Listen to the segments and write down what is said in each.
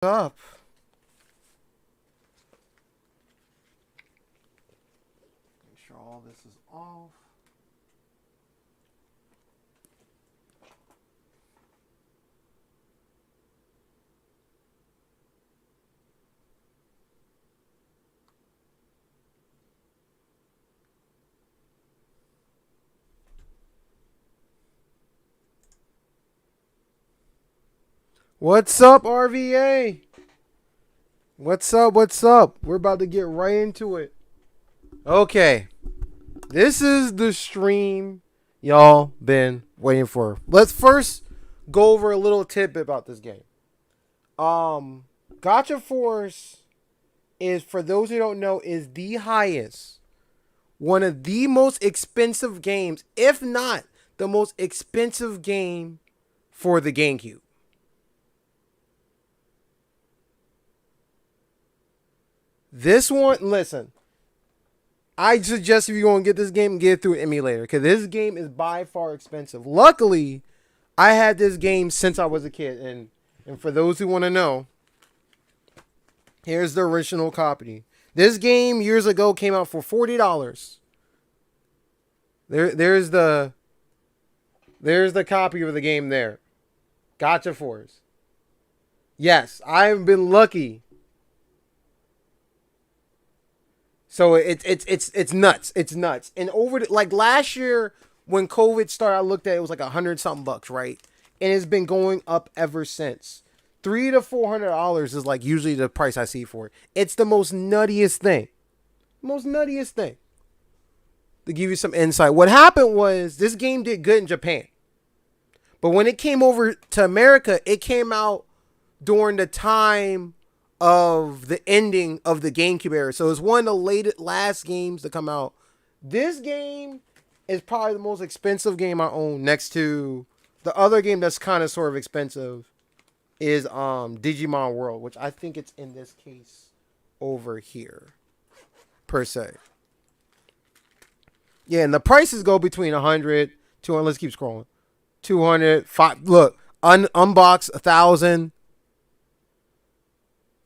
Up. Make sure all this is off. What's up, RVA? What's up? What's up? We're about to get right into it. Okay. This is the stream y'all been waiting for. Let's first go over a little tidbit about this game. Gacha Force is, for those who don't know, is the highest, one of the most expensive games, if not the most expensive game for the GameCube. This one, listen, I suggest if you're going to get this game, get it through an emulator, because this game is by far expensive. Luckily, I had this game since I was a kid, and for those who want to know, here's the original copy. This game years ago came out for $40. There's the copy of the game there. Gacha Force. Yes, I've been lucky. So it's nuts. It's nuts. And like last year when COVID started, I looked at it, it was like $100-something, right? And it's been going up ever since. $300 to $400 is like usually the price I see for it. It's the most nuttiest thing. Most nuttiest thing. To give you some insight, what happened was this game did good in Japan. But when it came over to America, it came out during the time of the ending of the GameCube era. So it's one of the last games to come out. This game is probably the most expensive game I own, next to the other game that's kind of sort of expensive is Digimon World, which I think it's in this case over here, per se. Yeah, and the prices go between 100, 200, let's keep scrolling. 200, 5, look, unbox 1,000.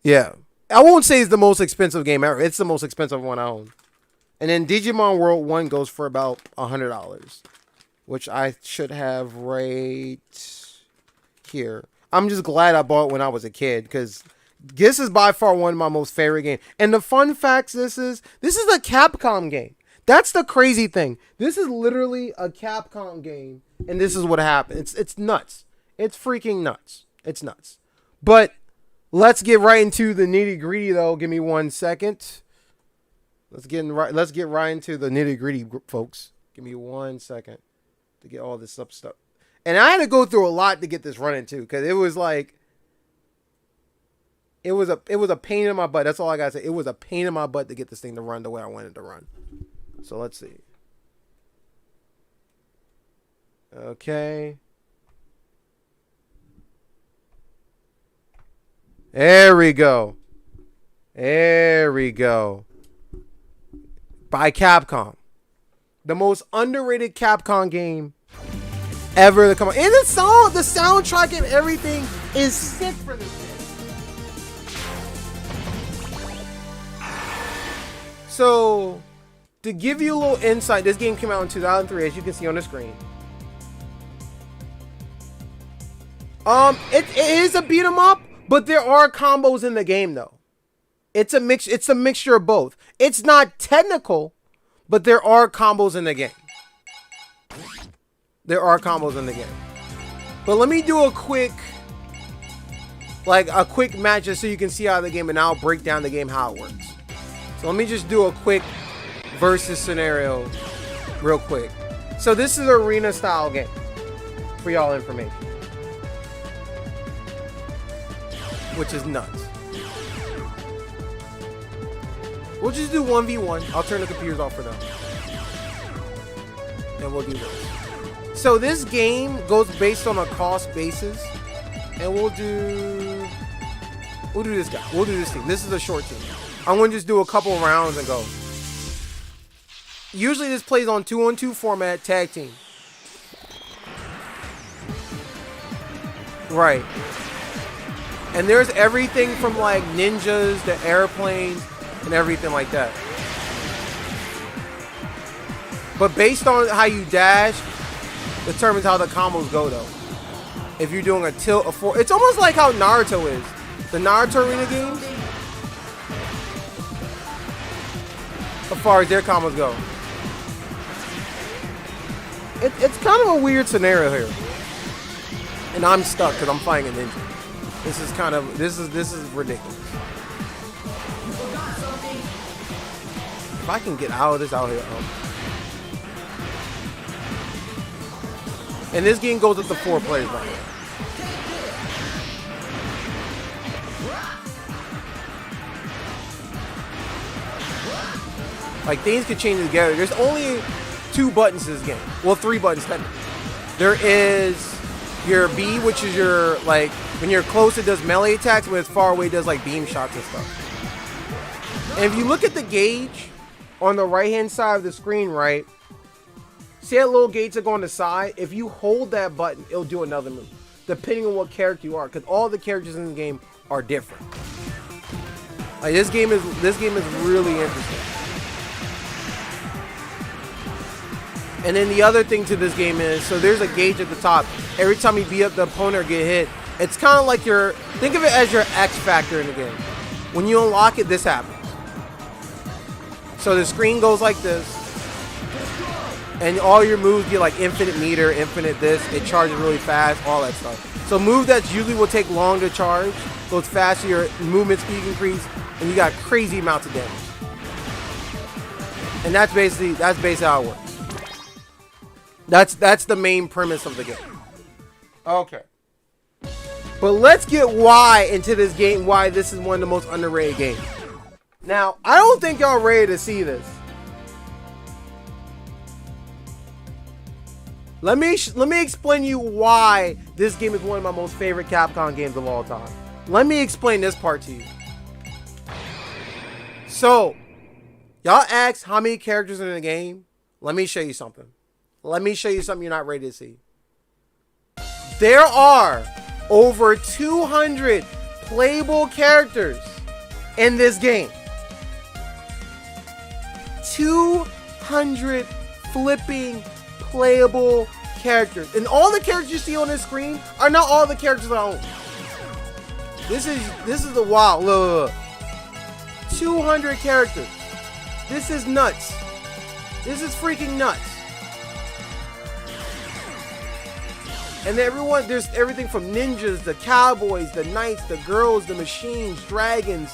Yeah. I won't say it's the most expensive game ever. It's the most expensive one I own. And then Digimon World 1 goes for about $100, which I should have right here. I'm just glad I bought it when I was a kid, because this is by far one of my most favorite games. And the fun facts, this is a Capcom game. That's the crazy thing. This is literally a Capcom game, and this is what happened. It's nuts. It's freaking nuts. It's nuts. But let's get right into the nitty gritty, though. Give me 1 second. Let's get right into the nitty gritty, folks. Give me 1 second to get all this up stuff. And I had to go through a lot to get this running too, because it was like, it was a pain in my butt. That's all I gotta say. It was a pain in my butt to get this thing to run the way I wanted to run. So let's see. Okay. There we go. There we go. By Capcom. The most underrated Capcom game ever to come out. And the soundtrack and everything is sick for this game. So, to give you a little insight, this game came out in 2003, as you can see on the screen. It is a beat 'em up. But there are combos in the game, though. It's a mixture of both. It's not technical, but there are combos in the game. There are combos in the game. But let me do a quick match just so you can see how the game, and I'll break down the game, how it works. So let me just do a quick versus scenario real quick. So this is an arena style game for y'all information, which is nuts. We'll just do 1v1. I'll turn the computers off for now. And we'll do this. So this game goes based on a cost basis. And we'll do this guy. We'll do this team. This is a short team. I'm going to just do a couple rounds and go. Usually this plays on 2-on-2 format, tag team. Right. And there's everything from like ninjas to airplanes and everything like that. But based on how you dash determines how the combos go though. If you're doing a tilt, a four, it's almost like how Naruto is. The Naruto arena games, as far as their combos go. It's kind of a weird scenario here. And I'm stuck because I'm fighting a ninja. This is kind of, this is ridiculous. If I can get out of this out here. And this game goes up to 4 players right now. Like things could change together. There's only 2 buttons in this game. Well, 3 buttons technically. There is your B, which is your, like, when you're close it does melee attacks, when it's far away it does like beam shots and stuff. And if you look at the gauge on the right hand side of the screen, right, see that little gauge that go on the side? If you hold that button, it'll do another move, depending on what character you are, because all the characters in the game are different. Like this game is really interesting. And then the other thing to this game is, so there's a gauge at the top. Every time you beat up the opponent or get hit, it's kind of like your, think of it as your X factor in the game. When you unlock it, this happens. So the screen goes like this. And all your moves get like infinite meter, infinite this. It charges really fast, all that stuff. So move that usually will take long to charge, goes faster, your movement speed increase, and you got crazy amounts of damage. And that's basically how it works. That's the main premise of the game. Okay. But let's get why into this game, why this is one of the most underrated games. Now, I don't think y'all ready to see this. Let me explain to you why this game is one of my most favorite Capcom games of all time. Let me explain this part to you. So, y'all asked how many characters are in the game. Let me show you something. Let me show you something you're not ready to see. There are over 200 playable characters in this game. 200 flipping playable characters. And all the characters you see on this screen are not all the characters I own. This is the wild. Look. 200 characters. This is nuts. This is freaking nuts. And everyone, there's everything from ninjas, the cowboys, the knights, the girls, the machines, dragons,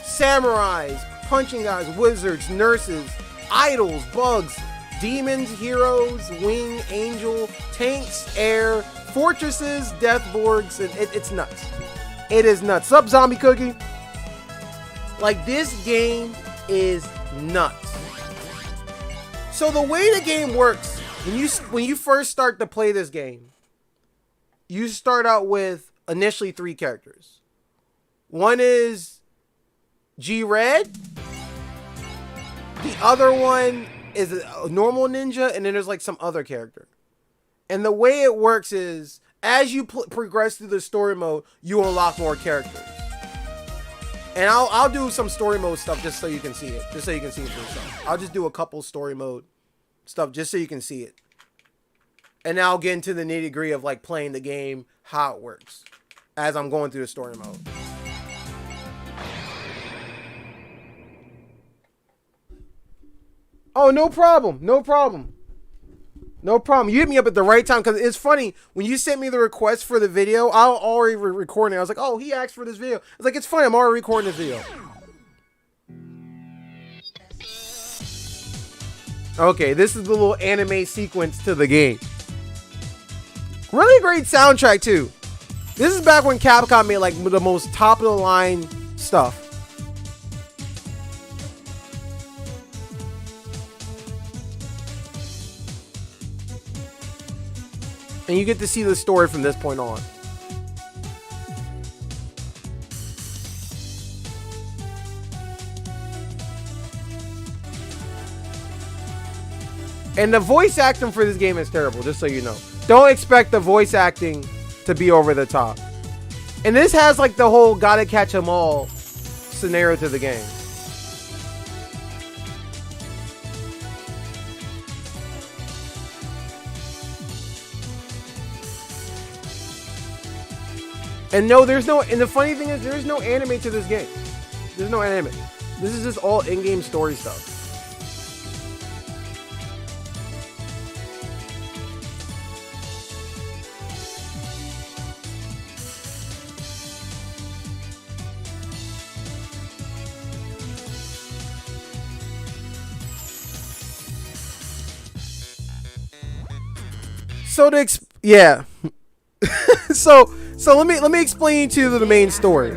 samurais, punching guys, wizards, nurses, idols, bugs, demons, heroes, wing, angel, tanks, air, fortresses, deathborgs, and it's nuts. It is nuts. Sup, Zombie Cookie? Like, this game is nuts. So the way the game works, when you first start to play this game, you start out with initially 3 characters. One is G-Red. The other one is a normal ninja, and then there's like some other character. And the way it works is, as you progress through the story mode, you unlock more characters. And I'll do some story mode stuff just so you can see it. Just so you can see it for yourself. I'll just do a couple story mode stuff just so you can see it. And now I'll get into the nitty gritty of like playing the game, how it works, as I'm going through the story mode. Oh, no problem. No problem. No problem. You hit me up at the right time, because it's funny. When you sent me the request for the video, I was already recording. I was like, oh, he asked for this video. I was like, it's funny. I'm already recording this video. Okay, this is the little anime sequence to the game. Really great soundtrack, too. This is back when Capcom made, like, the most top-of-the-line stuff. And you get to see the story from this point on. And the voice acting for this game is terrible, just so you know. Don't expect the voice acting to be over the top. And this has like the whole gotta catch 'em all scenario to the game. And no, there's no, and the funny thing is there's no anime to this game. There's no anime. This is just all in-game story stuff. So yeah. so let me explain to you the main story.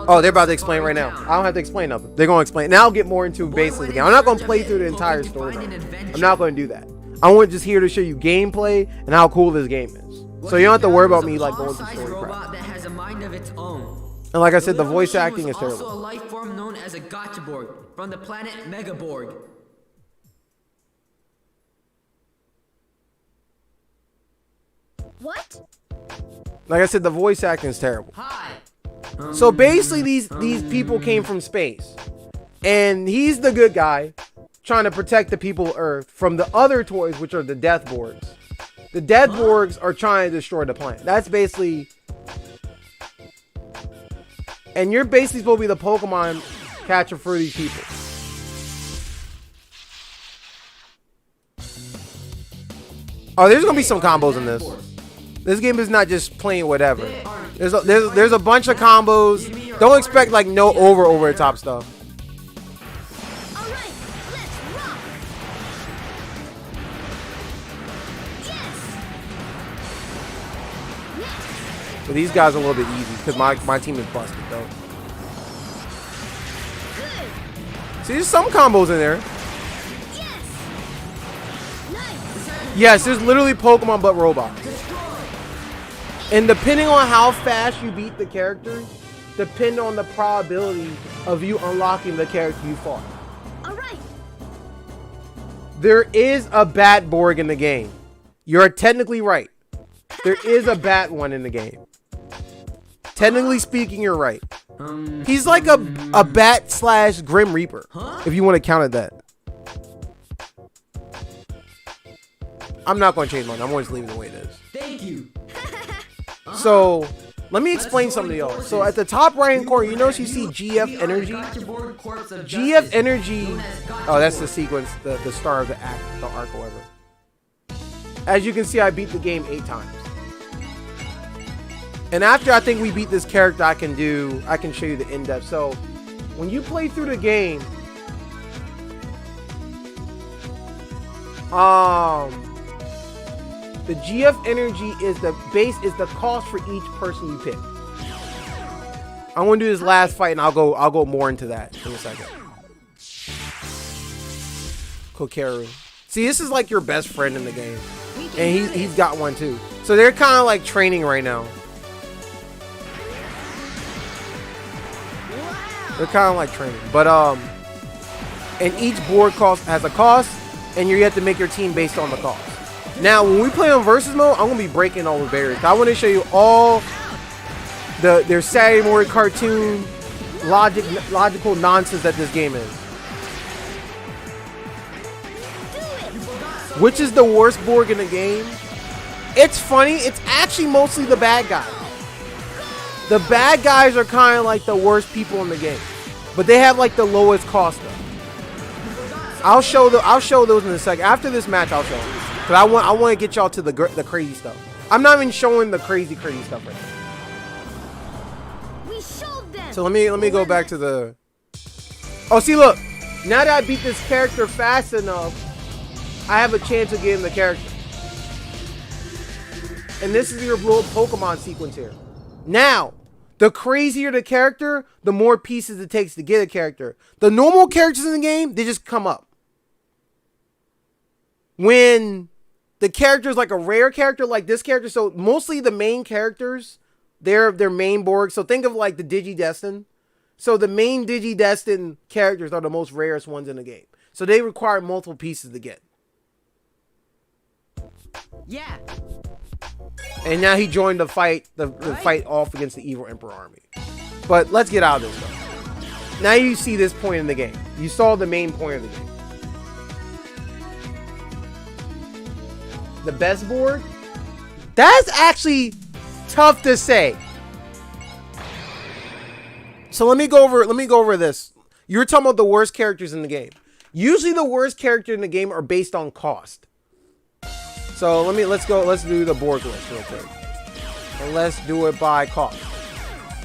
Oh, they're about to explain right now. I don't have to explain nothing. They're gonna explain. Now I'll get more into basically the game. I'm not gonna play through the entire story. I'm not gonna do that. I want just here to show you gameplay and how cool this game is. So you don't have to worry about me like going through story crap. And like I said, the voice acting is terrible. Also a life form known as a Gotchaborg from the planet Megaborg. What? Like I said, the voice acting is terrible. So basically, these people came from space, and he's the good guy, trying to protect the people of Earth from the other toys, which are the Deathborgs. The Deathborgs are trying to destroy the planet. That's basically, and you're basically supposed to be the Pokemon catcher for these people. Oh, there's gonna be some combos in this. This game is not just plain whatever. There's a bunch of combos. Don't expect like no over the top stuff. All right, let's rock. Yes. But these guys are a little bit easy because my team is busted though. Good. See, there's some combos in there. Yes. Nice. Yes, there's literally Pokemon but robots. And depending on how fast you beat the characters, depend on the probability of you unlocking the character you fought. All right. There is a Batborg in the game. You're technically right. There is a Bat one in the game. Technically speaking, you're right. He's like a Bat / Grim Reaper, if you want to count it that. I'm not going to change mine. I'm going to leave it the way it is. Thank you. So, let me explain something to y'all. So, at the top right hand corner, you notice you see GF Energy. GF Energy. Oh, that's the sequence, the star of the act, the arc, whatever. As you can see, I beat the game 8 times. And after I think we beat this character, I can show you the in-depth. So, when you play through the game, the GF Energy is the cost for each person you pick. I'm gonna do this last fight and I'll go more into that in a second. Kokeru. See, this is like your best friend in the game. And he's got one too. So they're kind of like training right now. They're kind of like training. But and each board has a cost and you have to make your team based on the cost. Now, when we play on versus mode, I'm gonna be breaking all the barriers. I want to show you all their Saturday morning cartoon logical nonsense that this game is. Which is the worst Borg in the game? It's funny. It's actually mostly the bad guys. The bad guys are kind of like the worst people in the game, but they have like the lowest cost though. I'll show those in a second. After this match, I'll show them. But I want to get y'all to the crazy stuff. I'm not even showing the crazy stuff right now. We showed them. So let me go back to the. Oh, see, look. Now that I beat this character fast enough, I have a chance of getting the character. And this is your little Pokemon sequence here. Now, the crazier the character, the more pieces it takes to get a character. The normal characters in the game, they just come up. When the character is like a rare character like this character, so mostly the main characters, they're main Borg. So think of like the Digidestin. So the main Digidestin characters are the most rarest ones in the game. So they require multiple pieces to get. Yeah. And now he joined the fight, the fight off against the evil Emperor army. But let's get out of this though. Now you see this point in the game. You saw the main point of the game. The best board? That's actually tough to say. So let me go over this. You were talking about the worst characters in the game. Usually the worst character in the game are based on cost. So let's do the board list real quick. And let's do it by cost.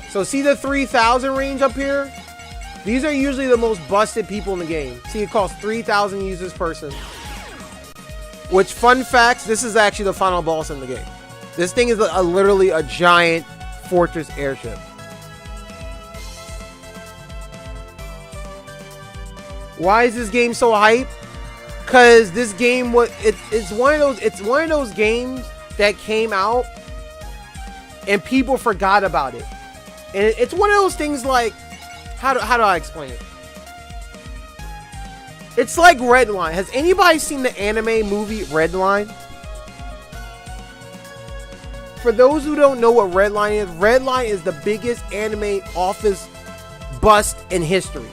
So see the 3,000 range up here? These are usually the most busted people in the game. See, it costs 3,000 users person. Which, fun facts, this is actually the final boss in the game. This thing is literally a giant fortress airship. Why is this game so hype? Cause this game it's one of those games that came out and people forgot about it. And it's one of those things like, how do I explain it? It's like Redline. Has anybody seen the anime movie Redline? For those who don't know what Redline is the biggest anime office bust in history.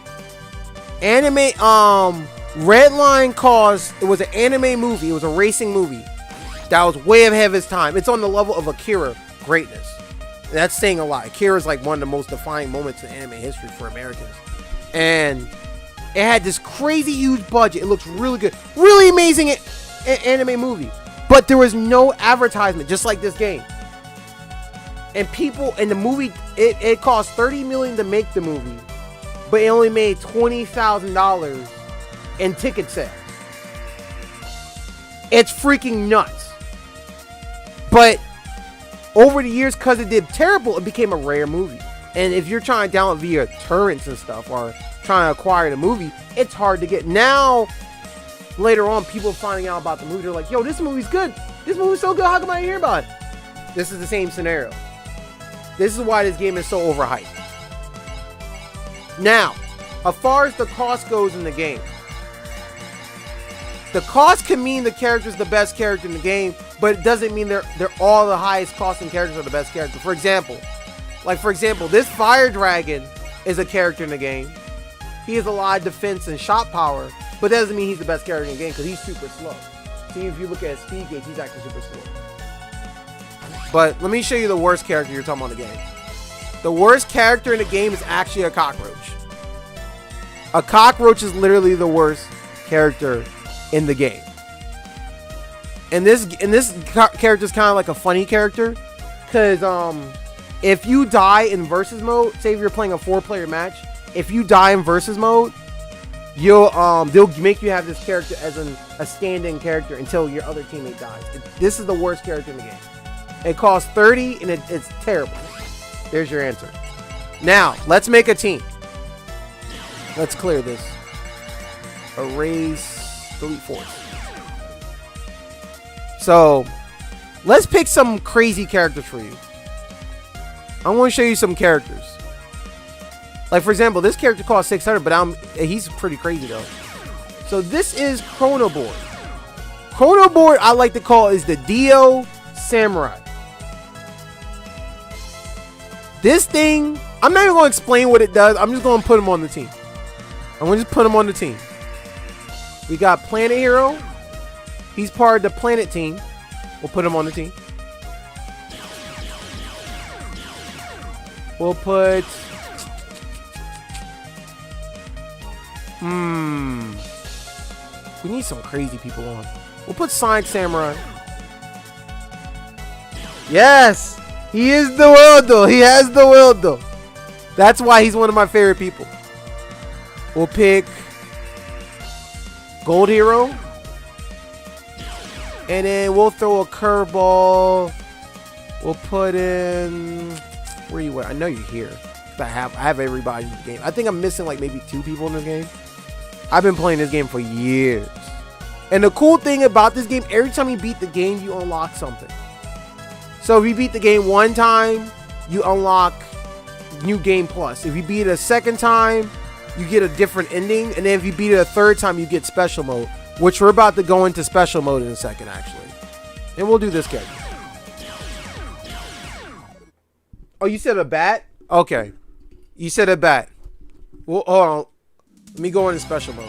Redline it was an anime movie. It was a racing movie that was way ahead of its time. It's on the level of Akira greatness. And that's saying a lot. Akira is like one of the most defining moments in anime history for Americans. And it had this crazy huge budget. It looks really good. Really amazing anime movie. But there was no advertisement, just like this game. And people in the movie, it cost $30 million to make the movie. But it only made $20,000 in ticket sales. It's freaking nuts. But over the years, because it did terrible, it became a rare movie. And if you're trying to download via torrents and stuff, or trying to acquire the movie, it's hard to get. Now, later on, people finding out about the movie, they're like, yo, this movie's good. This movie's so good, how come I didn't hear about it? This is the same scenario. This is why this game is so overhyped. Now, as far as the cost goes in the game, the cost can mean the character's the best character in the game, but it doesn't mean they're all the highest costing characters are the best character. For example, this Fire Dragon is a character in the game. He has a lot of defense and shot power, but that doesn't mean he's the best character in the game because he's super slow. See, if you look at his speed gauge, he's actually super slow. But let me show you the worst character you're talking about in the game. The worst character in the game is actually a cockroach. A cockroach is literally the worst character in the game. And this character is kind of like a funny character, because if you die in versus mode, say if you're playing a 4-player match, if you die in versus mode, they'll make you have this character as a stand-in character until your other teammate dies. This is the worst character in the game. It costs $30 and it's terrible. There's your answer. Now, let's make a team. Let's clear this. Erase, delete force. So, let's pick some crazy characters for you. I want to show you some characters. Like, for example, this character costs 600, but he's pretty crazy though. So this is Chrono Board. Chrono Board, I like to call is the Dio Samurai. This thing, I'm not even going to explain what it does. I'm just going to put him on the team. I'm going to just put him on the team. We got Planet Hero. He's part of the Planet team. We'll put him on the team. We'll put... We need some crazy people on. We'll put Sonic Samurai. Yes! He is the world though. He has the world though. That's why he's one of my favorite people. We'll pick Gold Hero. And then we'll throw a curveball. We'll put in... Where you at? I know you're here. I have everybody in the game. I think I'm missing like maybe 2 people in this game. I've been playing this game for years. And the cool thing about this game, every time you beat the game, you unlock something. So if you beat the game 1 time, you unlock New Game Plus. If you beat it a 2nd time, you get a different ending. And then if you beat it a 3rd time, you get Special Mode. Which we're about to go into Special Mode in a second, actually. And we'll do this character. Oh, you said a bat? Okay. You said a bat. Well, hold on. Let me go into special mode.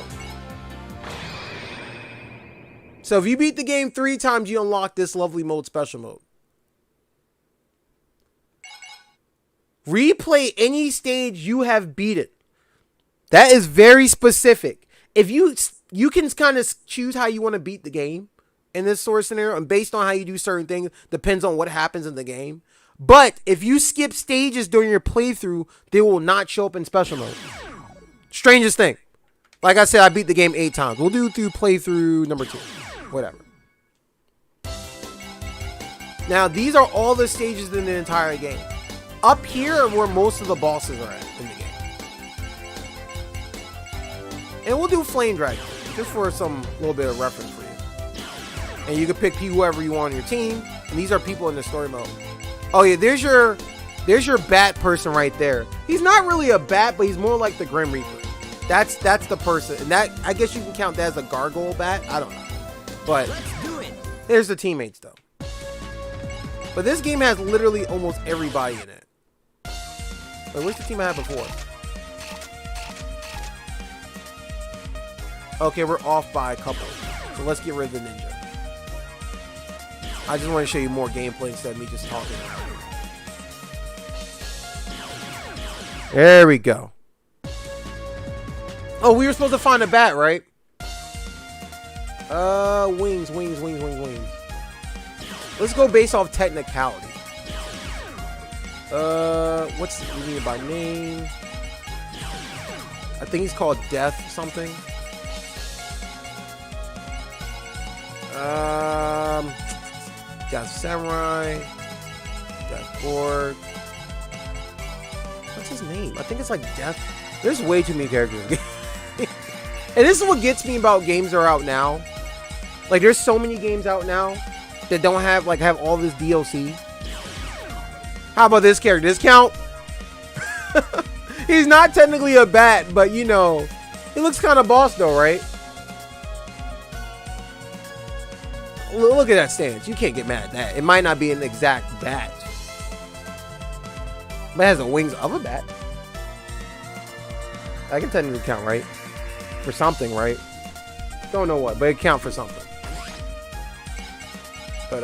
So if you beat the game 3 times, you unlock this lovely mode, special mode. Replay any stage you have beaten. That is very specific. If you can kind of choose how you want to beat the game in this sort of scenario, and based on how you do certain things, depends on what happens in the game. But if you skip stages during your playthrough, they will not show up in special mode. Strangest thing. Like I said, I beat the game 8 times. We'll do through playthrough number 2. Whatever. Now, these are all the stages in the entire game. Up here are where most of the bosses are at in the game. And we'll do Flame Dragon, just for some little bit of reference for you. And you can pick whoever you want on your team. And these are people in the story mode. Oh yeah, there's your bat person right there. He's not really a bat, but he's more like the Grim Reaper. That's the person. And that, I guess you can count that as a gargoyle bat. I don't know. But there's the teammates though. But this game has literally almost everybody in it. Wait, where's the team I had before? Okay, we're off by a couple. So let's get rid of the ninja. I just want to show you more gameplay instead of me just talking. There we go. Oh, we were supposed to find a bat, right? Wings. Let's go based off technicality. What's the mean by name? I think he's called Death something. Got Samurai. Got Borg. What's his name? I think it's like Death. There's way too many characters. And this is what gets me about games that are out now. Like, there's so many games out now that don't have all this DLC. How about this character? Does this count? He's not technically a bat, but you know, he looks kind of boss though, right? Look at that stance. You can't get mad at that. It might not be an exact bat, but it has the wings of a bat. I can technically count, right? For something, right? Don't know what, but it count for something. But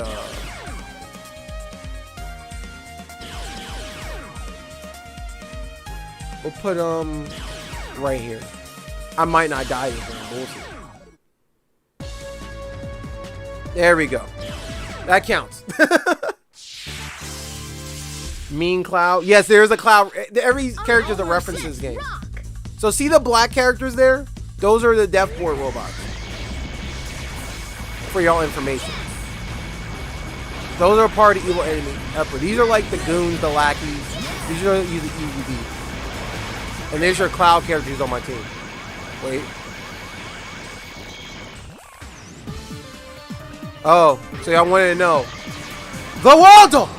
we'll put right here. I might not die this one. We'll see. There we go. That counts. Mean Cloud. Yes, there is a cloud. Every character is a reference to this game. So see the black characters there? Those are the Deathport robots. For y'all information. Those are part of Evil Enemy Emperor. These are like the goons, the lackeys. These are the easy beat. And there's your cloud characters on my team. Wait. Oh, so y'all wanted to know. The Waldo!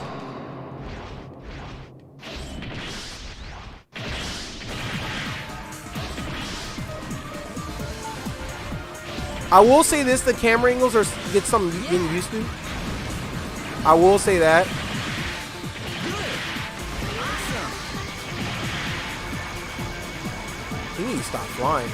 I will say this, the camera angles are get something getting used to. I will say that. You need to stop flying.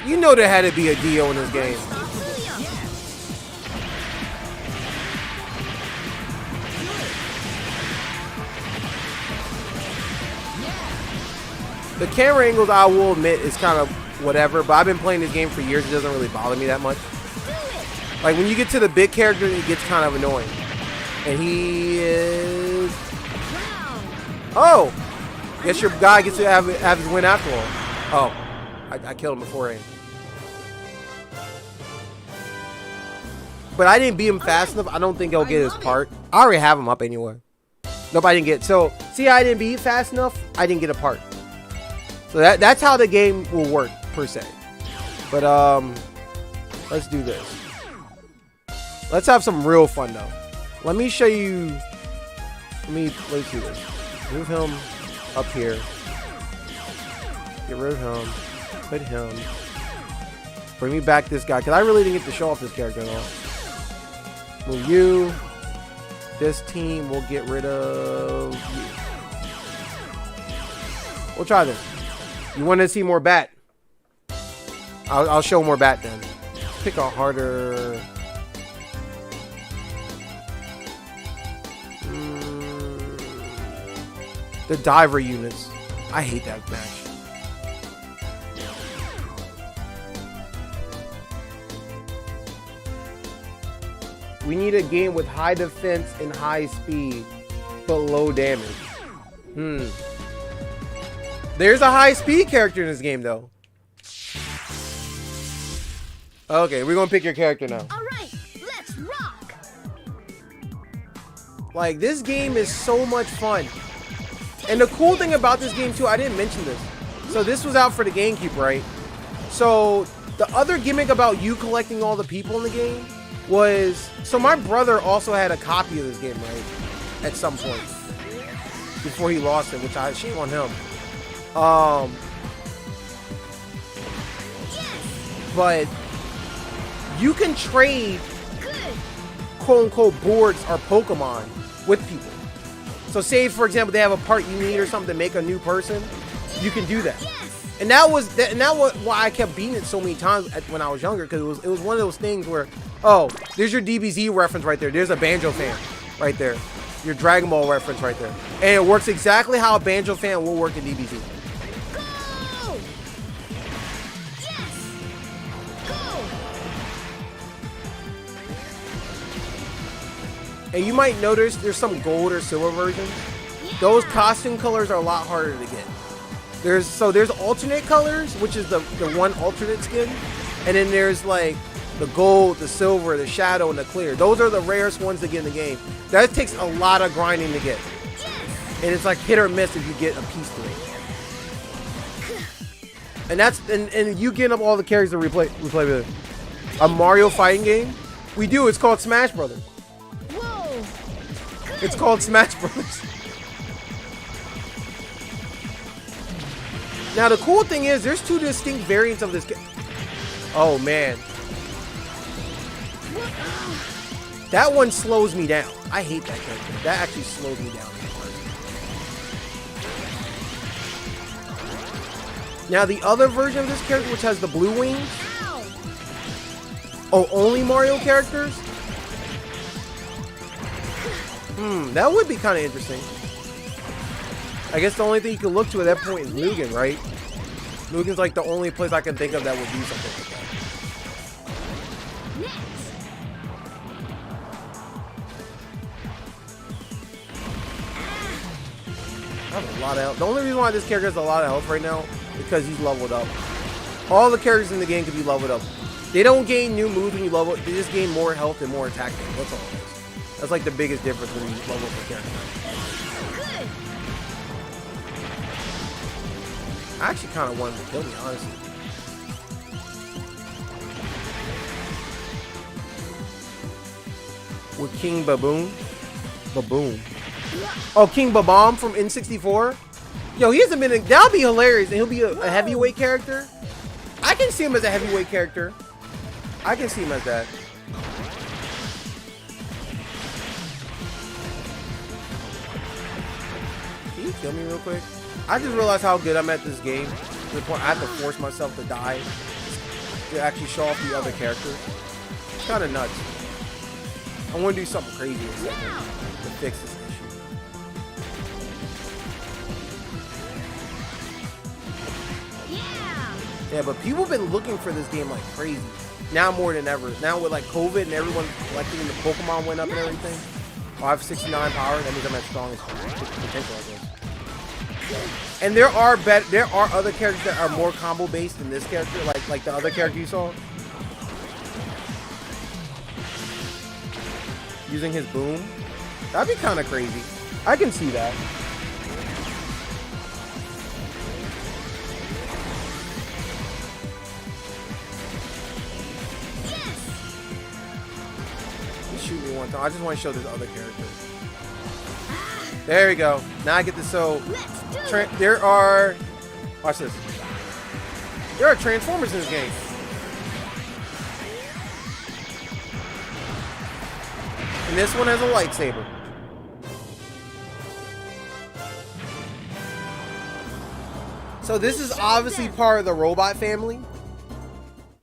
You know there had to be a Dio in this game. The camera angles, I will admit, is kind of whatever, but I've been playing this game for years. It doesn't really bother me that much. Like, when you get to the big character, it gets kind of annoying. And he is... Oh! Guess your guy gets to have his win after all. Oh. I killed him beforehand. But I didn't beat him fast enough. I don't think he'll get his part. I already have him up anyway. Nope, I didn't get it. So, see, I didn't beat fast enough. I didn't get a part. So that's how the game will work, per se. But, let's do this. Let's have some real fun, though. Let me show you. Let's do this. Move him up here. Get rid of him. Put him. Bring me back this guy, because I really didn't get to show off this character at all. Move you. This team will get rid of you. We'll try this. You want to see more bat? I'll show more bat then. Pick a harder... The diver units. I hate that match. We need a game with high defense and high speed, but low damage. There's a high speed character in this game, though. Okay, we're gonna pick your character now. All right, let's rock. Like, this game is so much fun. And the cool thing about this game, too, I didn't mention this. So this was out for the GameCube, right? So the other gimmick about you collecting all the people in the game was... So my brother also had a copy of this game, right? At some point. Before he lost it, which I shame on him. But you can trade quote-unquote boards or Pokemon with people. So say, for example, they have a part you need or something to make a new person, you can do that. And that was why I kept beating it so many times when I was younger, because it was one of those things where, oh, there's your DBZ reference right there. There's a Banjo fan right there. Your Dragon Ball reference right there. And it works exactly how a Banjo fan will work in DBZ. Go! Yes! Go! And you might notice there's some gold or silver versions. Those costume colors are a lot harder to get. There's alternate colors, which is the one alternate skin. And then there's like the gold, the silver, the shadow, and the clear. Those are the rarest ones to get in the game. That takes a lot of grinding to get. And it's like hit or miss if you get a piece to it. And that's and you get up all the characters that we play with it. A Mario fighting game? We do, it's called Smash Brothers. Whoa! It's called Smash Brothers. Now the cool thing is there's two distinct variants of this game. Oh man. That one slows me down. I hate that character. That actually slows me down. Now the other version of this character, which has the blue wings. Oh, only Mario characters? That would be kind of interesting. I guess the only thing you can look to at that point is Mugen, right? Mugen's like the only place I can think of that would do something like that. I have a lot of health. The only reason why this character has a lot of health right now is because he's leveled up. All the characters in the game can be leveled up. They don't gain new moves when you level up. They just gain more health and more attack. That's all it is. That's like the biggest difference when you level up a character. I actually kind of want him to kill me, honestly. With King Baboon. Oh, King Babam from N64. Yo, he hasn't been. That'll be hilarious, and he'll be a heavyweight character. I can see him as a heavyweight character. I can see him as that. Can you kill me real quick? I just realized how good I'm at this game. To the point I have to force myself to die to actually show off the other characters. It's kind of nuts. I want to do something crazy in a second to fix this issue. Yeah, but people have been looking for this game like crazy. Now more than ever. Now with like COVID and everyone collecting the Pokemon went up and everything. Oh, I have 69 power. That means I'm at strongest potential, I guess. And there are other characters that are more combo based than this character, like the other character you saw. Using his boom. That'd be kind of crazy. I can see that. Shoot me one time. I just want to show this other character. There we go. Now I get to show. There are. Watch this. There are Transformers in this game. And this one has a lightsaber. So this is obviously part of the robot family.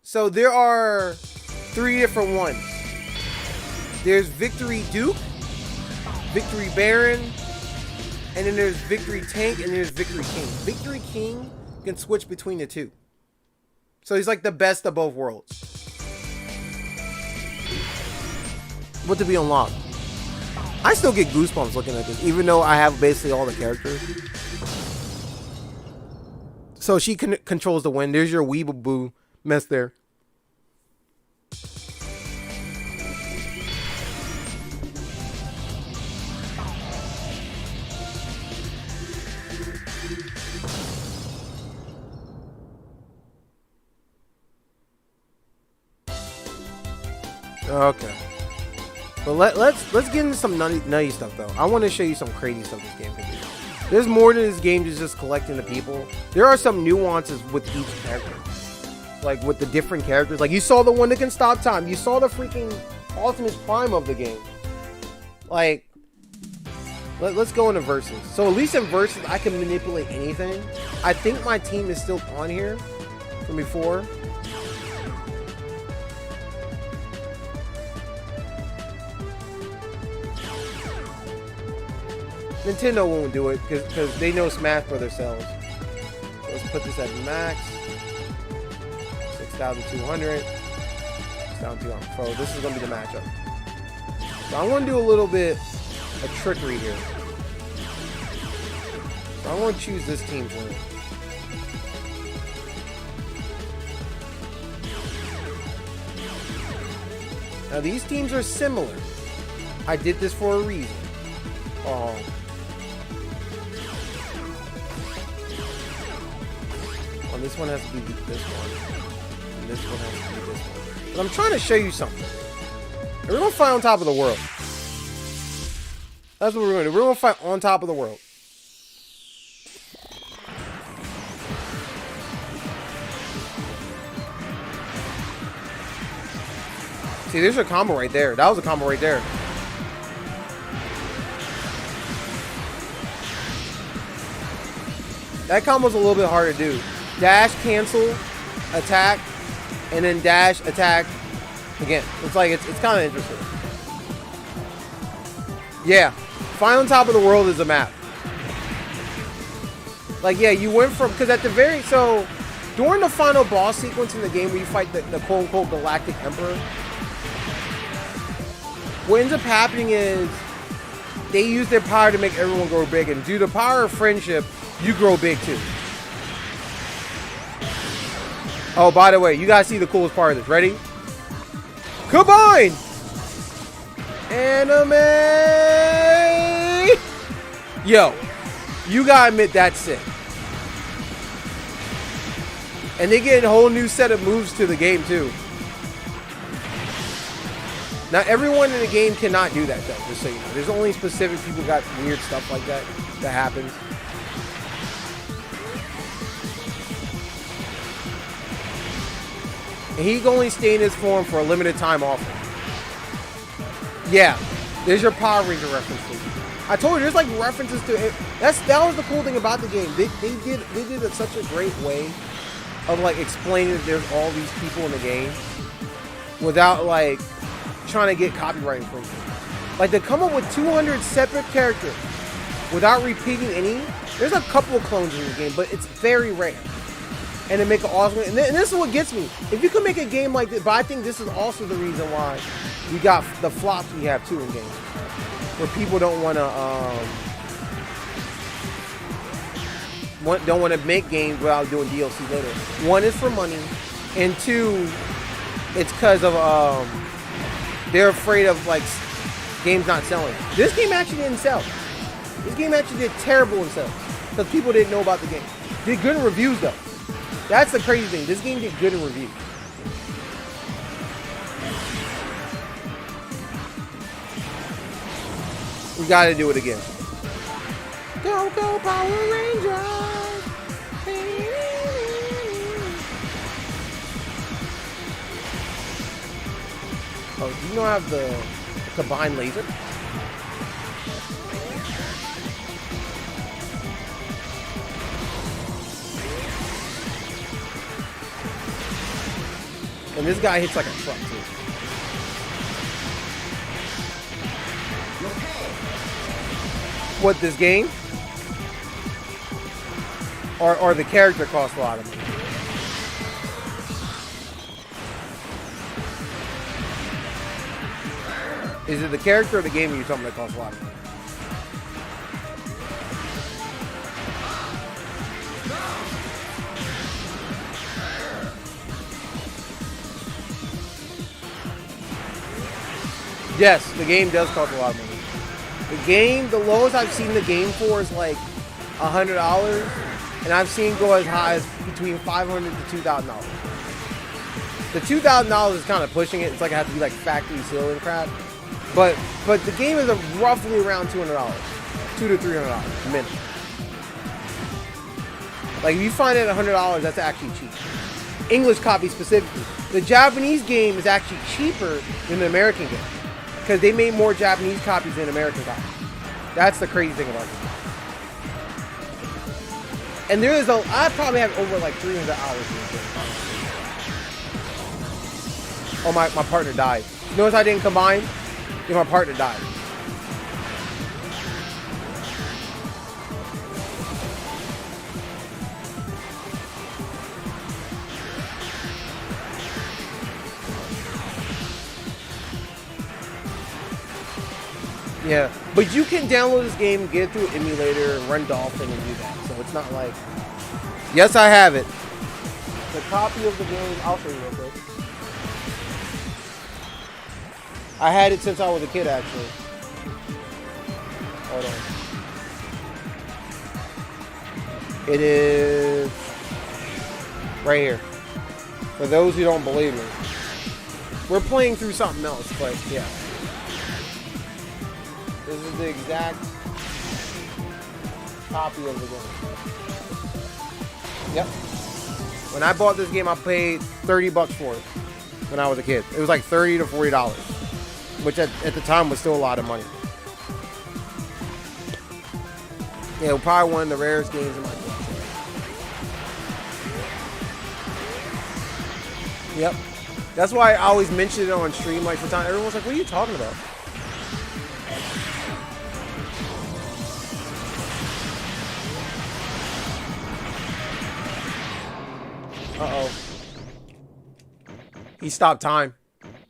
So there are 3 different ones. There's Victory Duke, Victory Baron, and then there's Victory Tank, and there's Victory King. Victory King can switch between the 2. So he's like the best of both worlds. What to be unlocked? I still get goosebumps looking at this, even though I have basically all the characters. So she controls the wind. There's your Weeaboo mess there. Okay. But let's get into some nutty stuff though. I want to show you some crazy stuff this game can do. There's more to this game than just collecting the people. There are some nuances with each character. Like with the different characters. Like you saw the one that can stop time. You saw the freaking Optimus Prime of the game. Like, let's go into versus. So at least in versus, I can manipulate anything. I think my team is still on here from before. Nintendo won't do it because they know Smash Brothers sells. So let's put this at max. 6,200. 6,200. So this is going to be the matchup. So I want to do a little bit of trickery here. So I want to choose this team for it. Now these teams are similar. I did this for a reason. Oh, this one has to be this one. And this one has to be this one. But I'm trying to show you something. And we're going to fight on top of the world. That's what we're going to do. We're going to fight on top of the world. See, there's your combo right there. That was a combo right there. That combo's a little bit hard to do. Dash, cancel, attack, and then dash, attack again. It's like, it's kind of interesting. Yeah, fight on top of the world is a map. Like, yeah, you went from, because at the very, so, during the final boss sequence in the game where you fight the quote-unquote Galactic Emperor, what ends up happening is they use their power to make everyone grow big, and due to the power of friendship, you grow big too. Oh, by the way, you guys see the coolest part of this. Ready? Combine! Anime! Yo, you gotta admit that's sick. And they get a whole new set of moves to the game too. Now, everyone in the game cannot do that though, just so you know. There's only specific people who got weird stuff like that happens. And he can only stay in his form for a limited time often. Yeah, there's your Power Ranger reference to. I told you, there's like references to it. That was the cool thing about the game. They did it such a great way of like explaining that there's all these people in the game without like trying to get copyright infringement. Like to come up with 200 separate characters without repeating any. There's a couple of clones in the game, but it's very rare. And to make an awesome, and this is what gets me. If you can make a game like this, but I think this is also the reason why we got the flops we have too in games, where people don't want to make games without doing DLC later. One is for money, and two, it's because of they're afraid of like games not selling. This game actually didn't sell. This game actually did terrible in sales because people didn't know about the game. Did good in reviews though. That's the crazy thing. This game did good in reviews. We gotta do it again. Go, go, Power Rangers! Oh, do you know I have the combined laser? And this guy hits like a truck too. What, this game? Or the character costs a lot of money? Is it the character or the game you're talking that costs a lot of money? Yes, the game does cost a lot of money. The game, the lowest I've seen the game for is like $100, and I've seen go as high as between $500 to $2,000. The $2,000 is kind of pushing it. It's like I have to be like factory sealed and crap. But the game is roughly around $200, $200 to $300 minimum. Like if you find it at $100, that's actually cheap. English copy specifically. The Japanese game is actually cheaper than the American game because they made more Japanese copies than American copies. That's the crazy thing about it. And there is I probably have over like 300 hours in the game. Oh, my partner died. Notice I didn't combine? Yeah, my partner died. Yeah, but you can download this game, get it through an emulator, and run Dolphin and do that. So it's not like... Yes, I have it. The copy of the game, I'll show you real quick. I had it since I was a kid, actually. Hold on. It is... right here. For those who don't believe me. We're playing through something else, but yeah. This is the exact copy of the game. Yep. When I bought this game, I paid $30 for it when I was a kid. It was like $30 to $40, which at the time was still a lot of money. Yeah, probably one of the rarest games in my collection. Yep. That's why I always mention it on stream, like for time. Everyone's like, "What are you talking about?" Uh-oh. He stopped time.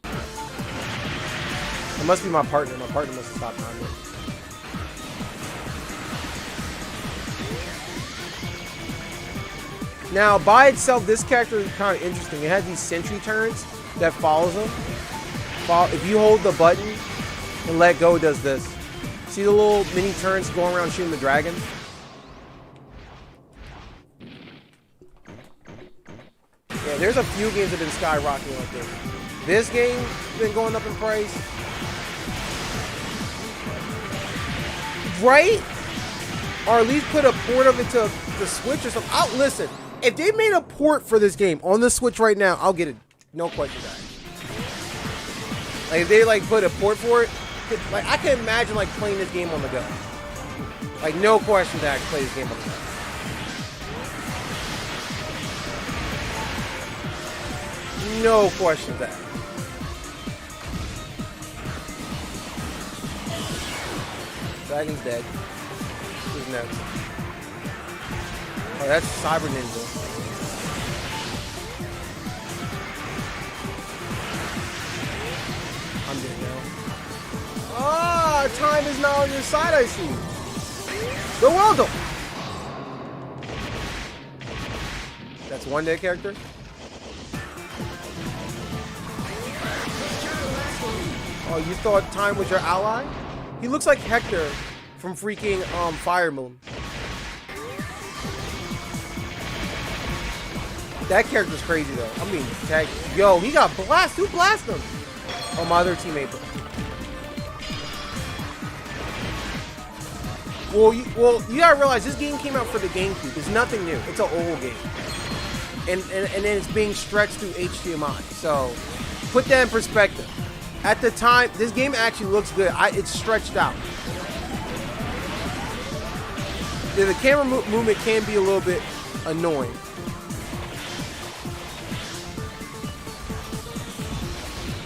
It must be my partner. My partner must have stopped time. Now, by itself, this character is kind of interesting. It has these sentry turns that follows him. If you hold the button and let go, it does this. See the little mini turns going around shooting the dragon? Yeah, there's a few games that have been skyrocketing like this. This game's been going up in price. Right? Or at least put a port of it to the Switch or something. Listen, if they made a port for this game on the Switch right now, I'll get it. No question about it. Like if they like put a port for it, like I can imagine like playing this game on the go. Like no question that I can play this game on the go. No question that. Dragon's dead. Who's next? Oh, that's Cyber Ninja. I'm dead now. Ah, time is now on your side, I see. The Weldo. That's one dead character. Oh, you thought time was your ally? He looks like Hector from freaking Fire Moon. That character's crazy though. I mean, yo, he got blasted. Who blasted him? Oh, my other teammate. Well, you gotta realize this game came out for the GameCube. It's nothing new. It's an old game, and then it's being stretched through HDMI. So, put that in perspective. At the time, this game actually looks good. It's stretched out. The camera movement can be a little bit annoying.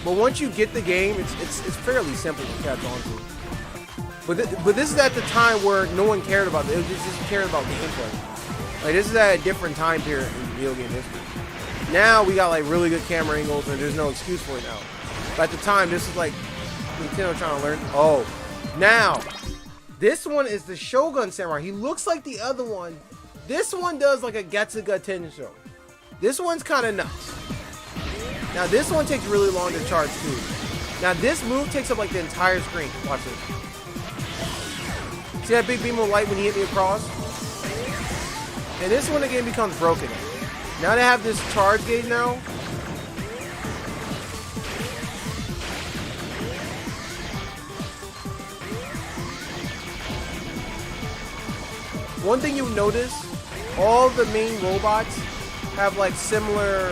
But once you get the game, it's fairly simple to catch on to. But this is at the time where no one cared about it. It was just cared about gameplay. Like, this is at a different time period in video game history. Now we got like really good camera angles and there's no excuse for it now. But at the time, this is like Nintendo trying to learn. Oh, now this one is the Shogun Samurai. He looks like the other one. This one does like a Getsuga Tensho. This one's kind of nuts. Now this one takes really long to charge too. Now this move takes up like the entire screen. Watch this. See that big beam of light when he hit me across? And this one again becomes broken. Now they have this charge gauge now. One thing you notice, all the main robots have like similar,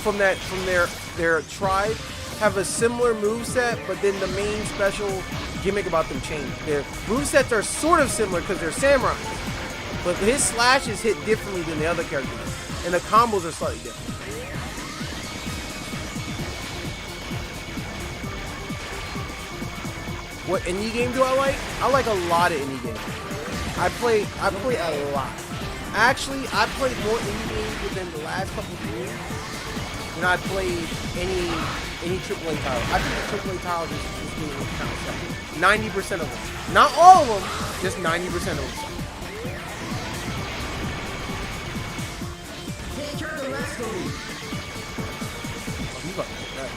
from their tribe, have a similar moveset, but then the main special gimmick about them changed. Their movesets are sort of similar because they're samurai, but his slashes hit differently than the other characters, and the combos are slightly different. What indie game do I like? I like a lot of indie games. I play a lot. Actually, I played more indie games within the last couple of years than I played any AAA title. I think the AAA titles just doing what kind of stuff. 90% of them. Not all of them, just 90% of them. Take care of the rascals. Oh, he's about to get that.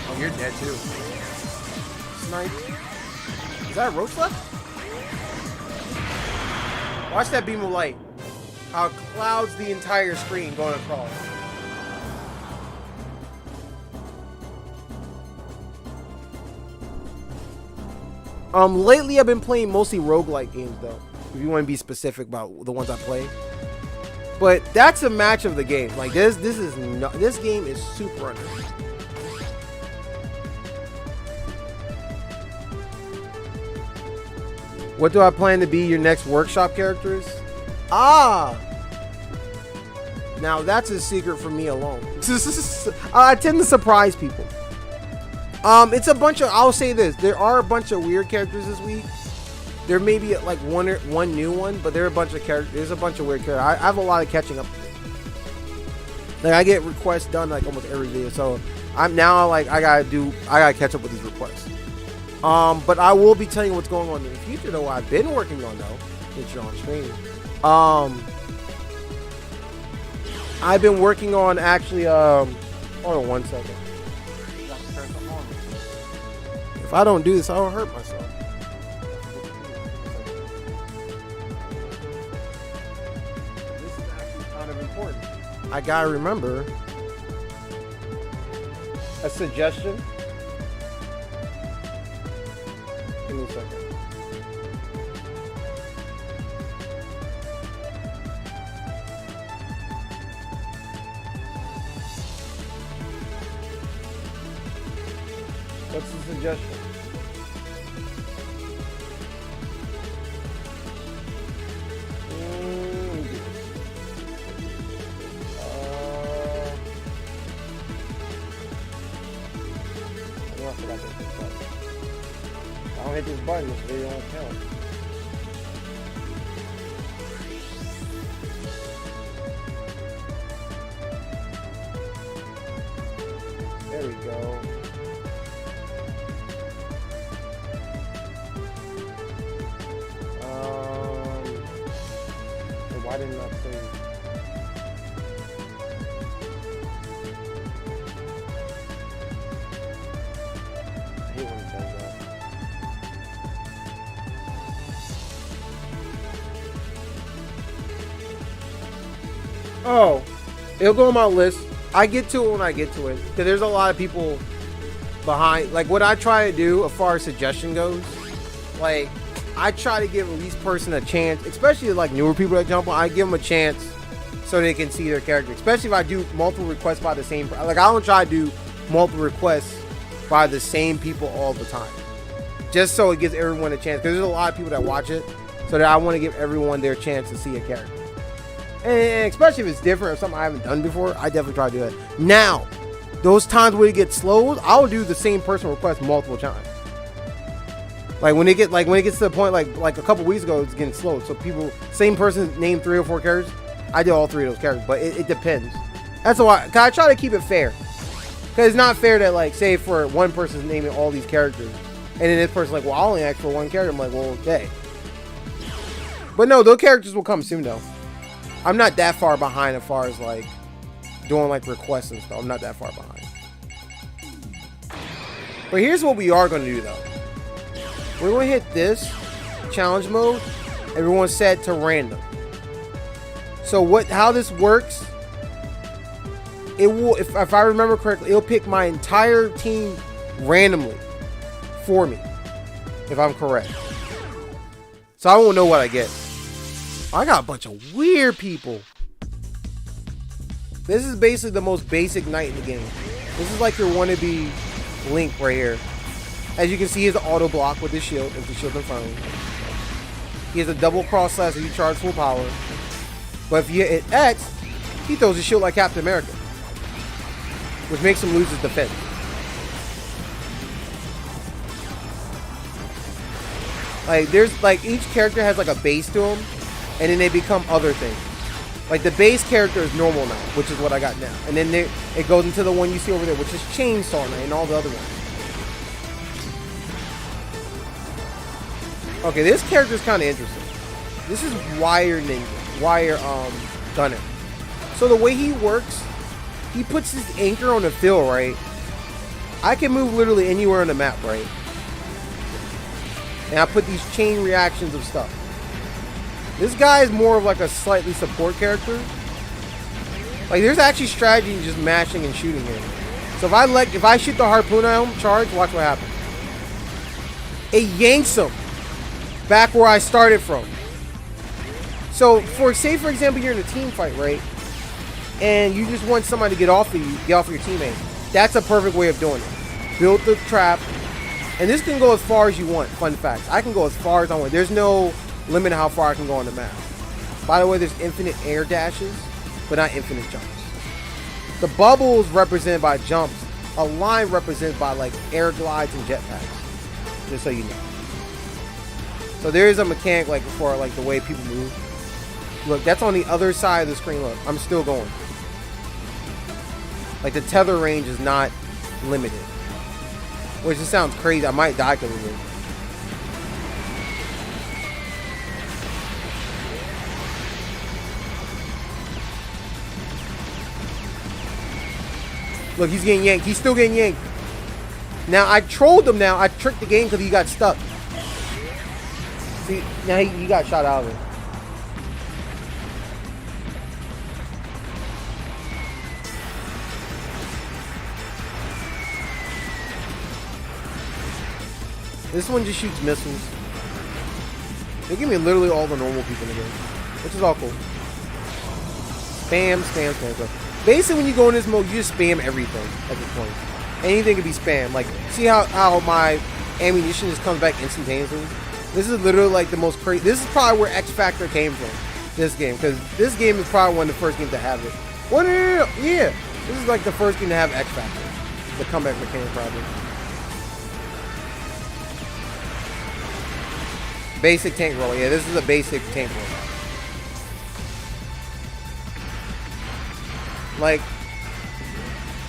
Oh, you're dead too. Snipe. Is that a roach left? Watch that beam of light. How it clouds the entire screen going across. Lately I've been playing mostly roguelike games though. If you want to be specific about the ones I play. But that's a match of the game. Like this game is super underrated. What do I plan to be your next workshop characters? Ah! Now that's a secret for me alone. I tend to surprise people. It's a bunch of, I'll say this, there are a bunch of weird characters this week. There may be like one new one, but there are a bunch of characters, there's a bunch of weird characters. I have a lot of catching up to do. Like I get requests done like almost every video, so I'm now like I gotta catch up with these requests. But I will be telling you what's going on in the future though. I've been working on though, since you're on screen. I've been working on actually, hold on 1 second. If I don't do this, I'll hurt myself. This is actually kind of important. I gotta remember a suggestion. Give me a second. What's the suggestion? I forgot this button. I don't hit this button, this video won't count. There we go. Why didn't I save? I hate when it does that. Oh, it'll go on my list. I get to it when I get to it. Because there's a lot of people behind. Like, what I try to do as far as suggestion goes, I try to give at least person a chance, especially like newer people that jump on. I give them a chance so they can see their character. Especially if I do multiple requests by the same, like I don't try to do multiple requests by the same people all the time, just so it gives everyone a chance. Because there's a lot of people that watch it, so that I want to give everyone their chance to see a character. And especially if it's different or something I haven't done before, I definitely try to do that. Now, those times where it gets slowed, I'll do the same person request multiple times. Like when it gets to the point like a couple weeks ago, it's getting slowed. So people, same person named 3 or 4 characters. I did all 3 of those characters, but it depends. That's why, cause I try to keep it fair. Cause it's not fair that like say for one person's naming all these characters, and then this person's like, well, I only asked for 1 character. I'm like, well, okay. But no, those characters will come soon though. I'm not that far behind as far as like doing like requests and stuff. I'm not that far behind. But here's what we are going to do though. We're going to hit this challenge mode and we're going to set it to random. So how this works, it will, if I remember correctly, it'll pick my entire team randomly for me, if I'm correct. So I won't know what I get. I got a bunch of weird people. This is basically the most basic knight in the game. This is like your wannabe Link right here. As you can see, he has an auto block with his shield, if the shield in front of him. He has a double cross slash if you charge full power. But if you hit X, he throws his shield like Captain America, which makes him lose his defense. Like there's like each character has like a base to him, and then they become other things. Like the base character is normal now, which is what I got now. And then it goes into the one you see over there, which is Chainsaw Knight and all the other ones. Okay, this character is kind of interesting. This is Wire Gunner. So the way he works, he puts his anchor on the field, right? I can move literally anywhere on the map, right? And I put these chain reactions of stuff. This guy is more of like a slightly support character. Like there's actually strategy in just mashing and shooting him. So if I shoot the harpoon at him, charge, watch what happens. It yanks him back where I started from. So say for example you're in a team fight, right? And you just want somebody to get off of you, get off of your teammate. That's a perfect way of doing it. Build the trap. And this can go as far as you want. Fun facts. I can go as far as I want. There's no limit how far I can go on the map. By the way, there's infinite air dashes, but not infinite jumps. The bubbles represented by jumps. A line represented by like air glides and jetpacks. Just so you know. So there is a mechanic like for like the way people move. Look, that's on the other side of the screen. Look, I'm still going. Like the tether range is not limited. Which just sounds crazy. I might die because of it. Look, he's getting yanked. He's still getting yanked. Now, I trolled him now. I tricked the game because he got stuck. See, now he got shot out of it. This one just shoots missiles. They give me literally all the normal people in the game, which is all cool. Spam, spam, spam, spam. Basically, when you go in this mode, you just spam everything at this point. Anything can be spam. Like, see how my ammunition just comes back instantaneously? This is literally like the most crazy. This is probably where X Factor came from. This game, because this game is probably one of the first games to have it. Yeah, this is like the first game to have X Factor, the comeback mechanic probably. Basic tank roll. Yeah, this is a basic tank roll. Like,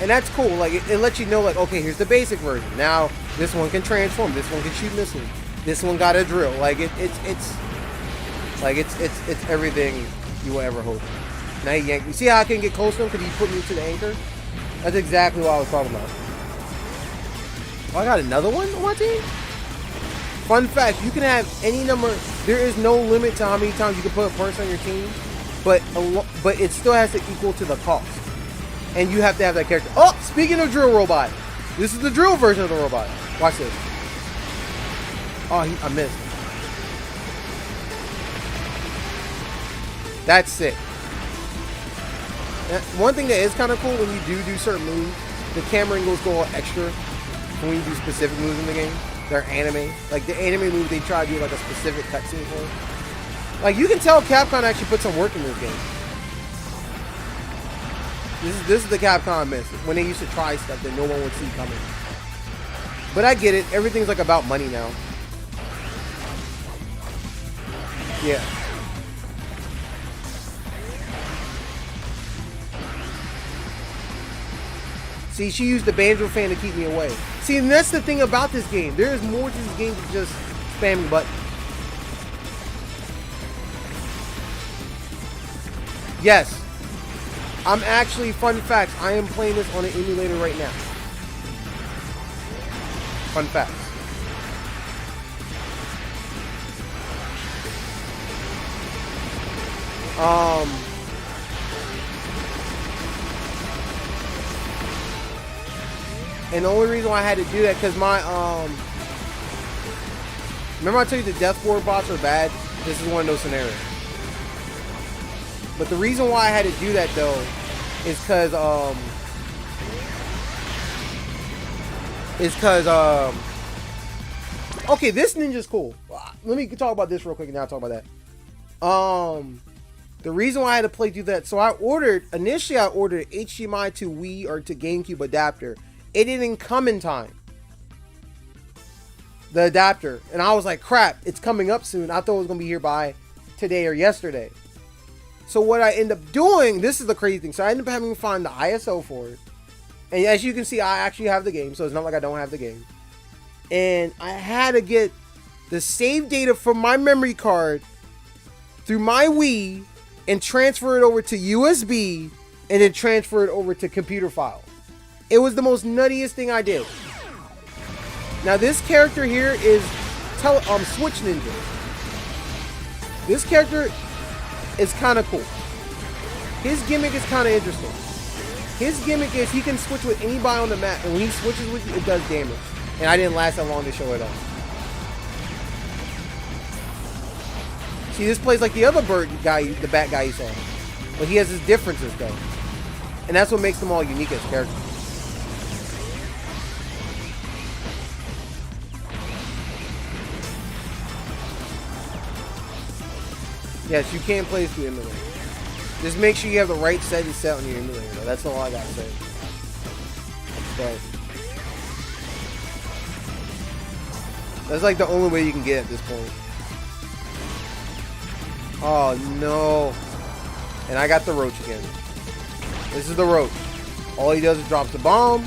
and that's cool. Like, it lets you know, like, okay, here's the basic version. Now, this one can transform. This one can shoot missiles. This one got a drill. Like, it's everything you will ever hope. Now he yanked me. See how I can get close to him because he put me to the anchor? That's exactly what I was talking about. Oh, I got another one on my team? Fun fact, you can have any number. There is no limit to how many times you can put a person on your team, but it still has to equal to the cost. And you have to have that character. Oh, speaking of drill robot, this is the drill version of the robot. Watch this. Oh, I missed. That's sick. One thing that is kind of cool when you do certain moves, the camera angles go all extra when you do specific moves in the game. They're anime. Like the anime move, they try to do like a specific cutscene for. Like you can tell Capcom actually put some work in this game. This is the Capcom I miss, when they used to try stuff that no one would see coming. But I get it. Everything's like about money now. Yeah. See, she used the banjo fan to keep me away. See, and that's the thing about this game. There is more to this game than just spamming buttons. Yes. I'm actually, fun facts, I am playing this on an emulator right now. Fun facts. And the only reason why I had to do that, because my, remember I told you the death board bots are bad? This is one of those scenarios. But the reason why I had to do that, though, is because, okay, this ninja's cool. Let me talk about this real quick and now I'll talk about that. The reason why I had to play through that, so initially I ordered HDMI to Wii or to GameCube adapter. It didn't come in time. The adapter. And I was like, crap, it's coming up soon. I thought it was going to be here by today or yesterday. So what I end up doing, this is the crazy thing. So I end up having to find the ISO for it. And as you can see, I actually have the game. So it's not like I don't have the game. And I had to get the save data from my memory card through my Wii and transfer it over to USB and then transfer it over to computer file. It was the most nuttiest thing I did. Now this character here is Switch Ninja. This character is kind of cool. His gimmick is kind of interesting. His gimmick is he can switch with anybody on the map, and when he switches with you, it does damage. And I didn't last that long to show it off. See, this plays like the other bird guy, the bat guy you saw. But he has his differences though. And that's what makes them all unique as characters. Yes, you can play this through emulator. Just make sure you have the right setting set on your emulator, though. That's all I gotta say. But that's like the only way you can get at this point. Oh no. And I got the roach again. This is the roach. All he does is drops the bomb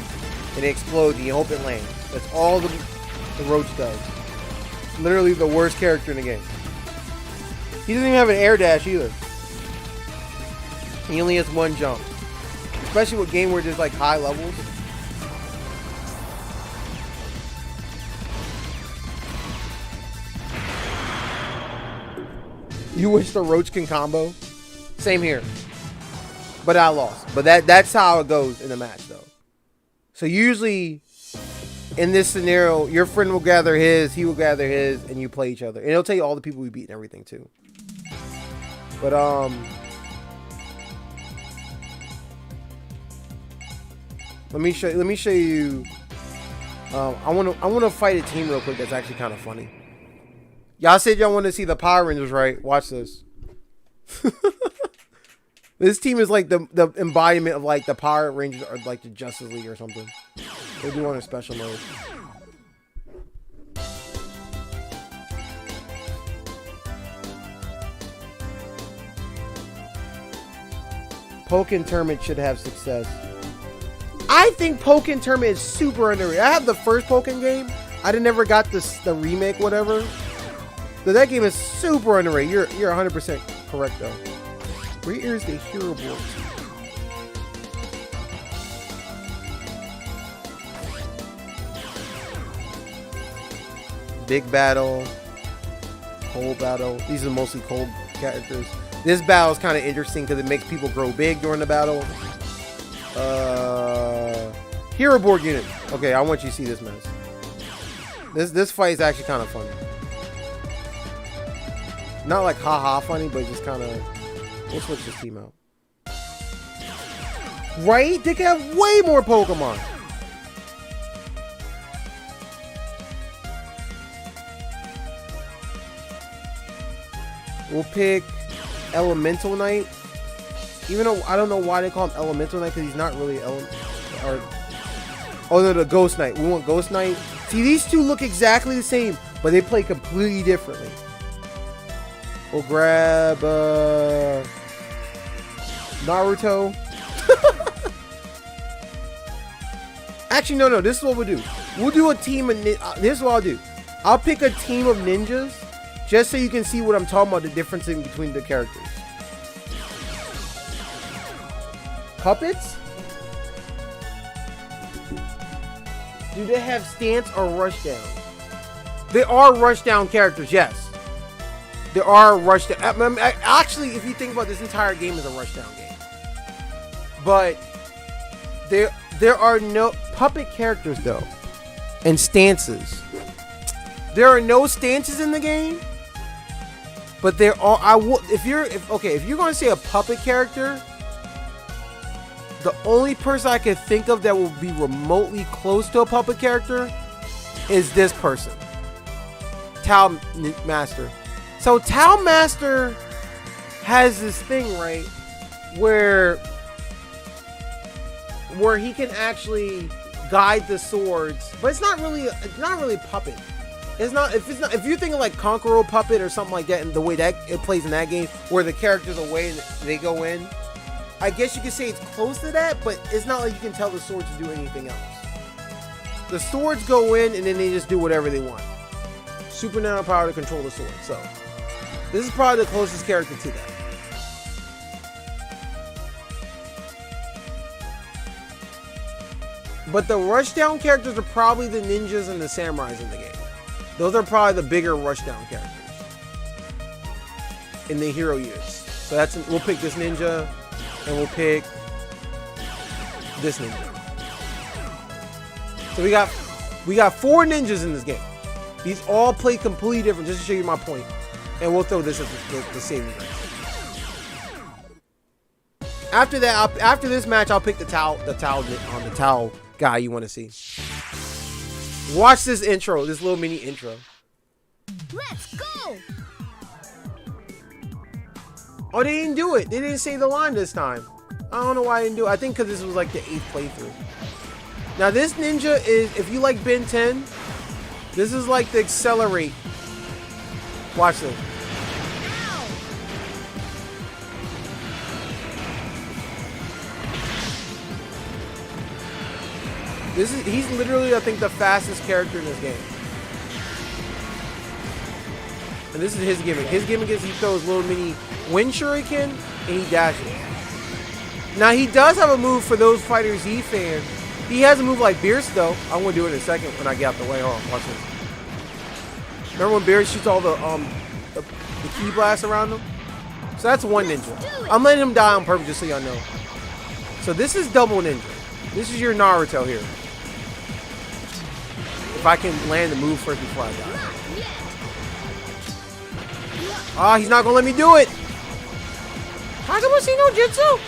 and it explodes and you hope it lands. That's all the roach does. Literally the worst character in the game. He doesn't even have an air dash either. He only has one jump. Especially with game where there's like high levels. You wish the roach can combo? Same here. But I lost. But that's how it goes in the match though. So usually in this scenario, your friend will gather his, he will gather his, and you play each other. And it'll tell you all the people we beat and everything too. But let me show you. I wanna fight a team real quick that's actually kind of funny. Y'all said y'all want to see the Power Rangers, right? Watch this. This team is like the embodiment of like the Power Rangers or like the Justice League or something. They do on a special mode. Pokken Tournament should have success. I think Pokken Tournament is super underrated. I have the first Pokken game. I never got the remake, whatever. But that game is super underrated. You're 100% correct though. Where is the hero board? Big battle, cold battle. These are mostly cold characters. This battle is kind of interesting because it makes people grow big during the battle. Hero board unit. Okay, I want you to see this mess. This fight is actually kind of funny. Not like haha funny, but just kind of. We'll switch this team out. Right? They could have way more Pokemon. We'll pick Elemental Knight. Even though I don't know why they call him Elemental Knight, because he's not really oh no, the Ghost Knight. We want Ghost Knight. See, these two look exactly the same, but they play completely differently. We'll grab Naruto. Actually, no. This is what we'll do. We'll do a team of this is what I'll do. I'll pick a team of ninjas, just so you can see what I'm talking about, the difference in between the characters. Puppets? Do they have stance or rush down? They are rush down characters, yes. There are rush down. Actually, if you think about this entire game is a rush down game. But there are no puppet characters though. And stances. There are no stances in the game. But there are if you're gonna say a puppet character, the only person I could think of that will be remotely close to a puppet character is this person. Tal Master. So Tal Master has this thing, right, where he can actually guide the swords, but it's not really puppet. If you're thinking like Conqueror Puppet or something like that, and the way that it plays in that game, where the character's away and they go in, I guess you could say it's close to that, but it's not like you can tell the swords to do anything else. The swords go in and then they just do whatever they want. Super nano power to control the sword. So this is probably the closest character to that. But the rushdown characters are probably the ninjas and the samurais in the game. Those are probably the bigger rushdown characters in the hero units. So we'll pick this ninja, and we'll pick this ninja. So we got 4 ninjas in this game. These all play completely different, just to show you my point. And we'll throw this as the saving grace. After that, after this match, I'll pick the Tal guy you want to see. Watch this intro, this little mini intro. Let's go! Oh, they didn't do it. They didn't say the line this time. I don't know why I didn't do it. I think because this was like the 8th playthrough. Now this ninja is, if you like Ben 10, this is like the accelerate. Watch this. Ow! He's literally, I think, the fastest character in this game. And this is his gimmick. His gimmick is he throws little mini wind shuriken and he dashes. Now he does have a move for those Fighter Z fans. He has a move like Beerus though. I'm gonna do it in a second when I get out the way. Hold on, watch this. Remember when Beerus shoots all the key blasts around him? So that's one ninja. I'm letting him die on purpose just so y'all know. So this is double ninja. This is your Naruto here. If I can land the move first before I die. Ah, he's not gonna let me do it. Hagamushi no Jutsu.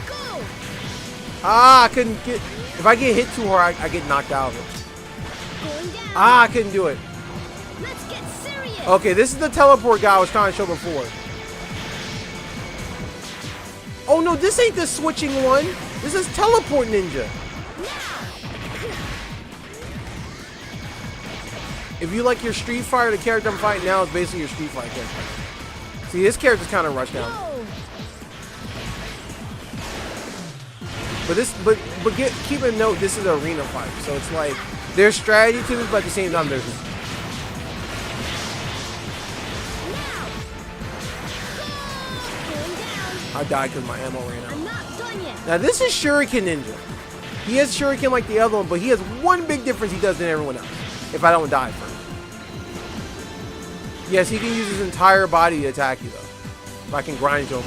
Go! Ah, I couldn't get. If I get hit too hard, I get knocked out of it. Going down. Ah, I couldn't do it. Let's get serious. Okay, this is the teleport guy I was trying to show before. Oh no, this ain't the switching one. This is teleport ninja. If you like your Street Fighter, the character I'm fighting now is basically your Street Fighter character. See, this character's kind of rushed down. Whoa. But keep in note, this is an arena fight, so it's like there's strategy to this, but at the same time there's. I died because my ammo ran out. I'm not done yet. Now this is Shuriken Ninja. He has Shuriken like the other one, but he has one big difference he does than everyone else. If I don't die first. Yes, he can use his entire body to attack you though. If I can grind into him.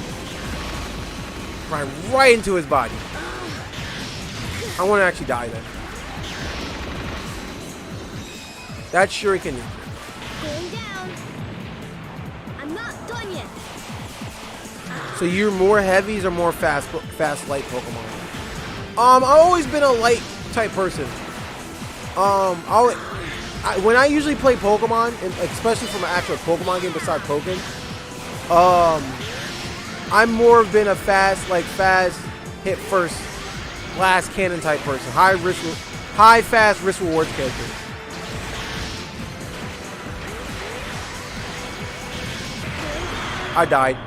Grind right into his body. I want to actually die then. That's Shuriken Ninja. Going down. I'm not done yet. So you're more heavies or more fast light Pokemon? I've always been a light type person. When I usually play Pokemon, and especially from an actual Pokemon game besides Pokken, I'm more been a fast hit first, last cannon type person. High fast risk rewards character. I died.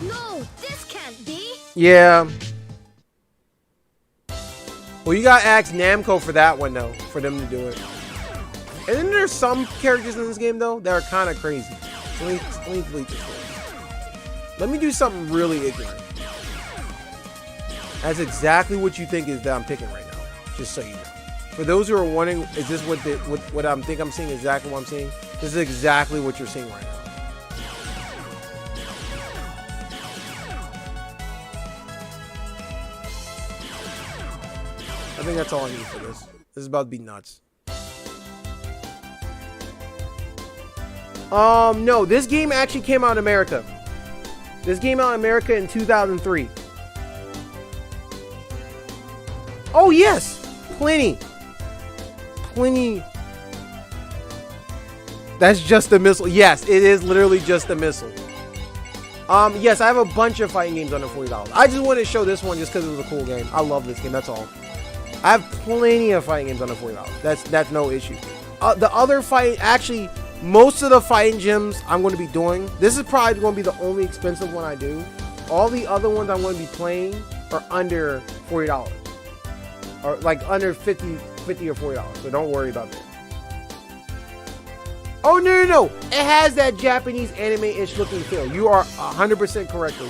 No, this can't be. Yeah. Well, you gotta ask Namco for that one though, for them to do it. And then there's some characters in this game though that are kind of crazy. So let me delete this one. Let me do something really ignorant. That's exactly what you think is that I'm picking right now. Just so you know. For those who are wondering, is this what I'm seeing? Exactly what I'm seeing. This is exactly what you're seeing right now. I think that's all I need for this. This is about to be nuts. No, this game actually came out in America. This came out in America in 2003. Oh yes, plenty. That's just a missile. Yes, it is literally just a missile. Yes, I have a bunch of fighting games under $40. I just wanted to show this one just because it was a cool game. I love this game. That's all. I have plenty of fighting games under $40. That's no issue. The other fighting, actually, most of the fighting gyms I'm going to be doing. This is probably going to be the only expensive one I do. All the other ones I'm going to be playing are under $40, or like under 50 or $40. So don't worry about that. Oh no! It has that Japanese anime-ish looking feel. You are 100% correct.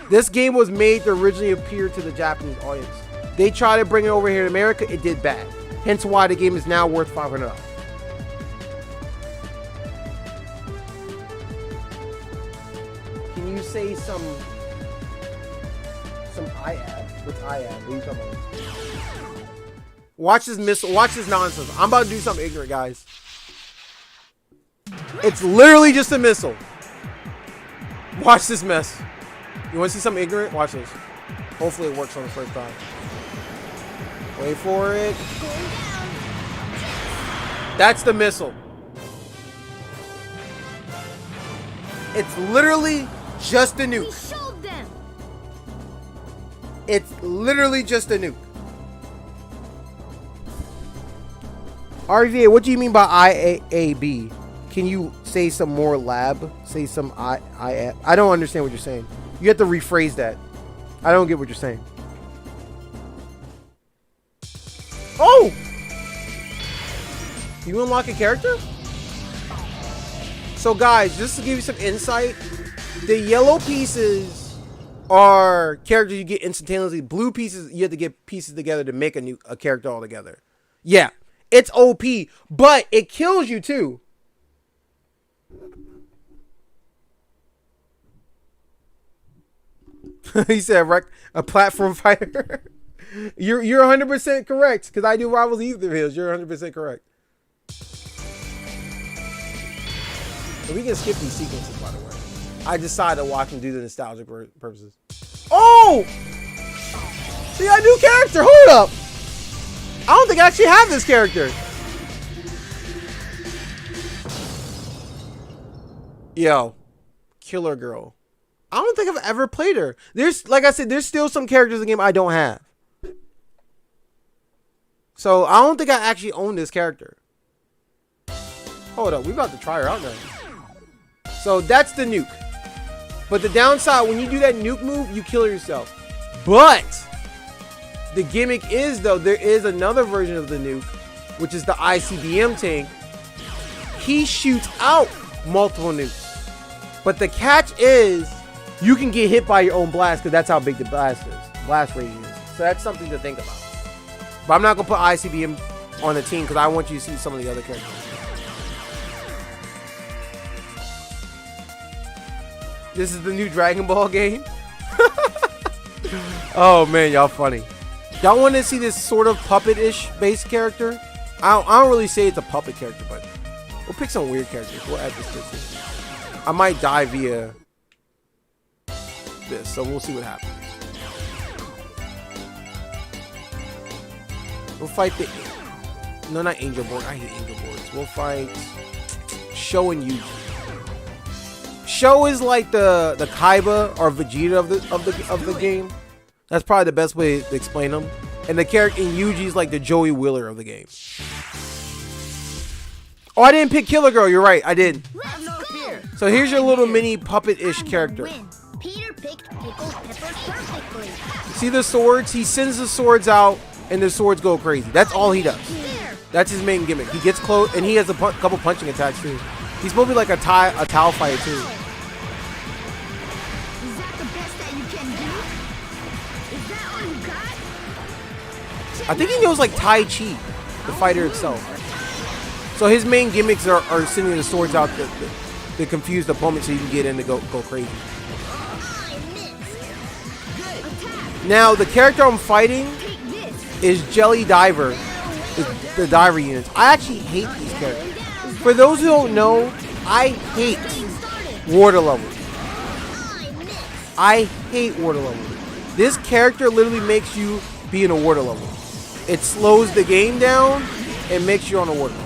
This game was made to originally appear to the Japanese audience. They tried to bring it over here to America. It did bad. Hence why the game is now worth $500. Can you say some IAD? What's IAD? What are you talking about? Watch this missile. Watch this nonsense. I'm about to do something ignorant, guys. It's literally just a missile. Watch this mess. You want to see something ignorant? Watch this. Hopefully it works on the first time. Wait for it. That's the missile. It's literally just a nuke. We showed them. It's literally just a nuke. RVA, what do you mean by IAB? Can you say some more lab? Say some I don't understand what you're saying. You have to rephrase that. I don't get what you're saying. Oh! You unlock a character? So guys, just to give you some insight, the yellow pieces are characters you get instantaneously. Blue pieces, you have to get pieces together to make a character all together. Yeah, it's OP, but it kills you too. He said a platform fighter. You're 100% correct, because I do Rivals Ether Hills. You're 100% correct. So we can skip these sequences, by the way. I decided to watch them do the nostalgic purposes. Oh! See, a new character. Hold up. I don't think I actually have this character. Yo, Killer Girl. I don't think I've ever played her. There's, like I said, there's still some characters in the game I don't have. So I don't think I actually own this character. Hold up, we about to try her out now. So that's the nuke. But the downside, when you do that nuke move, you kill yourself. But the gimmick is, though, there is another version of the nuke, which is the ICBM tank. He shoots out multiple nukes. But the catch is, you can get hit by your own blast, because that's how big the blast radius is. So that's something to think about. But I'm not going to put ICBM on the team, because I want you to see some of the other characters. This is the new Dragon Ball game. Oh man, y'all funny. Y'all want to see this sort of puppet-ish based character? I don't really say it's a puppet character, but We'll pick some weird characters. We'll add this to this. I might die via this, so we'll see what happens. We'll fight the... No, not Angel Board. I hate Angel Boards. We'll fight Sho and Yuji. Sho is like the Kaiba or Vegeta of the game. That's probably the best way to explain him. And the character in Yuji is like the Joey Wheeler of the game. Oh, I didn't pick Killer Girl. You're right. I did. So here's your little mini puppet-ish character. Peter picked pickled peppers perfectly. See the swords? He sends the swords out, and the swords go crazy. That's all he does. That's his main gimmick. He gets close, and he has a couple punching attacks too. He's supposed to be like a Tal fighter too. Is that the best that you can do? Is that all you got? I think he knows like Tai Chi, the fighter itself. So his main gimmicks are sending the swords out to confuse the opponent so you can get in to go crazy. Now the character I'm fighting is Jelly Diver, the diver units. I actually hate these characters. For those who don't know, I hate water levels. I hate water levels. This character literally makes you be in a water level. It slows the game down and makes you on a water level.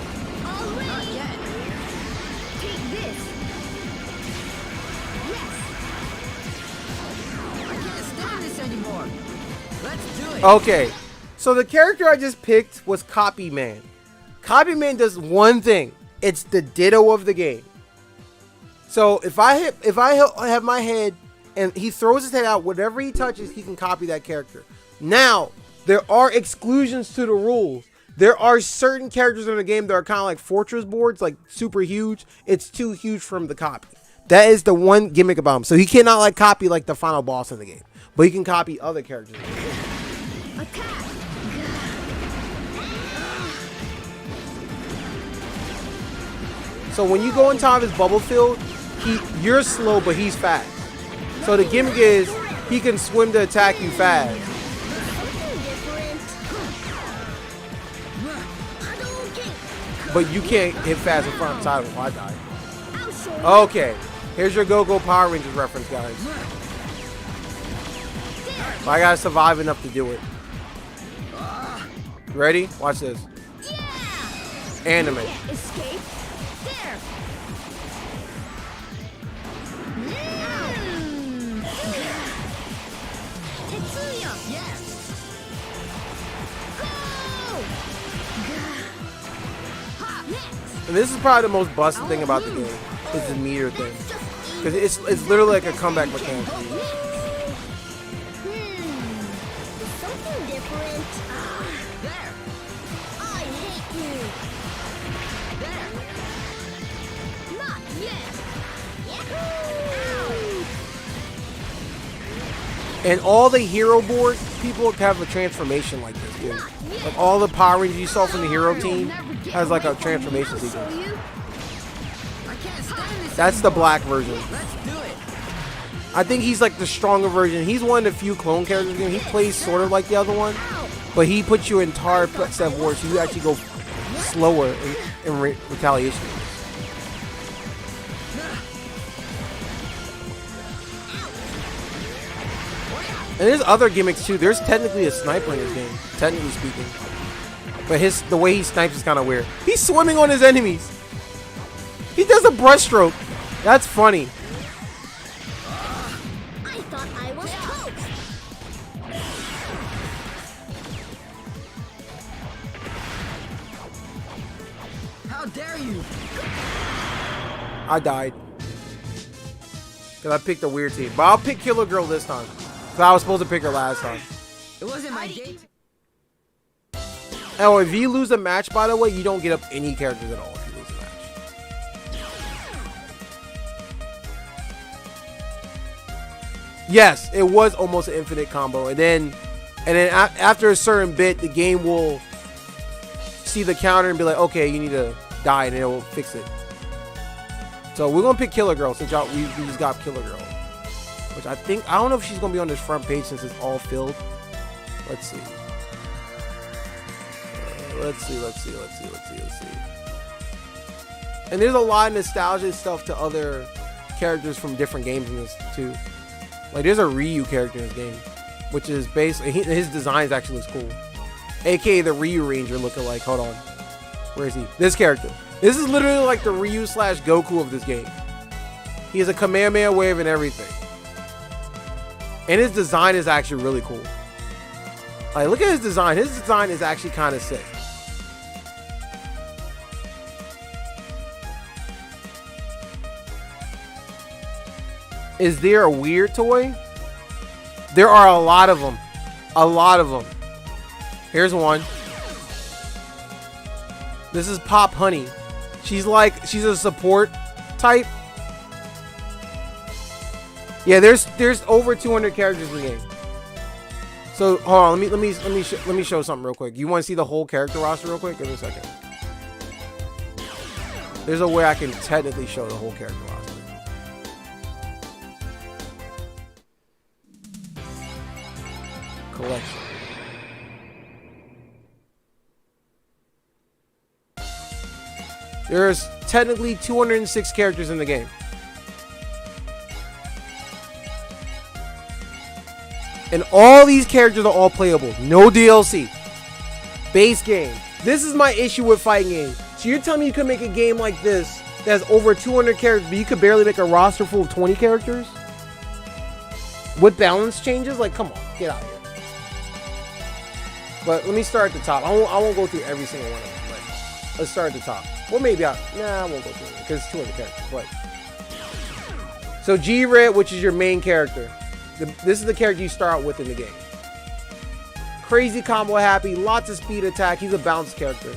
Okay, so the character I just picked was Copy Man. Copy Man does one thing. It's the ditto of the game. So if I have my head and he throws his head out, whatever he touches, he can copy that character. Now, there are exclusions to the rules. There are certain characters in the game that are kind of like fortress boards, like super huge. It's too huge for him to copy. That is the one gimmick about him. So he cannot like copy like the final boss in the game, but he can copy other characters. So when you go in top of his bubble field, you're slow, but he's fast. So the gimmick is he can swim to attack you fast. But you can't hit fast in front of side of him. I died. Okay, here's your Go-Go Power Rangers reference, guys. But I gotta survive enough to do it. Ready? Watch this. Anime. Escape. There. Tetsuya. Yes. And this is probably the most busted thing about the game. Is the meter thing. Because it's literally like a comeback mechanic. Something different. There. I hate you. There. Not yet. Yahoo! And all the hero board people have a transformation like this, dude. Like all the Power Rangers you saw from the hero team has like a transformation sequence. That's the black version. I think he's like the stronger version. He's one of the few clone characters in the game. He plays sort of like the other one, but he puts you in entire set of wars, so you actually go slower in retaliation. And there's other gimmicks too. There's technically a sniper in this game, technically speaking. But the way he snipes is kind of weird. He's swimming on his enemies. He does a brushstroke. That's funny. I thought I was toast. How dare you? I died. Because I picked a weird team. But I'll pick Killer Girl this time. Because I was supposed to pick her last time. It wasn't my gate. Oh, if you lose a match, by the way, you don't get up any characters at all if you lose a match. Yes, it was almost an infinite combo. And then after a certain bit, the game will see the counter and be like, okay, you need to die, and it will fix it. So we're going to pick Killer Girl since we just got Killer Girl. Which I don't know if she's going to be on this front page since it's all filled. Let's see. Let's see. And there's a lot of nostalgia stuff to other characters from different games in this too. Like there's a Ryu character in this game, which is basically his design actually looks cool. AKA the Ryu Ranger lookalike. Hold on, where is he? This character. This is literally like the Ryu / Goku of this game. He has a Kamehameha wave and everything, and his design is actually really cool. Like look at his design. His design is actually kind of sick. Is there a weird toy? There are a lot of them. A lot of them. Here's one. This is Pop Honey. She's a support type. Yeah, there's over 200 characters in the game. So hold on, let me show something real quick. You want to see the whole character roster real quick? Give me a second. There's a way I can technically show the whole character roster. Collection. There's technically 206 characters in the game. And all these characters are all playable. No DLC. Base game. This is my issue with fighting games. So you're telling me you could make a game like this that has over 200 characters, but you could barely make a roster full of 20 characters? With balance changes? Like, come on. Get out of here. But let me start at the top. I won't go through every single one of them. But let's start at the top. Well, maybe I won't go through it because it's 200 characters. But so G-Red, which is your main character. This is the character you start out with in the game. Crazy combo happy, lots of speed attack. He's a balanced character.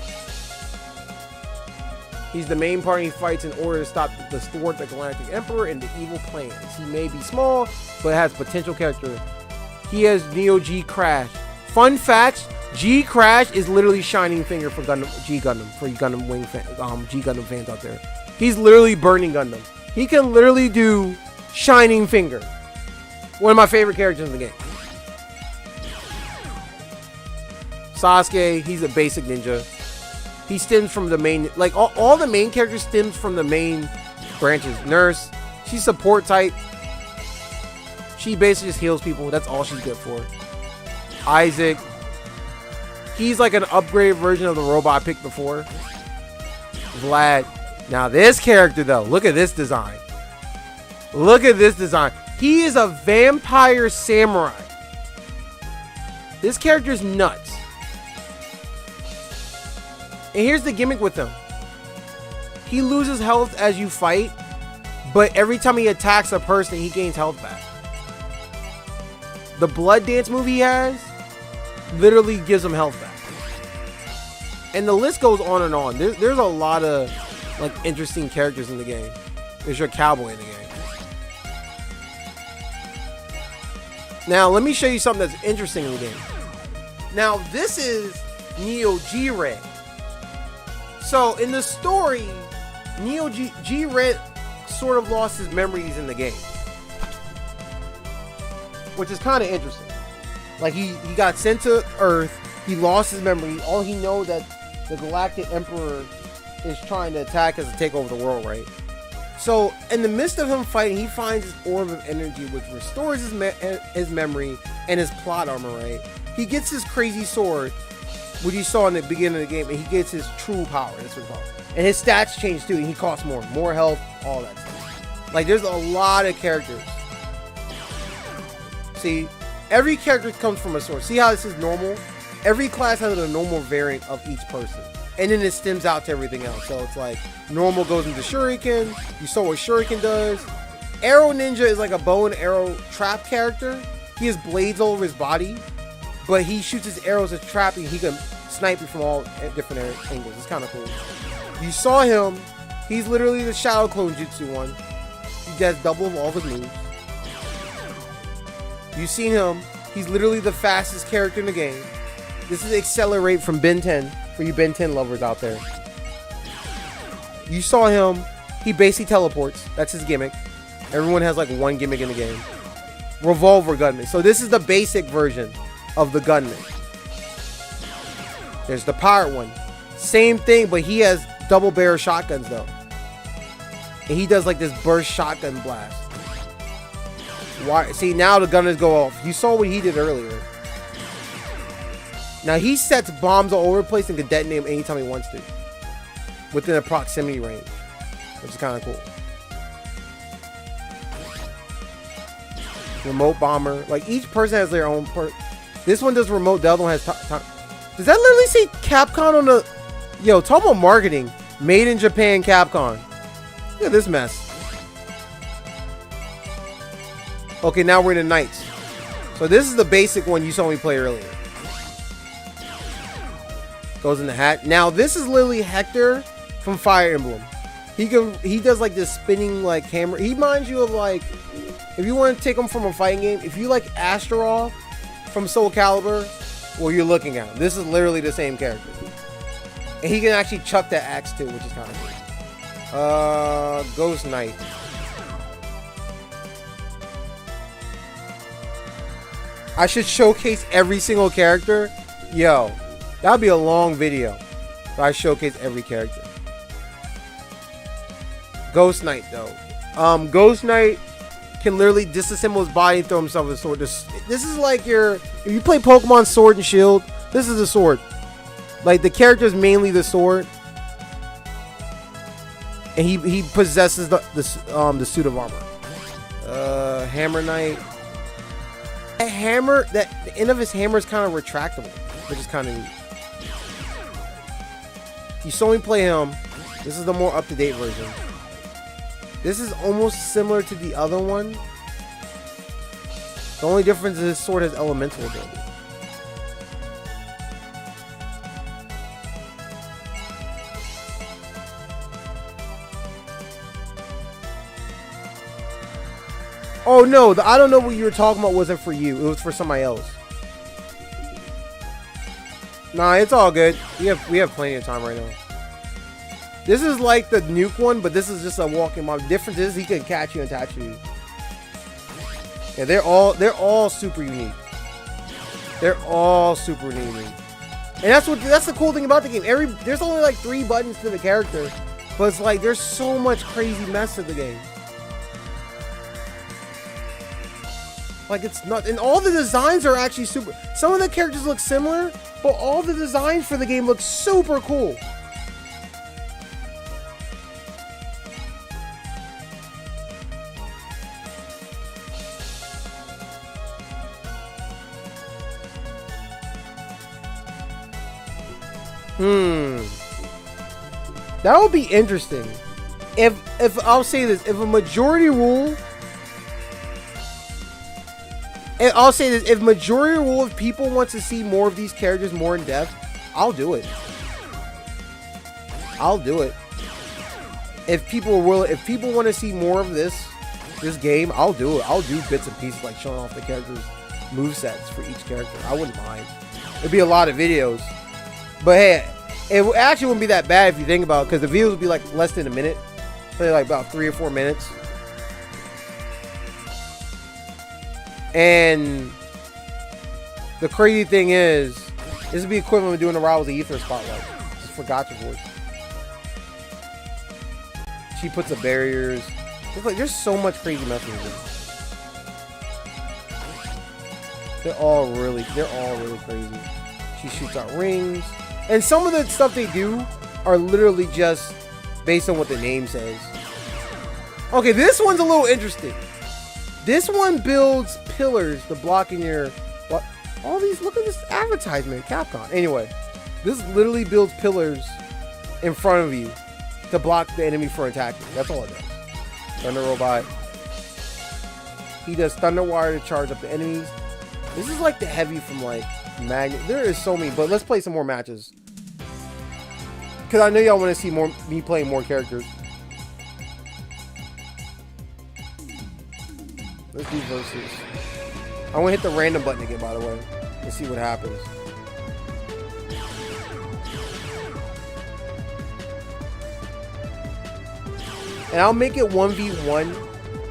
He's the main party. He fights in order to stop the thwart the Galactic Emperor and the evil plans. He may be small, but has potential character. He has Neo G Crash. Fun facts: G Crash is literally Shining Finger for G Gundam, for you Gundam Wing G Gundam fans out there. He's literally Burning Gundam. He can literally do Shining Finger. One of my favorite characters in the game. Sasuke, he's a basic ninja. He stems from the main, like all the main characters stems from the main branches. Nurse, she's support type. She basically just heals people. That's all she's good for. Isaac, he's like an upgraded version of the robot I picked before. Vlad. Now this character though, look at this design. Look at this design. He is a vampire samurai. This character is nuts. And here's the gimmick with him. He loses health as you fight, but every time he attacks a person, he gains health back. The blood dance move he has literally gives him health back. And the list goes on and on. There's a lot of like interesting characters in the game. There's your cowboy in the game. Now, let me show you something that's interesting in the game. Now, this is Neo G-Red. So, in the story, Neo G-Red sort of lost his memories in the game. Which is kind of interesting. Like, he got sent to Earth. He lost his memory. All he knows that the Galactic Emperor is trying to attack us and take over the world, right? So, in the midst of him fighting, he finds his orb of energy, which restores his memory and his plot armor, right? He gets his crazy sword, which you saw in the beginning of the game, and he gets his true power. That's what it's called. And his stats change too, and he costs more health, all that stuff. Like, there's a lot of characters. See, every character comes from a source. See how this is normal? Every class has a normal variant of each person. And then it stems out to everything else. So it's like normal goes into Shuriken. You saw what Shuriken does. Arrow Ninja is like a bow and arrow trap character. He has blades all over his body, but he shoots his arrows as trap and he can snipe you from all different angles. It's kind of cool. You saw him. He's literally the Shadow Clone Jutsu one. He does double of all of his moves. You've seen him. He's literally the fastest character in the game. This is Accelerate from Ben 10. For you Ben 10 lovers out there. You saw him. He basically teleports. That's his gimmick. Everyone has like one gimmick in the game. Revolver Gunman. So this is the basic version of the Gunman. There's the pirate one. Same thing, but he has double barrel shotguns though. And he does like this burst shotgun blast. Why? See, now the gunners go off. You saw what he did earlier. Now he sets bombs all over the place and can detonate them anytime he wants to. Within a proximity range. Which is kind of cool. Remote bomber. Like each person has their own part. This one does remote, the other one has time. Does that literally say Capcom on the... Yo, talk about marketing. Made in Japan Capcom. Look at this mess. Okay, now we're in the Knights. So this is the basic one you saw me play earlier. Goes in the hat. Now this is literally Hector from Fire Emblem. He does like this spinning like camera. He reminds you of like, if you want to take him from a fighting game, if you like Astaroth from Soul Calibur, well, you're looking at him. This is literally the same character. And he can actually chuck that axe too, which is kind of cool. Ghost Knight. I should showcase every single character. Yo, that would be a long video if I showcase every character. Ghost Knight though. Ghost Knight can literally disassemble his body and throw himself with a sword. This is like if you play Pokemon Sword and Shield, this is a sword. Like the character is mainly the sword. And he possesses the suit of armor. Hammer Knight. That hammer, the end of his hammer is kind of retractable, which is kind of neat. You saw me play him. This is the more up-to-date version. This is almost similar to the other one. The only difference is his sword has elemental ability. Oh no, I don't know what you were talking about wasn't for you. It was for somebody else. Nah, it's all good. We have plenty of time right now. This is like the nuke one, but this is just a walking mob. The difference is he can catch you and attach you. Yeah, they're all super unique. They're all super unique. And that's the cool thing about the game. There's only like 3 buttons to the character, but it's like there's so much crazy mess to the game. Like it's not, and all the designs are actually super. Some of the characters look similar, but all the designs for the game look super cool. That would be interesting. If I'll say this, if a majority rule. And I'll say this, if majority rule of people want to see more of these characters more in depth, I'll do it. I'll do it. If people are willing, if people want to see more of this game, I'll do it. I'll do bits and pieces like showing off the characters' movesets for each character. I wouldn't mind. It'd be a lot of videos. But hey, it actually wouldn't be that bad if you think about it, because the videos would be like less than a minute. Probably like about 3 or 4 minutes. And the crazy thing is, this would be equivalent to doing a Rivals of Ether spotlight. Just for Gotcha Voice. She puts the barriers. It's like there's so much crazy messages. They're all really crazy. She shoots out rings. And some of the stuff they do are literally just based on what the name says. Okay, this one's a little interesting. This one builds pillars to block in your... What? All these... Look at this advertisement. Capcom. Anyway. This literally builds pillars in front of you to block the enemy from attacking. That's all it does. Thunder Robot. He does Thunder Wire to charge up the enemies. This is like the heavy from like Magnet. There is so many. But let's play some more matches. Because I know y'all want to see me playing more characters. Let's do versus. I want to hit the random button again, by the way, and see what happens. And I'll make it 1v1,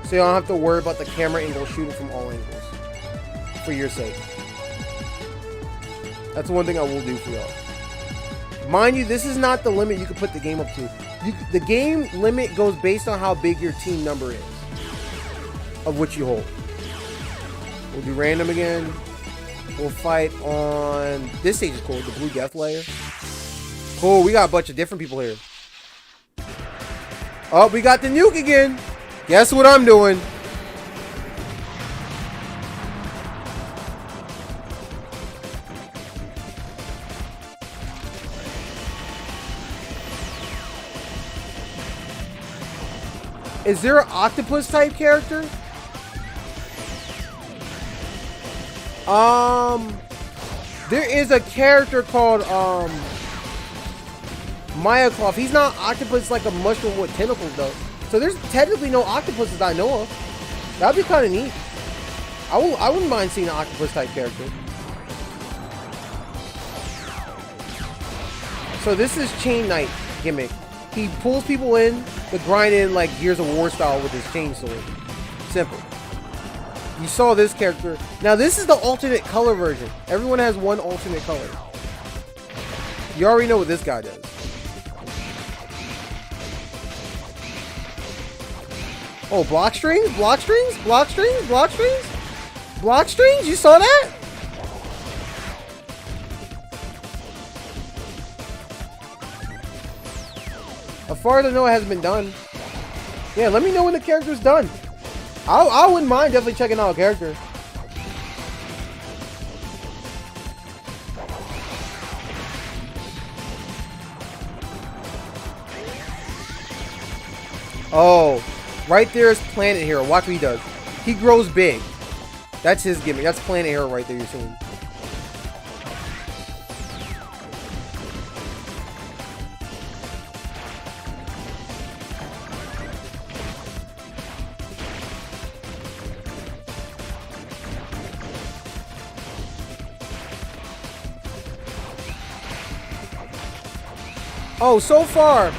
so you don't have to worry about the camera angle shooting from all angles. For your sake. That's one thing I will do for y'all. Mind you, this is not the limit you can put the game up to. The game limit goes based on how big your team number is of which you hold. We'll do random again. We'll fight on this stage is cool, the blue death layer. Cool, we got a bunch of different people here. Oh, we got the nuke again. Guess what I'm doing? Is there an octopus type character? There is a character called Myocloth. He's not octopus like a mushroom with tentacles though. So there's technically no octopuses I know of. That'd be kind of neat. I wouldn't mind seeing an octopus type character. So this is Chain Knight gimmick. He pulls people in to grind in like Gears of War style with his chainsaw. Simple. You saw this character. Now this is the alternate color version. Everyone has one alternate color. You already know what this guy does. Oh, block strings? Block strings? Block strings? Block strings? Block strings? You saw that? As far as I know, it hasn't been done. Yeah, let me know when the character's done. I wouldn't mind definitely checking out a character. Oh, right there is Planet Hero. Watch what he does. He grows big. That's his gimmick. That's Planet Hero right there you're seeing. Oh, so far,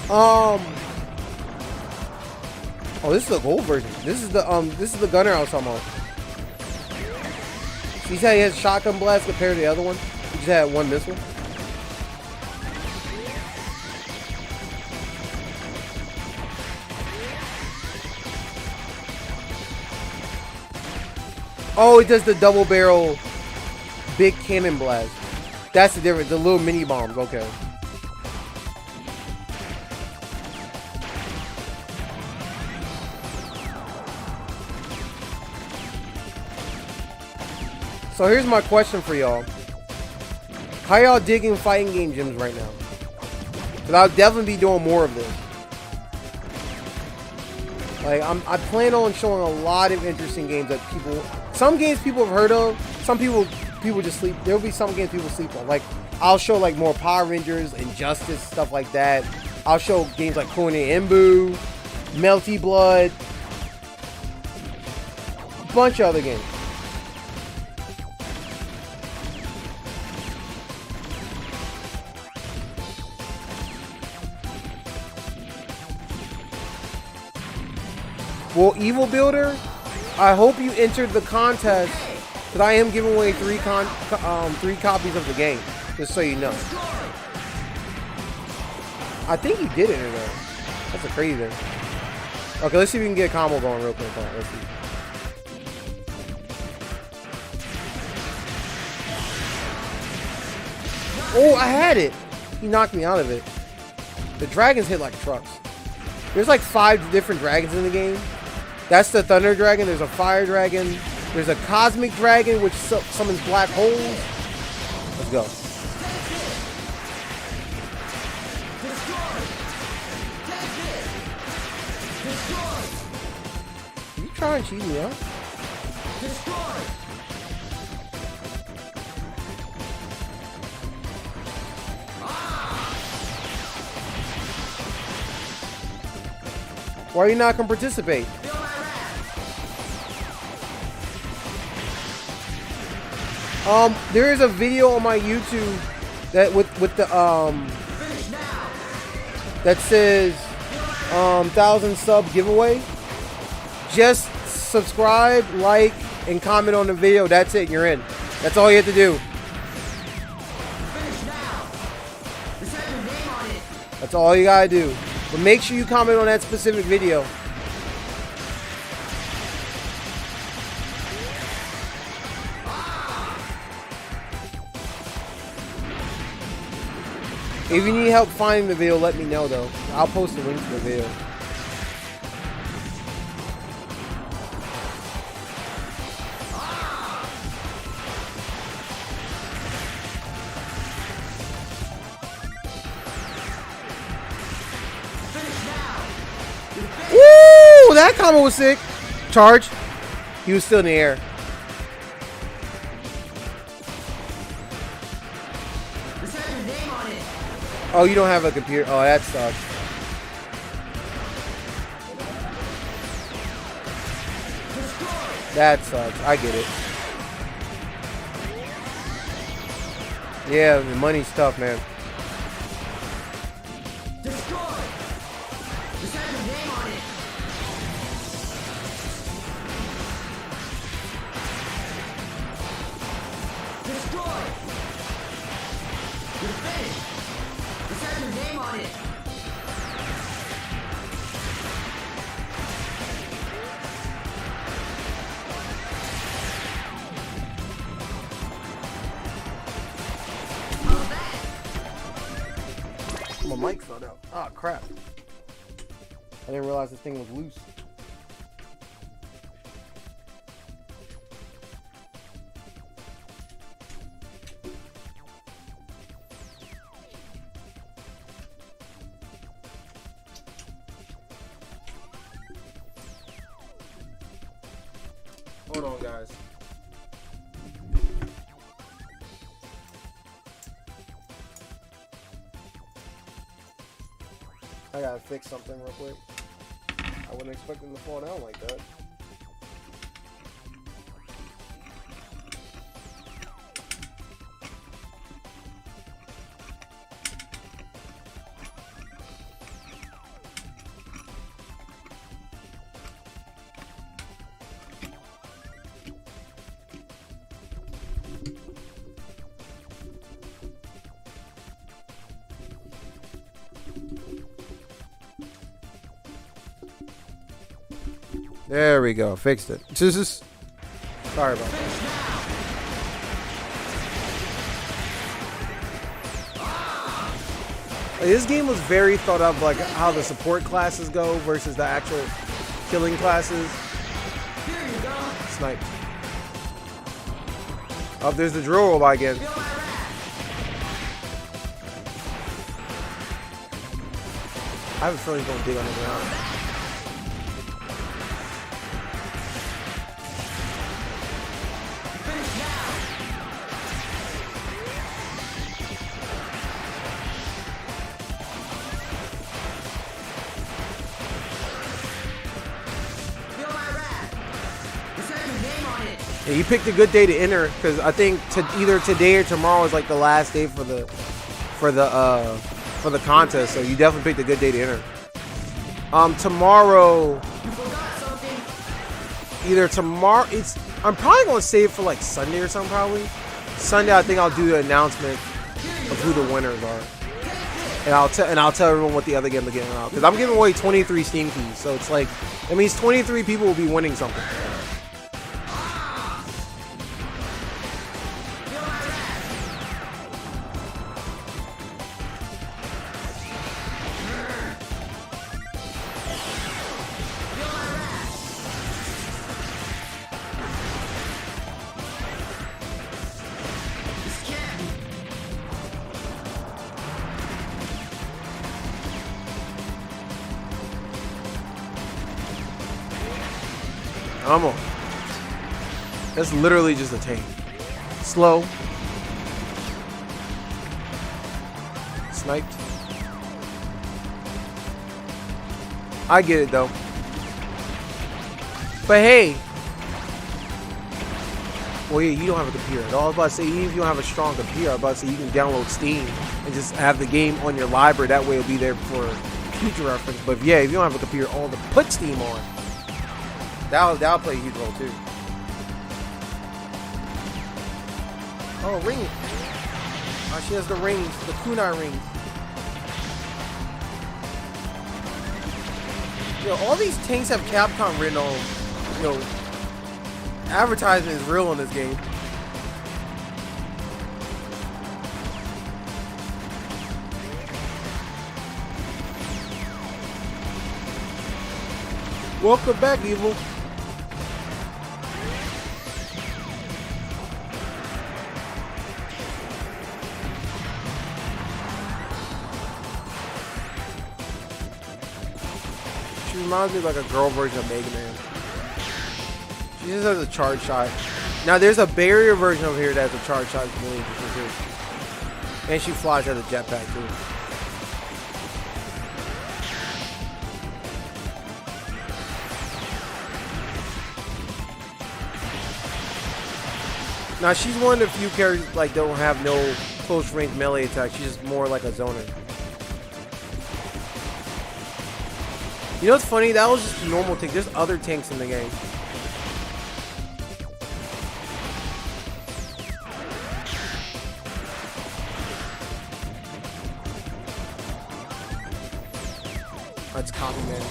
oh, this is the gold version. This is the gunner I was talking about. See how he has shotgun blast compared to the other one? He just had one missile. Oh, it does the double barrel big cannon blast. That's the difference. The little mini bombs. Okay. So here's my question for y'all. How y'all digging fighting game gyms right now? Because I'll definitely be doing more of this. Like, I plan on showing a lot of interesting games that people... Some games people have heard of. Some people just sleep. There'll be some games people sleep on. Like, I'll show like more Power Rangers, Injustice, stuff like that. I'll show games like Kone Imbu, Melty Blood. A bunch of other games. Well, Evil Builder, I hope you entered the contest because I am giving away three copies of the game, just so you know. I think you did enter though. That's a crazy thing. Okay, let's see if we can get a combo going real quick. Let's see. Oh, I had it. He knocked me out of it. The dragons hit like trucks. There's like 5 different dragons in the game. That's the Thunder Dragon. There's a Fire Dragon. There's a Cosmic Dragon, which summons black holes. Let's go. You trying to cheat me, huh? Why are you not gonna participate? There is a video on my YouTube that with the that says 1,000 sub giveaway. Just subscribe, like, and comment on the video. That's it. You're in. That's all you have to do. That's all you gotta do. But make sure you comment on that specific video. If you need help finding the video, let me know though. I'll post a link to the video. Woo! That combo was sick. Charge. He was still in the air. Oh, you don't have a computer. Oh, that sucks. That sucks. I get it. Yeah, the money's tough, man. My mic fell out. Ah, crap. I didn't realize this thing was loose. Hold on, guys. I gotta fix something real quick. I wouldn't expect them to fall down like that. There we go. Fixed it. Just sorry about that. This game was very thought of, like how the support classes go versus the actual killing classes. Sniped. Oh, there's the drill robot again. I have a feeling he's gonna dig on the ground. Yeah, you picked a good day to enter because I think either today or tomorrow is like the last day for the contest. So you definitely picked a good day to enter. Tomorrow, either tomorrow. I'm probably gonna save for like Sunday or something. Probably Sunday. I think I'll do the announcement of who the winners are, and I'll tell everyone what the other game are getting out because I'm giving away 23 Steam keys. So it's like it means 23 people will be winning something. I'm on. That's literally just a tank. Slow. Sniped. I get it though. But hey. Well, yeah, you don't have a computer at all. I was about to say, even if you don't have a strong computer, I was about to say you can download Steam and just have the game on your library. That way it'll be there for future reference. But yeah, if you don't have a computer, all to put Steam on. That'll play a huge role too. Oh, ring. Oh, she has the rings, the kunai rings. Yo, all these tanks have Capcom written on. Yo, advertisement is real on this game. Welcome back, Evil. She reminds me of like a girl version of Mega Man. She just has a charge shot. Now there's a barrier version over here that has a charge shot. And she flies as a jetpack too. Now she's one of the few characters like don't have no close range melee attack. She's just more like a zoner. You know what's funny? That was just a normal tank. There's other tanks in the game. That's copy, man.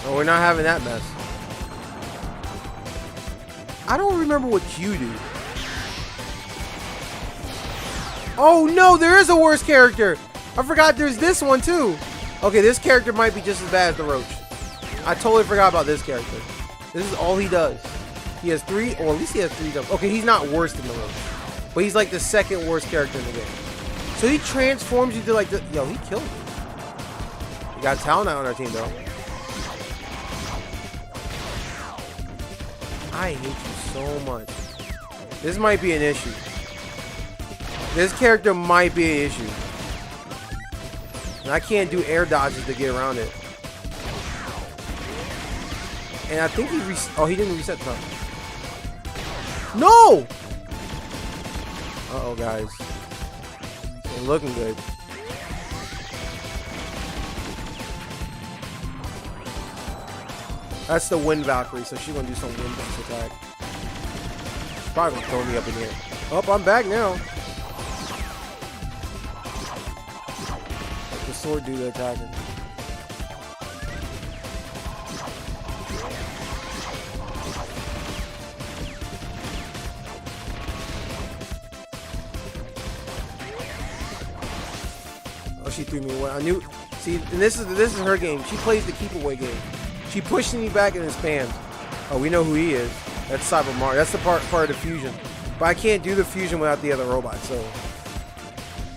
Oh, we're not having that mess. I don't remember what you do. Oh no, there is a worse character. I forgot there's this one too. Okay, this character might be just as bad as the Roach. I totally forgot about this character. This is all he does. He has 3, or at least he has 3 jumps. Okay, he's not worse than the Roach, but he's like the second worst character in the game. So he transforms you to like the. Yo, he killed me. We got Tal now on our team though. I hate you so much. This might be an issue. This character might be an issue. And I can't do air dodges to get around it. And I think he oh, he didn't reset something. No! Uh-oh, guys. Ain't looking good. That's the Wind Valkyrie, so she's gonna do some wind bounce attack. She's probably gonna throw me up in here. Oh, I'm back now. Let the sword do the attacking. Oh, she threw me away. I knew. See, and this is her game. She plays the keep away game. She pushed me back in his pants. Oh, we know who he is. That's Cyber Mario. That's the part of the fusion. But I can't do the fusion without the other robot, so.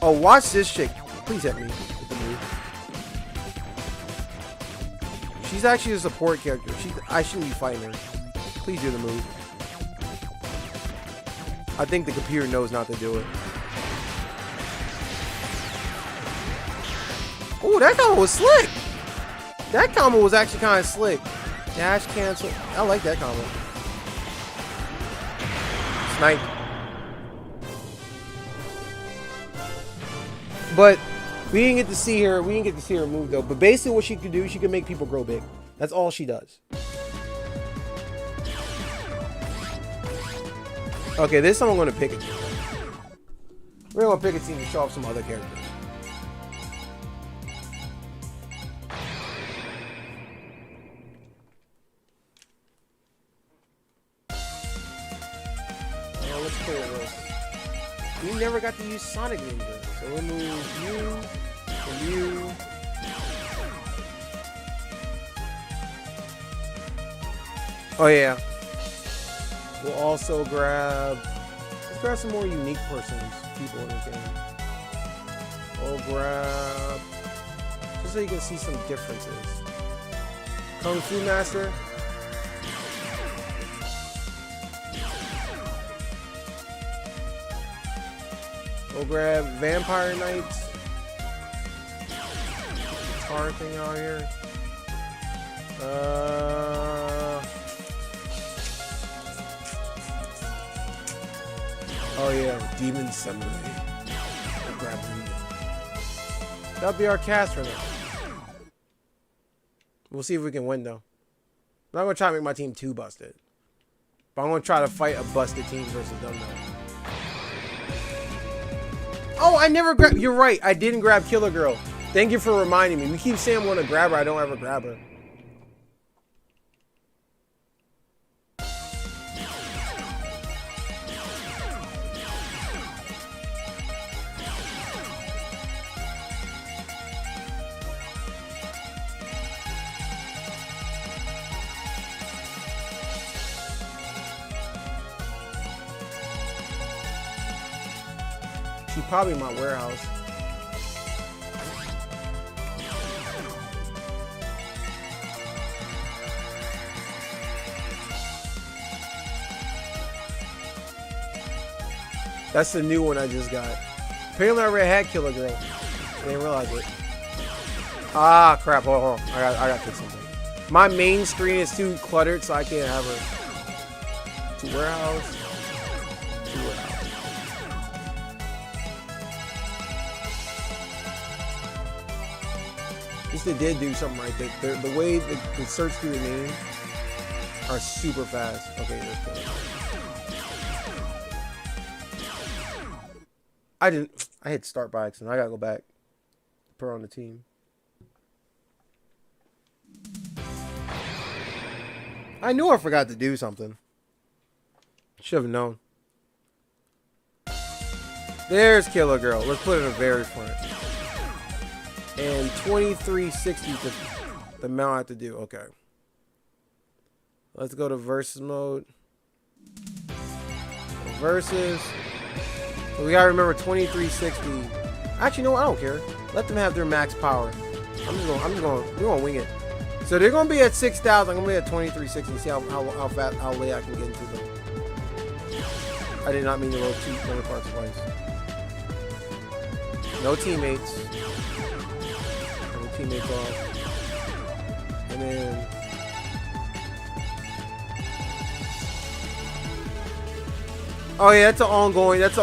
Oh, watch this chick. Please hit me with the move. She's actually a support character. I shouldn't be fighting her. Please do the move. I think the computer knows not to do it. Oh, that combo was slick. That combo was actually kind of slick. Dash cancel. I like that combo. Snipe. But we didn't get to see her. We didn't get to see her move though. But basically, what she could do, she can make people grow big. That's all she does. Okay, this time I'm going to pick a team. We're going to pick a team to show off some other characters. Let's clear this. We never got to use Sonic Ninja, so we'll move you and you. Oh yeah. We'll also grab. Let's grab some more unique people in this game. We'll grab just so you can see some differences. Kung Fu Master. We'll grab Vampire Knights. Guitar thing out here. Oh yeah, Demon Samurai. We'll grab him. That'll be our cast for now. We'll see if we can win though. I'm not gonna try to make my team too busted. But I'm gonna try to fight a busted team versus them though. Oh, I never grabbed. You're right. I didn't grab Killer Girl. Thank you for reminding me. We keep saying I want to grab her. I don't ever grab her. She's probably in my warehouse. That's the new one I just got. Apparently I already had Killer Girl. I didn't realize it. Ah, crap. Hold on. I got to fix something. My main screen is too cluttered, so I can't have her. To warehouse. To warehouse. At least they did do something right. The way the search through the name are super fast. Okay, let's go. I hit start by accident. I gotta go back. Put her on the team. I knew I forgot to do something. Should have known. There's Killer Girl. Let's put it in the very front. And 2360 to the amount I have to do. Okay. Let's go to versus mode. Versus. So we gotta remember 2360. Actually, no, I don't care. Let them have their max power. We're gonna wing it. So they're gonna be at 6,000. I'm gonna be at 2360. See how fast, how late I can get into them. I did not mean to load two number parts twice. No teammates. No teammates off. And then. Oh yeah, that's an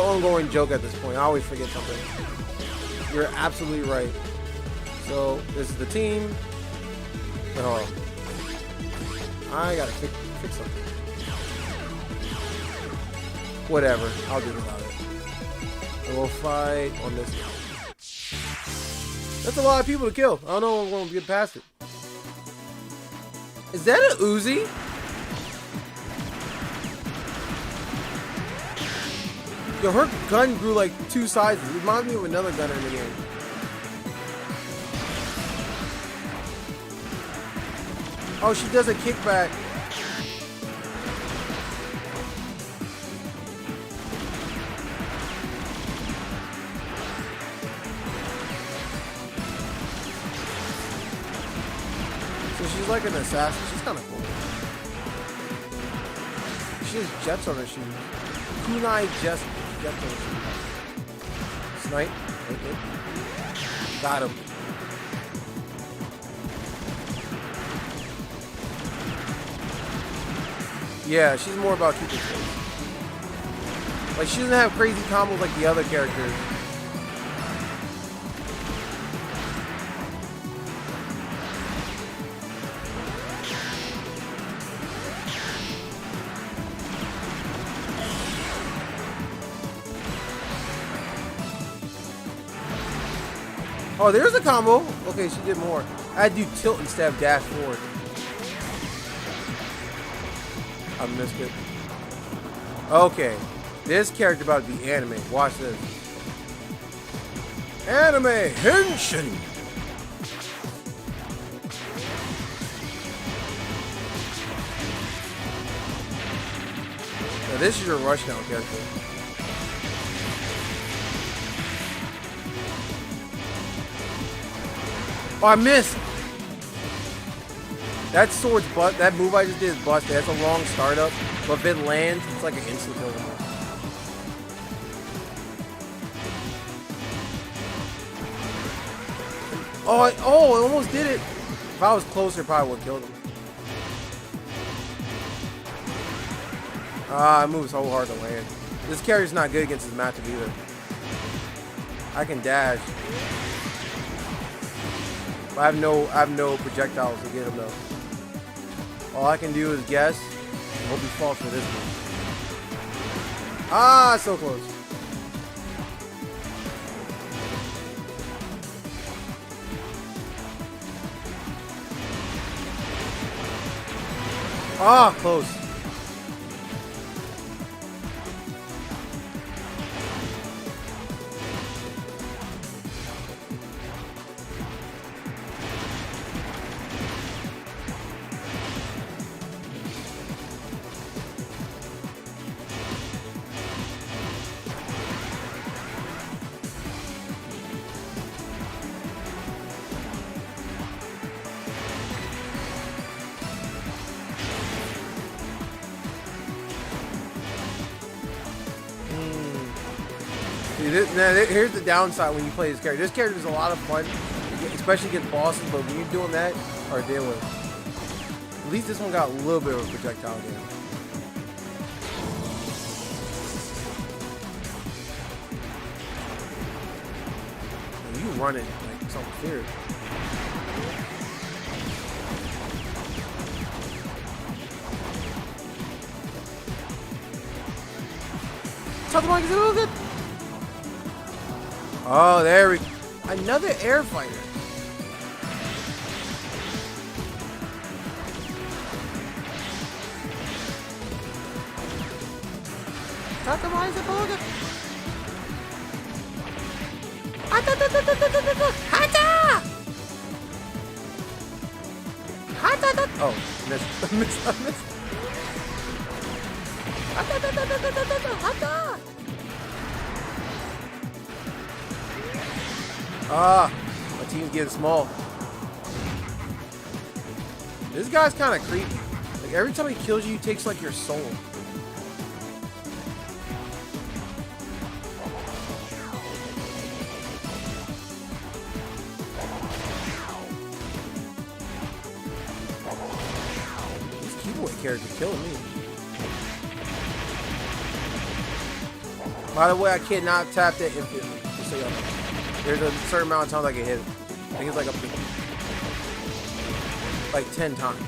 ongoing joke at this point. I always forget something. You're absolutely right. So this is the team. Oh, I gotta fix something. Whatever, I'll do without it. And we'll fight on this one. That's a lot of people to kill. I don't know if I'm gonna get past it. Is that a Uzi? Yo, her gun grew like 2 sizes. It reminds me of another gunner in the game. Oh, she does a kickback. So she's like an assassin. She's kind of cool. She has jets on her shoes. Kunai jets on her shoes. Snipe. Got him. Yeah, she's more about keeping space. Like, she doesn't have crazy combos like the other characters. Oh, there's a combo. Okay, she did more. I had to do tilt instead of dash forward. I missed it. Okay. This character about to be anime. Watch this. Anime Henshin! Now this is your rushdown character. Oh, I missed! That sword's butt. That move I just did is busted. That's a long startup, but if it lands, it's like an instant kill. Oh, I almost did it. If I was closer, probably would have killed him. Ah, it moves so hard to land. This character's not good against his matchup either. I can dash. But I have no projectiles to get him though. All I can do is guess. Hope he falls for this one. Ah, so close. Ah, close. Here's the downside when you play this character. This character is a lot of fun, especially against bosses, but when you're doing that, hard to deal with. At least this one got a little bit of a projectile damage. You run it like something fierce. Talk about is a little good. Oh, there we go. Another air fighter. Tatamize a boga. Hata! Hata! Oh, missed. Missed. Hata! Ah, my team's getting small. This guy's kind of creepy. Like every time he kills you, he takes like your soul. This keyboard character killing me. By the way, I cannot tap that infinitely. Just so y'all know. There's a certain amount of times I can hit it. I think it's like up to like 10 times.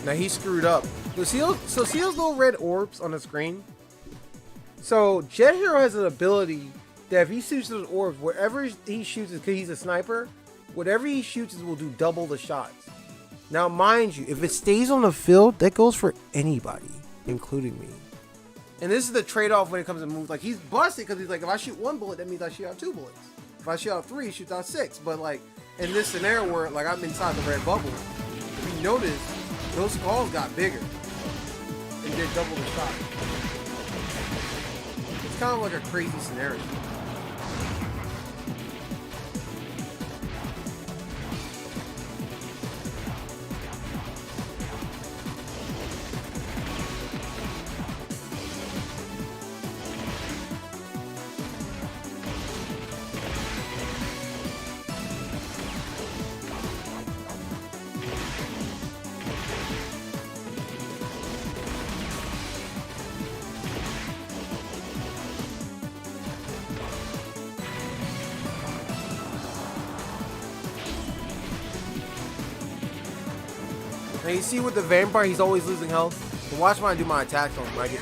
Now he screwed up. So see those little red orbs on the screen? So Jet Hero has an ability that if he shoots those orbs, wherever he shoots, because he's a sniper, whatever he shoots will do double the shots. Now, mind you, if it stays on the field, that goes for anybody, including me. And this is the trade-off when it comes to moves. Like, he's busted because he's like, if I shoot one bullet, that means I shoot out 2 bullets. If I shoot out 3, he shoots out 6. But, like, in this scenario where, like, I'm inside the red bubble, if you notice, those skulls got bigger and did double the shot. It's kind of like a crazy scenario. Now you see with the vampire, he's always losing health. But watch when I do my attacks on him. When I get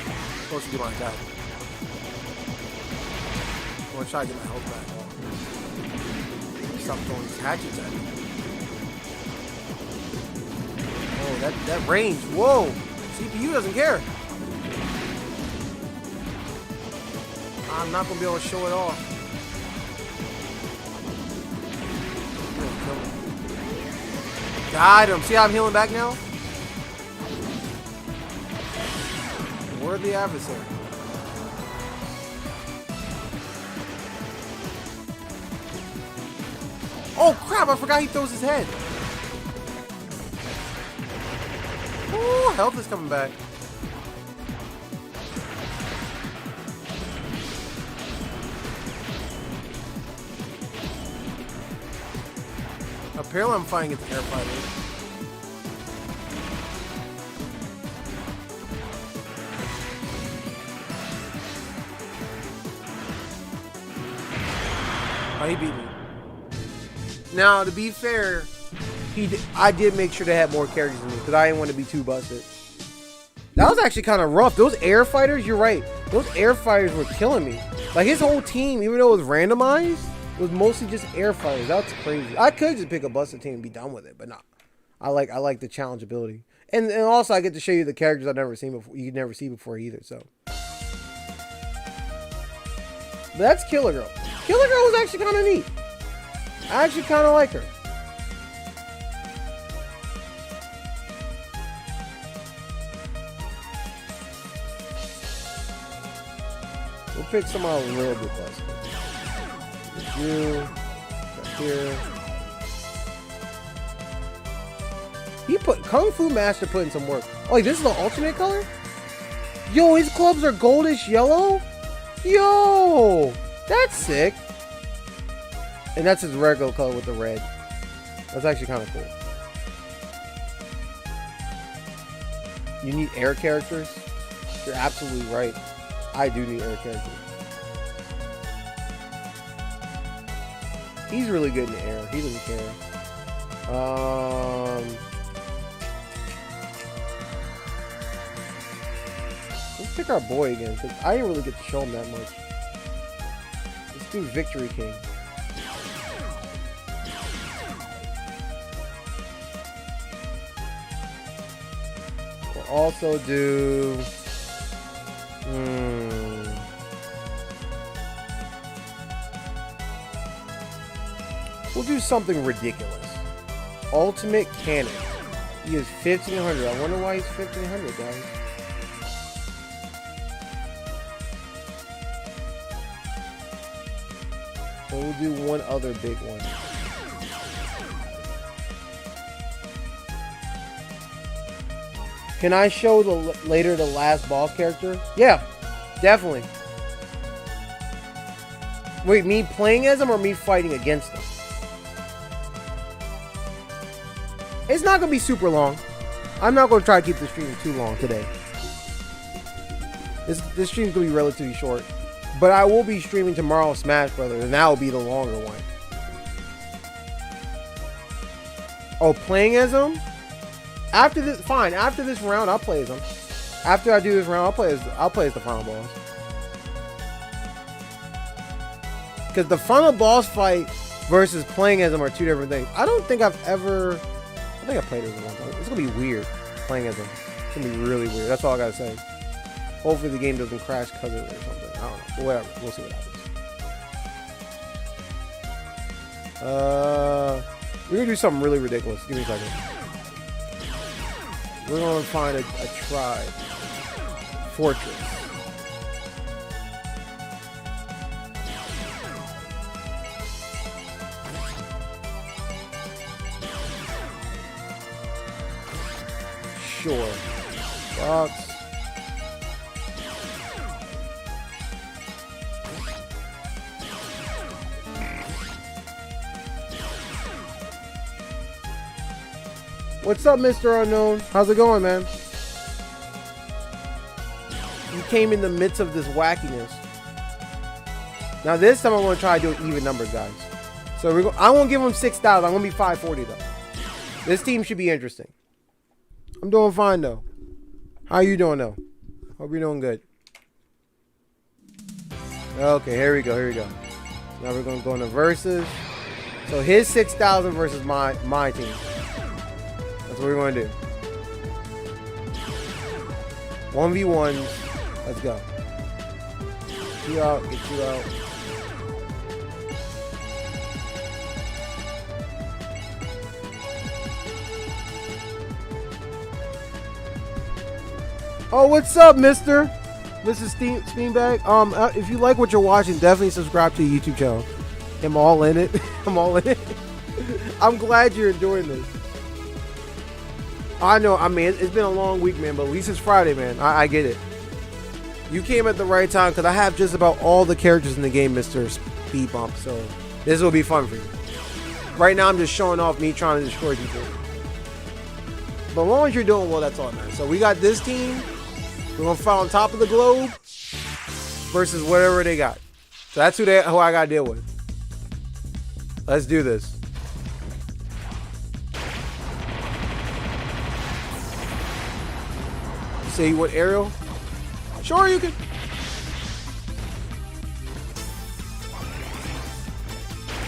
close to do my attack. I'm gonna try to get my health back. Stop throwing these hatchets at me. Oh, that range. Whoa! CPU doesn't care. I'm not gonna be able to show it off. Got him. See how I'm healing back now? Worthy adversary. Oh crap, I forgot he throws his head. Ooh, health is coming back. Apparently I'm fighting against air fighters. Oh, he beat me. Now, to be fair, I did make sure they had more characters than me because I didn't want to be too busted. That was actually kind of rough. Those air fighters, you're right. Those air fighters were killing me. Like his whole team, even though it was randomized, was mostly just air fighters. That's crazy. I could just pick a busted team and be done with it, but nah. I like the challenge ability, and also I get to show you the characters I've never seen before. You never see before either. So, but that's Killer Girl. Killer Girl was actually kind of neat. I actually kind of like her. We'll pick someone a little bit busted. You, right here. He put Kung Fu Master put in some work. Oh, like, this is the alternate color? Yo, his clubs are goldish yellow? Yo, that's sick. And that's his regular color with the red. That's actually kind of cool. You need air characters? You're absolutely right. I do need air characters. He's really good in the air. He doesn't care. Let's pick our boy again, because I didn't really get to show him that much. Let's do Victory King. We'll also do... We'll do something ridiculous. Ultimate Cannon. He is 1500. I wonder why he's 1500, guys. And we'll do one other big one. Can I show later the last boss character? Yeah, definitely. Wait, me playing as him or me fighting against him? It's not gonna be super long. I'm not gonna try to keep the stream too long today. This stream's gonna be relatively short. But I will be streaming tomorrow Smash Brothers, and that will be the longer one. Oh, playing as him? After this, fine. After this round, I'll play as him. After I do this round, I'll play as the final boss. Because the final boss fight versus playing as him are two different things. I don't think I've ever... I think I played as him one time. It's going to be weird playing as him. It's going to be really weird. That's all I got to say. Hopefully the game doesn't crash because of it or something. I don't know. But whatever. We'll see what happens. We're going to do something really ridiculous. Give me a second. We're going to find a tribe. Fortress. Sure. Box. What's up, Mr. Unknown? How's it going, man? You came in the midst of this wackiness. Now this time I'm going to try to do even numbers, guys. So I won't give them 6,000. I'm going to be 540 though. This team should be interesting. I'm doing fine though. How you doing though? Hope you're doing good. Okay, here we go. Now we're going to go into versus. So his 6,000 versus my team. That's what we're going to do. 1v1s. Let's go. Get you out. Get you out. Oh, what's up, Mr. Steambag? If you like what you're watching, definitely subscribe to the YouTube channel. I'm all in it. I'm all in it. I'm glad you're enjoying this. I know, I mean, it's been a long week, man, but at least it's Friday, man. I get it. You came at the right time because I have just about all the characters in the game, Mr. Speed Bump, so this will be fun for you. Right now, I'm just showing off me trying to destroy people. But as long as you're doing well, that's all that matters. So we got this team. We're going to fight on top of the globe versus whatever they got. So that's who I got to deal with. Let's do this. Say what aerial? Sure, you can.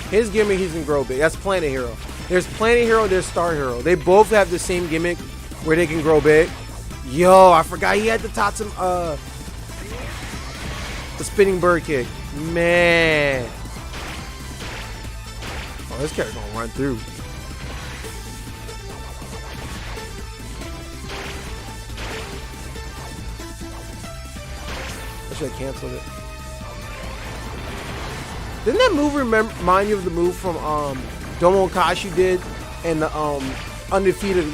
His gimmick, he's gonna grow big. That's Planet Hero. There's Planet Hero, there's Star Hero. They both have the same gimmick where they can grow big. Yo, I forgot he had the Tatsum, the spinning bird kick. Man. Oh, this character's gonna run through. I should have canceled it. Didn't that move remind you of the move from Domo Kashi did and the Undefeated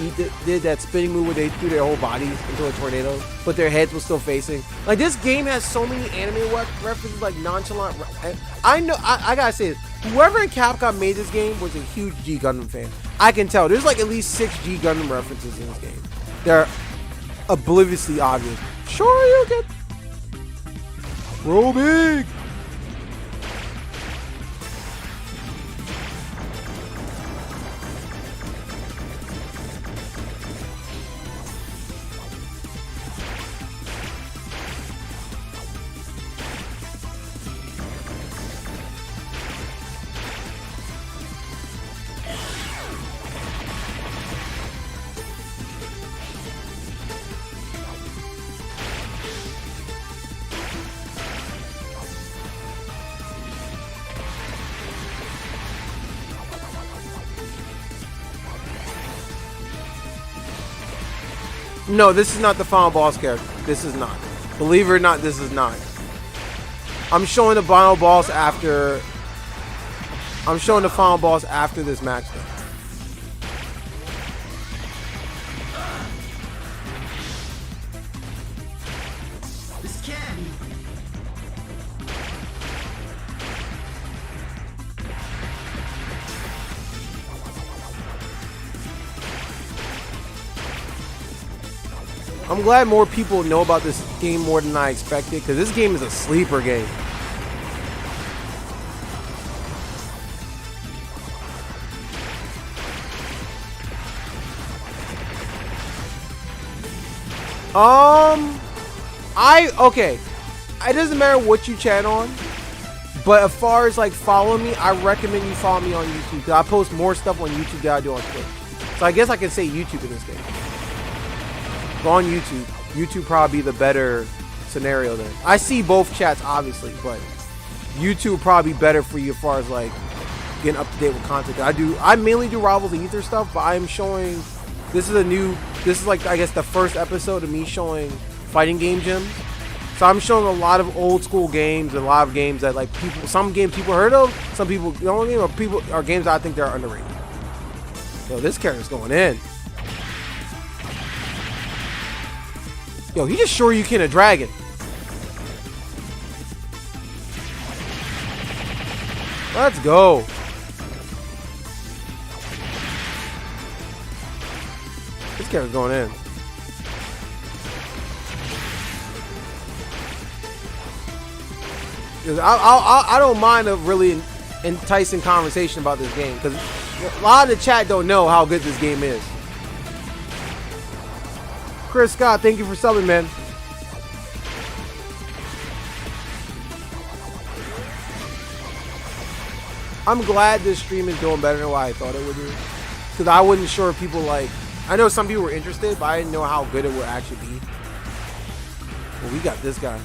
did that spinning move where they threw their whole bodies into a tornado, but their heads were still facing? Like, this game has so many anime references, like nonchalant. I know, I gotta say this. Whoever in Capcom made this game was a huge G Gundam fan. I can tell. There's like at least 6 G Gundam references in this game. They're obliviously obvious. Sure, you can. Grow big. No, this is not the final boss character. This is not. Believe it or not, this is not. I'm showing the final boss after. I'm showing the final boss after this match though. This can't be. I'm glad more people know about this game more than I expected, because this game is a sleeper game. Okay. It doesn't matter what you chat on, but as far as like following me, I recommend you follow me on YouTube, because I post more stuff on YouTube than I do on Twitch. So I guess I can say YouTube in this game. Go on YouTube. YouTube probably be the better scenario then. I see both chats obviously, but YouTube probably better for you as far as like getting up to date with content. I mainly do Rivals of Ether stuff, but I'm showing. This is like I guess the first episode of me showing fighting game gyms. So I'm showing a lot of old school games and a lot of games that like people, some games people heard of, some people don't, or games I think they're underrated. Yo, this character's going in. Yo, he just Shoryuken a dragon. Let's go. This character's going in. I don't mind a really enticing conversation about this game, because a lot of the chat don't know how good this game is. Chris Scott, thank you for subbing, man. I'm glad this stream is doing better than what I thought it would do, because I wasn't sure if people like. I know some people were interested, but I didn't know how good it would actually be. Well, we got this guy.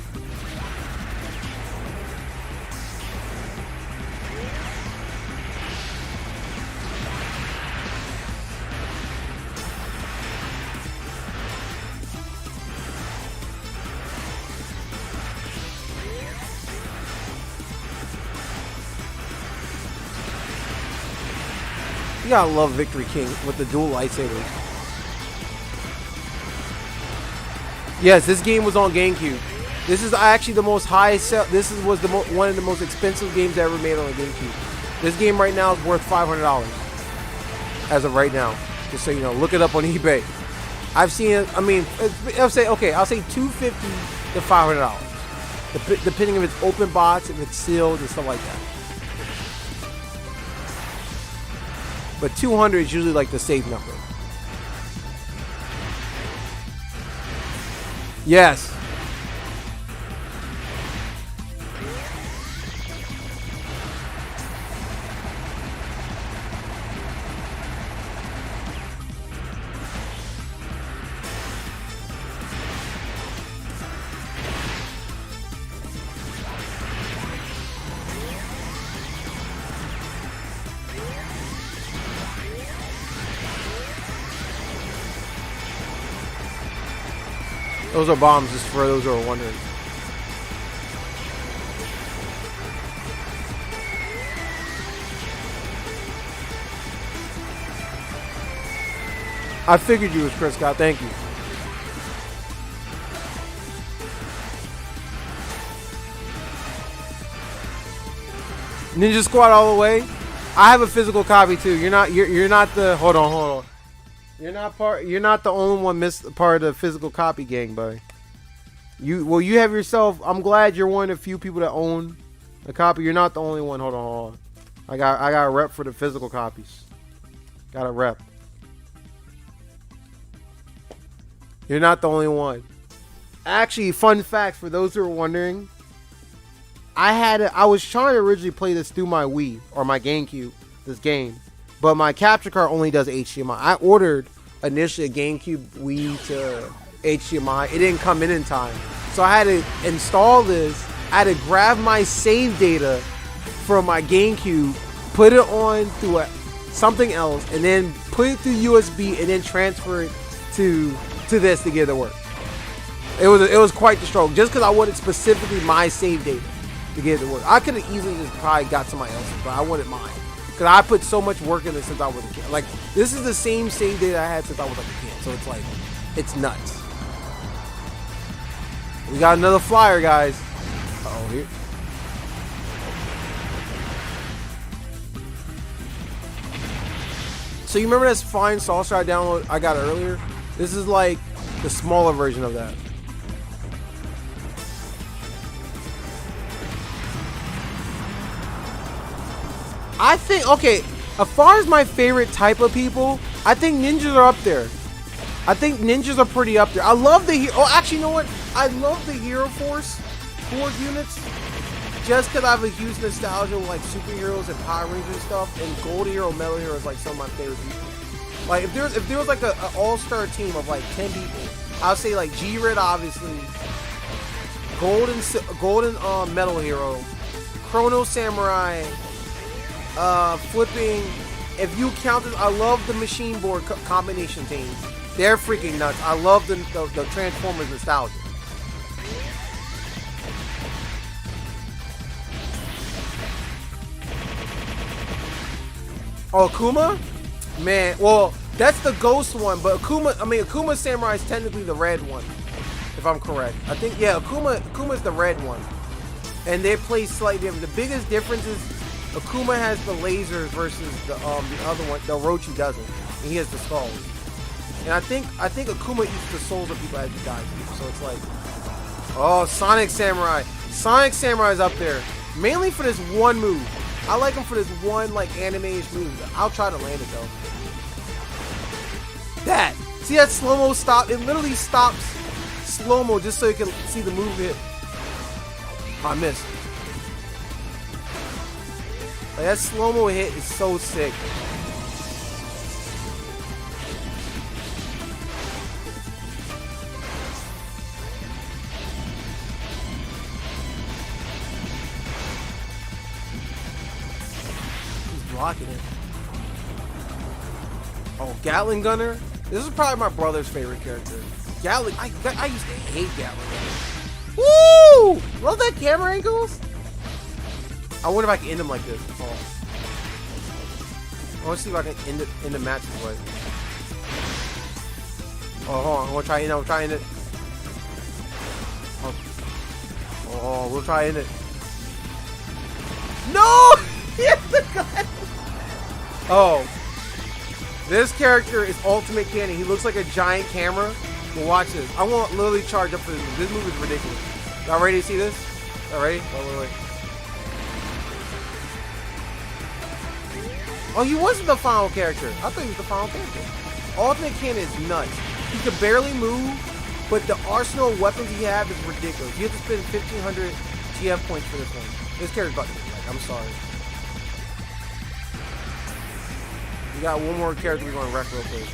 You gotta love Victory King with the dual lightsabers. Yes, this game was on GameCube. This is actually the most high sell. This was one of the most expensive games ever made on a GameCube. This game right now is worth $500 as of right now. Just so you know, look it up on eBay. I've seen it. I mean, I'll say $250 to $500, depending if it's open box, if it's sealed, and stuff like that. But 200 is usually like the safe number. Yes. Those are bombs, just for those who are wondering. I figured you was Chris Scott. Thank you. Ninja Squad all the way. I have a physical copy too. You're not the hold on. You're not the only one part of the physical copy gang, buddy. You have yourself. I'm glad you're one of the few people that own a copy. You're not the only one. Hold on. I got a rep for the physical copies. Got a rep. You're not the only one. Actually, fun fact for those who are wondering, I was trying to originally play this through my Wii or my GameCube, this game, but my capture card only does HDMI. I ordered initially a GameCube Wii to HDMI. It didn't come in time, so I had to install this. I had to grab my save data from my GameCube, put it on through something else, and then put it through USB, and then transfer it to this to get it to work. It was quite the struggle, just because I wanted specifically my save data to get it to work. I could have easily just probably got somebody else's, but I wanted mine because I put so much work in it since I was a kid. Like, this is the same save data I had since I was like a kid, so it's like, it's nuts. We got another flyer, guys. Uh-oh, here. So you remember that flying saucer I got earlier? This is like the smaller version of that. I think, okay, as far as my favorite type of people, I think ninjas are up there. I think ninjas are pretty up there. I love the hero. Oh, actually, you know what? I love the Hero Force units, just because I have a huge nostalgia with like superheroes and Power Rangers and stuff. And Gold Hero, Metal Hero is like some of my favorite people. Like, if there was like an all-star team of like 10 people, I'll say like G-Red, obviously, Golden Metal Hero, Chrono Samurai, flipping. If you count it, I love the machine board combination teams. They're freaking nuts. I love the Transformers nostalgia. Oh, Akuma? Man, well, that's the ghost one, but Akuma Samurai is technically the red one, if I'm correct. I think, yeah, Akuma's the red one. And they play slightly different. The biggest difference is Akuma has the lasers versus the other one, the Orochi doesn't. And he has the skulls. And I think Akuma eats the souls of people as he dies. So it's like, oh, Sonic Samurai. Sonic Samurai's up there. Mainly for this one move. I like him for this one like anime-ish move. I'll try to land it though. That. See that slow-mo stop? It literally stops slow-mo just so you can see the move hit. Oh, I missed. Like, that slow-mo hit is so sick. He's blocking it. Oh, Gatling Gunner. This is probably my brother's favorite character. Gatling. I used to hate Gatling Gunner. Woo! Love that camera angles. I wonder if I can end him like this. Oh. I want to see if I can end the match this way. Oh, hold on. I want to try to end it. I'm trying it. Oh, we'll try to end it. No! Yes, the guy. Oh. This character is ultimate cannon. He looks like a giant camera. Well, watch this. I won't literally charge up for this move. This move is ridiculous. Y'all ready to see this? Y'all ready? Wait. Oh, he wasn't the final character. I thought he was the final character. Ultimate Cannon is nuts. He could barely move, but the arsenal of weapons he has is ridiculous. You have to spend 1,500 GF points for this one. This character's about to be like, I'm sorry. We got one more character we're going to wreck real quick.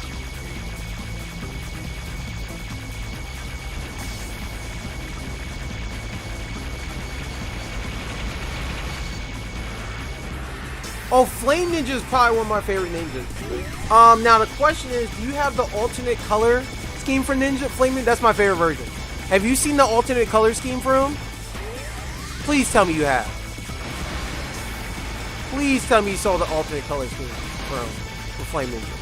Oh, Flame Ninja is probably one of my favorite ninjas. Now the question is, do you have the alternate color scheme for Ninja? Flame Ninja, that's my favorite version. Have you seen the alternate color scheme for him? Please tell me you have. Please tell me you saw the alternate color scheme for him, for Flame Ninja.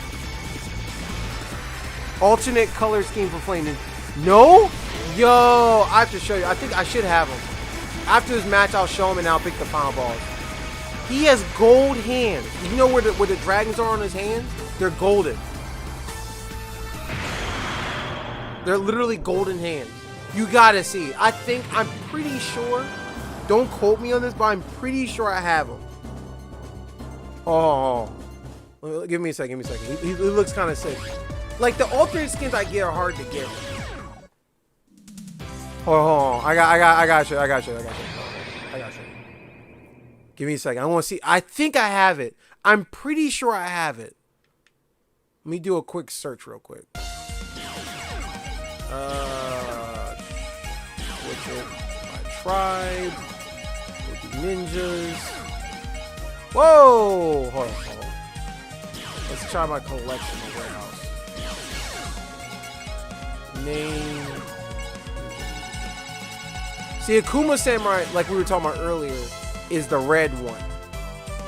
Alternate color scheme for Flame Ninja. No? Yo, I have to show you. I think I should have him. After this match, I'll show him and I'll pick the final boss. He has gold hands. You know where the dragons are on his hands? They're golden. They're literally golden hands. You gotta see. I'm pretty sure. Don't quote me on this, but I'm pretty sure I have him. Oh, give me a second. He looks kind of sick. Like the alternate skins I get are hard to get. Oh, I got you. Give me a second. I want to see. I think I have it. I'm pretty sure I have it. Let me do a quick search real quick. Switch it by tribe. Ninjas. Whoa! Hold on. Let's try my collection of warehouse. Name. See, Akuma Samurai, like we were talking about earlier, is the red one.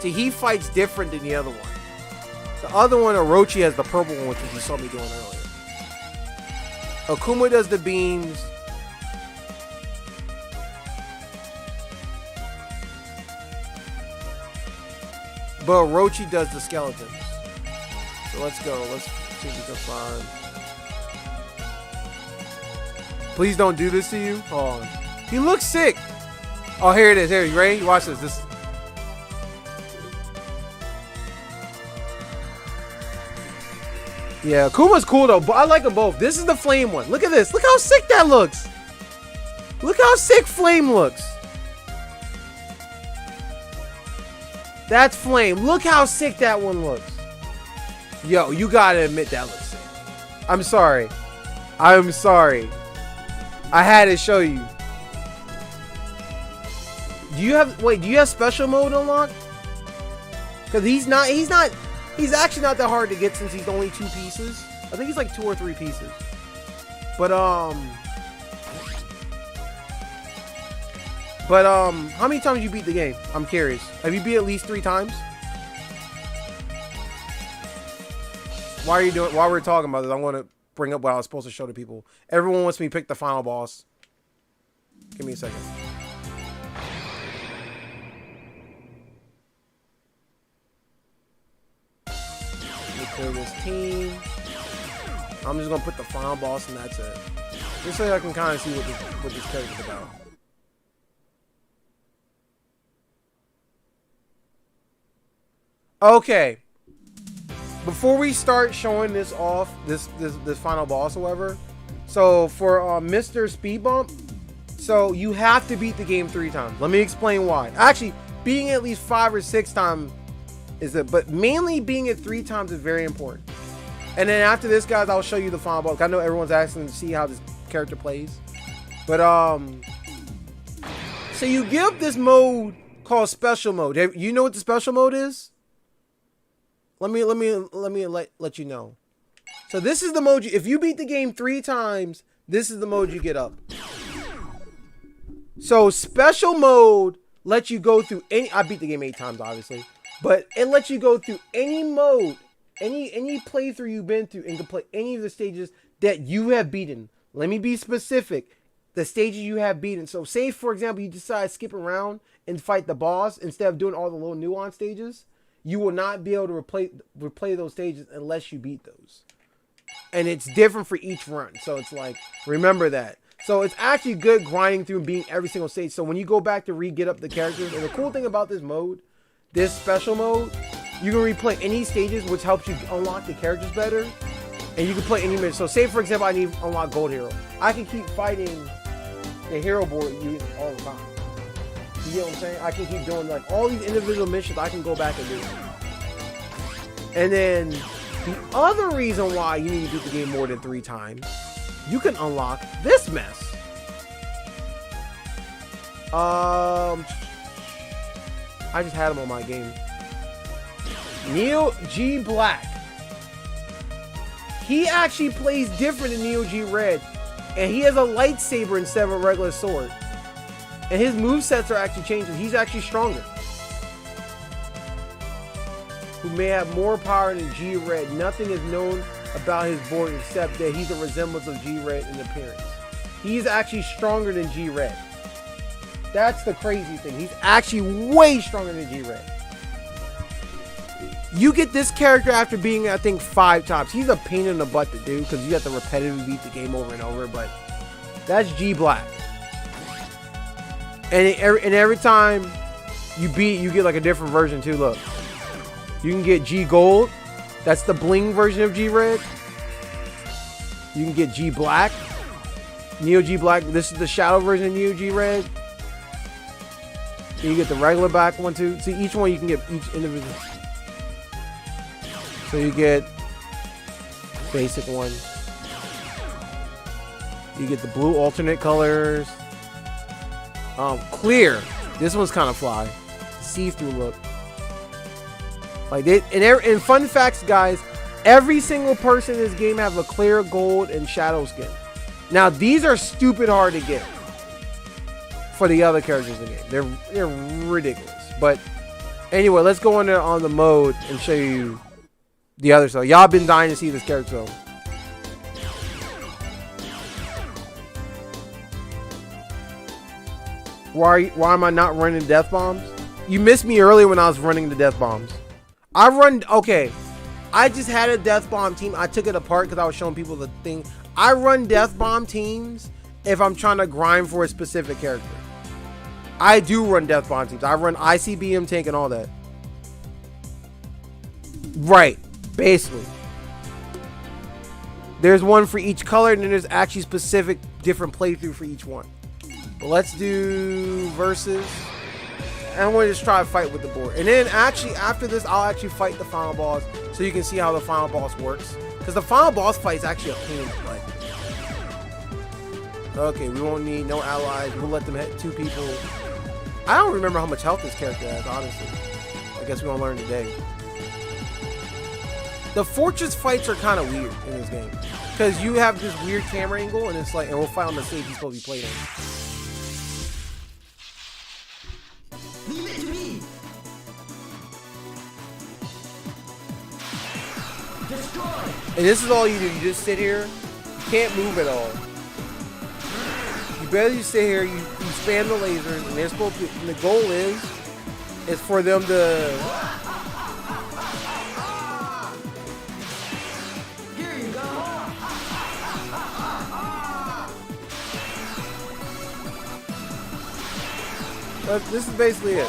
See, he fights different than the other one. The other one, Orochi, has the purple one, which you saw me doing earlier. Akuma does the beams. But Orochi does the skeletons. So let's go. Let's see if we can find. Please don't do this to you. Hold on. He looks sick. Oh, here it is. Here, you ready? Watch this. Yeah, Akuma's cool though, but I like them both. This is the flame one. Look at this. Look how sick that looks. Look how sick flame looks. That's flame. Look how sick that one looks. Yo, you gotta admit that looks sick. I'm sorry. I had to show you. Do you have special mode unlocked? Because he's actually not that hard to get since he's only 2 pieces. I think he's like 2 or 3 pieces. But how many times you beat the game? I'm curious. Have you beat at least 3 times? While we're talking about this, I want to bring up what I was supposed to show to people. Everyone wants me to pick the final boss. Give me a second. Clear this team. I'm just gonna put the final boss and that's it. Just so I can kind of see what this character's about. Okay. Before we start showing this off, this final boss, however, so for Mr. Speed Bump, so you have to beat the game 3 times. Let me explain why. Actually, beating at least 5 or 6 times but mainly being it 3 times is very important. And then after this, guys, I'll show you the final boss. I know everyone's asking to see how this character plays, but so you get up this mode called special mode. You know what the special mode is? Let me let you know. So this is the mode. If you beat the game 3 times, this is the mode you get up. So special mode lets you go through any. I beat the game 8 times, obviously. But it lets you go through any mode, any playthrough you've been through and can play any of the stages that you have beaten. Let me be specific. The stages you have beaten. So say, for example, you decide to skip around and fight the boss instead of doing all the little nuance stages. You will not be able to replay those stages unless you beat those. And it's different for each run. So it's like, remember that. So it's actually good grinding through and beating every single stage. So when you go back to get up the characters, and the cool thing about this mode, this special mode, you can replay any stages, which helps you unlock the characters better. And you can play any mission. So say for example I need to unlock Gold Hero. I can keep fighting the hero board you all the time. You get what I'm saying? I can keep doing like all these individual missions I can go back and do. And then the other reason why you need to beat the game more than 3 times, you can unlock this mess. I just had him on my game. Neo G Black. He actually plays different than Neo G Red. And he has a lightsaber instead of a regular sword. And his movesets are actually changing. He's actually stronger. Who may have more power than G Red. Nothing is known about his board except that he's a resemblance of G Red in appearance. He's actually stronger than G Red. That's the crazy thing. He's actually way stronger than G Red. You get this character after being, I think, 5 times. He's a pain in the butt to do because you have to repetitively beat the game over and over. But that's G Black. And every time you beat, you get like a different version too. Look, you can get G Gold. That's the bling version of G Red. You can get G Black. Neo G Black. This is the shadow version of Neo G Red. You get the regular back one too. See, each one you can get each individual. So you get basic one. You get the blue alternate colors. Clear. This one's kind of fly. See-through look. Like they, and fun facts, guys. Every single person in this game have a clear gold and shadow skin. Now these are stupid hard to get for the other characters in the game. They're ridiculous. But anyway, let's go in there on the mode and show you the other side. Y'all been dying to see this character. Why am I not running death bombs? You missed me earlier when I was running the death bombs. Okay. I just had a death bomb team. I took it apart because I was showing people the thing. I run death bomb teams if I'm trying to grind for a specific character. I do run death bomb teams. I run ICBM tank and all that. Right. Basically. There's one for each color and then there's actually specific different playthrough for each one. But let's do versus. And I'm going to just try to fight with the board. And then actually after this, I'll actually fight the final boss so you can see how the final boss works. Because the final boss fight is actually a pain to play. Okay, we won't need no allies. We'll let them hit 2 people. I don't remember how much health this character has, honestly. I guess we're going to learn today. The fortress fights are kind of weird in this game. Because you have this weird camera angle and it's like, and we'll fight on the stage you're supposed to be playing on. Leave it to me! Destroy! And this is all you do. You just sit here. You can't move at all. You barely sit here. You spam the lasers, and they're supposed to. And the goal is for them to. Here you go! This is basically it.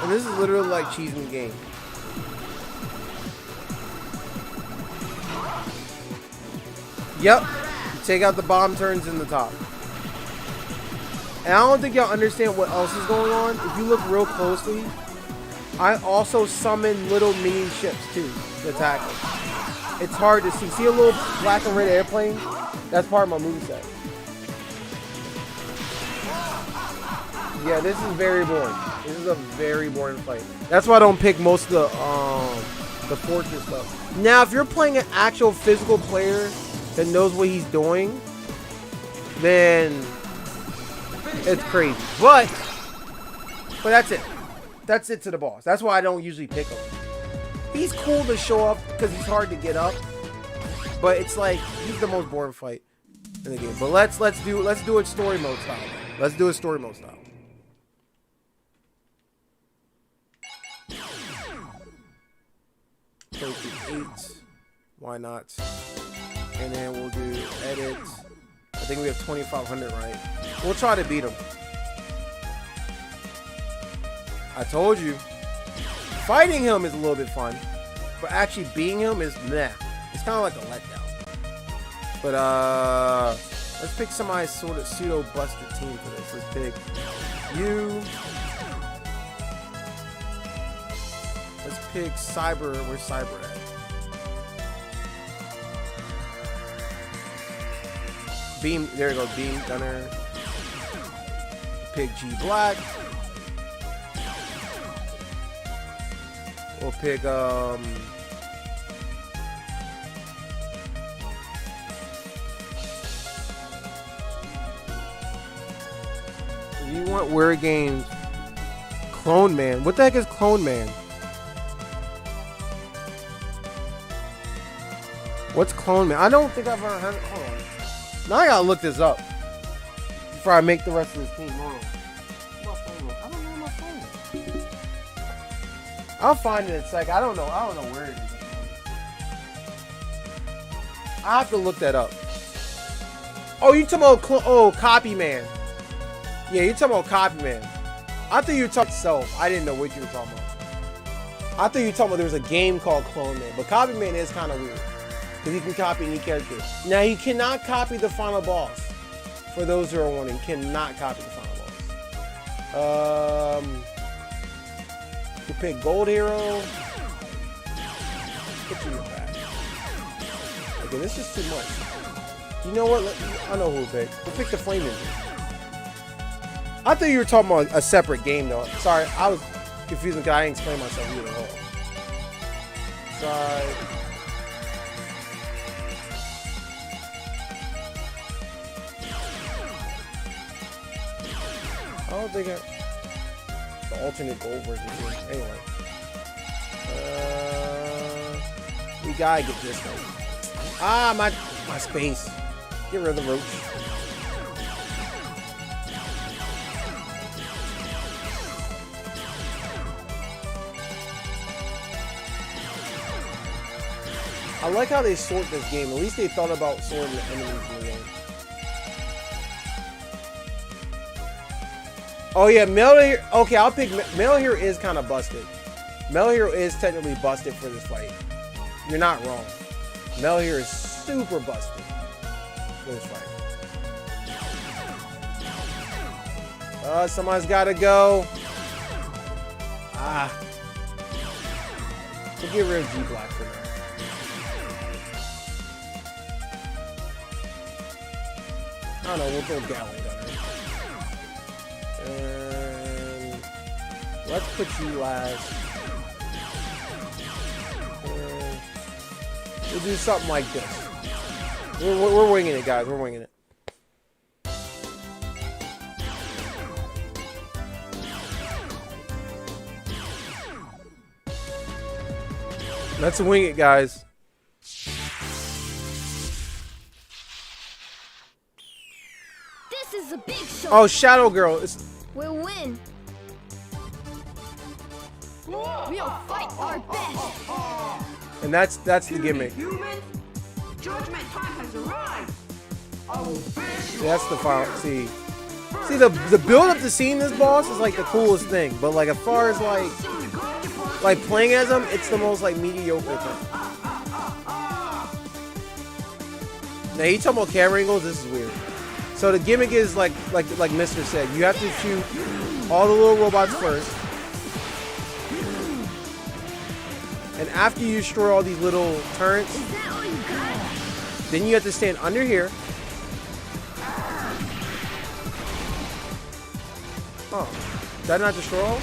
And this is literally like cheesing the game. Yep. You take out the bomb turns in the top. And I don't think y'all understand what else is going on. If you look real closely, I also summon little mini ships too to attack them. It's hard to see. See a little black and red airplane? That's part of my moveset. Yeah, this is very boring. This is a very boring fight. That's why I don't pick most of the fortress stuff. Now, if you're playing an actual physical player that knows what he's doing, then it's crazy. But that's it. That's it to the boss. That's why I don't usually pick him. He's cool to show up because he's hard to get up. But it's like he's the most boring fight in the game. But let's do it story mode style. Let's do it story mode style. 8. Why not? And then we'll do edit. I think we have 2,500, right? We'll try to beat him. I told you. Fighting him is a little bit fun, but actually beating him is meh. It's kind of like a letdown. But let's pick somebody sort of pseudo busted team for this. Let's pick you. Let's pick Cyber. Where's Cyber at? Beam. There you go. Beam Gunner. Pick G Black. We'll pick if you want weird games, Clone Man. What the heck is Clone Man? What's Clone Man? I don't think I've ever heard of it. Hold on. Now I gotta look this up before I make the rest of this team. Hold on. I don't know my phone. I'll find it in a sec. I don't know where it is. I have to look that up. Oh, you talking about Copy Man? Yeah, you talking about Copy Man. I thought you were talking self. I didn't know what you were talking about. I thought you were talking about there was a game called Clone Man, but Copy Man is kind of weird because you can copy any character. Now you cannot copy the final boss. For those who are wondering, you cannot copy the final boss. We'll pick Gold Hero. Put you in the back. Okay, this is too much. You know what? I know who we'll pick. We'll pick the Flame Ninja. I thought you were talking about a separate game, though. Sorry, I was confused because I didn't explain myself either at all. Sorry. I don't think the alternate gold version here. Anyway. We gotta get this one. Ah, my space. Get rid of the roach. I like how they sort this game. At least they thought about sorting the enemies in the game. Oh yeah, Metal Hero. Okay, I'll pick Metal Hero. Is kind of busted. Metal Hero is technically busted for this fight. You're not wrong. Metal Hero is super busted for this fight. Somebody's got to go. We'll get rid of G Black for now. I don't know, we'll throw Gatling Gunner. And let's put you last. And we'll do something like this. We're winging it, guys. We're winging it. Let's wing it, guys. This is a big show. Oh, Shadow Girl. We'll win. We'll fight our best. And that's the gimmick. Humans, judgment time has arrived. That's the final. See, the build up to seeing this boss is like the coolest thing. But like as far as like playing as him, it's the most like mediocre thing. Now you talking about camera angles? This is weird. So the gimmick is like Mr. said, you have to shoot all the little robots first, and after you destroy all these little turrets, then you have to stand under here. Oh, did I not destroy all?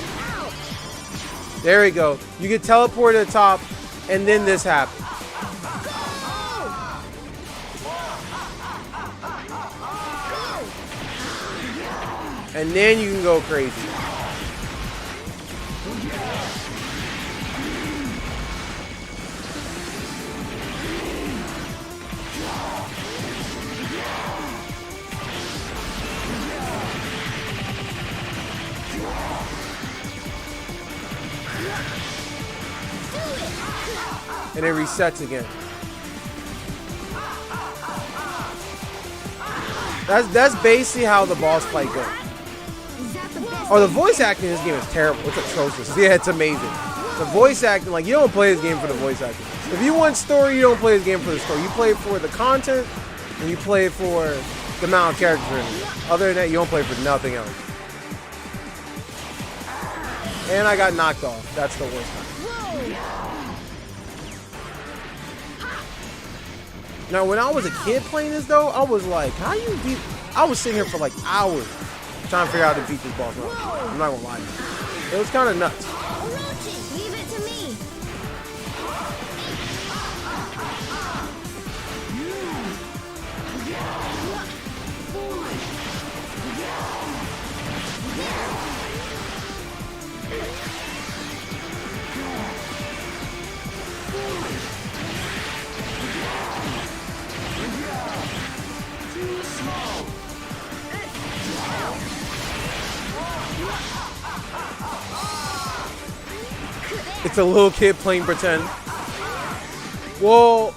There we go. You can teleport to the top, and then this happens. And then you can go crazy. And it resets again. That's basically how the boss fight goes. Oh, the voice acting in this game is terrible. It's atrocious. Yeah, it's amazing. It's The voice acting, like, you don't play this game for the voice acting. If you want story, you don't play this game for the story. You play it for the content, and you play it for the amount of characters in it. Other than that, you don't play for nothing else. And I got knocked off. That's the worst time. Now, when I was a kid playing this, though, I was like, how you beat... I was sitting here for, like, hours trying to figure out how to beat this boss. I'm not gonna lie to you. It was kind of nuts. Leave it to me. It's a little kid playing pretend. Well,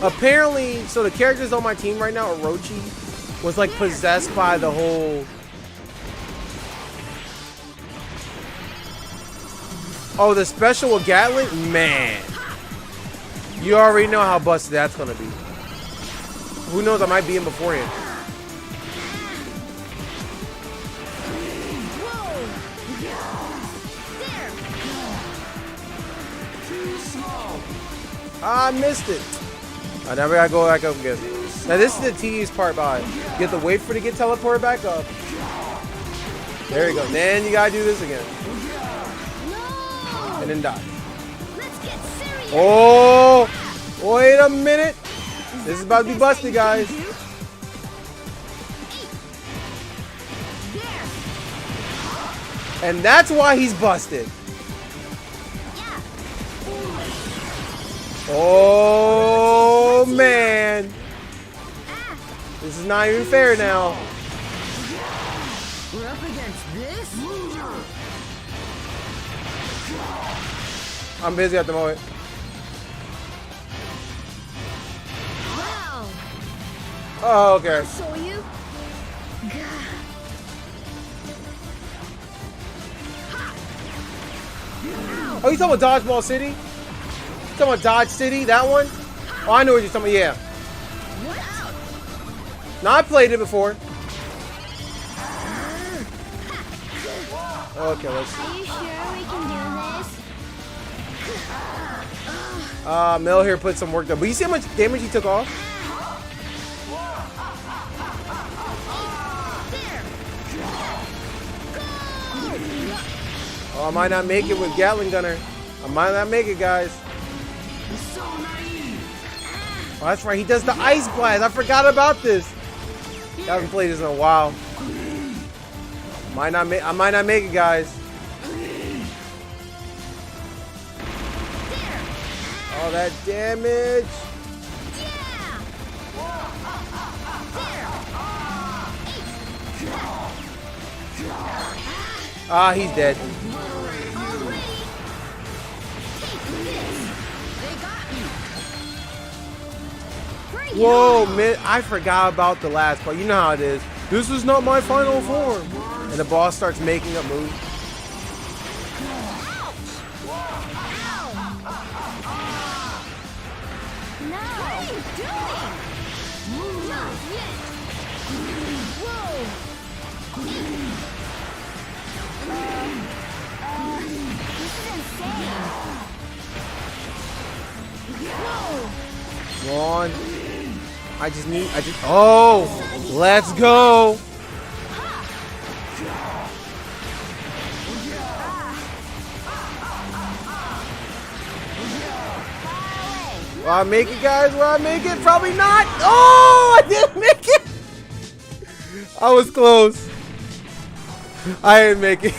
apparently, so the characters on my team right now, Orochi, was like possessed by the whole... Oh, the special with Gatling? Man. You already know how busted that's gonna be. Who knows, I might be in beforehand. I missed it. I never gotta go back up again. Now this is the tedious part about it. You have to wait for it to get teleported back up. There you go. Then you gotta do this again. And then die. Oh! Wait a minute. This is about to be busted, guys. And that's why he's busted. Oh man, this is not even fair now. We're up against this? I'm busy at the moment. Wow. Oh, okay. Show you. Oh, you talking about Dodgeball City? You talking about Dodge City? That one? Oh, I know what you're talking about. Yeah. No, I played it before. Okay, let's see. Are you sure we can do this? Mel here put some work done. But you see how much damage he took off? Oh, I might not make it with Gatling Gunner. I might not make it, guys. Oh, that's right. He does the ice blast. I forgot about this. I haven't played this in a while. I might not make it, guys. All that damage. Ah, he's dead. Whoa, man, I forgot about the last part. You know how it is. This is not my final form. And the boss starts making up moves. Come on. Oh, let's go. Will I make it, guys? Will I make it? Probably not. Oh, I didn't make it. I was close. I didn't make it.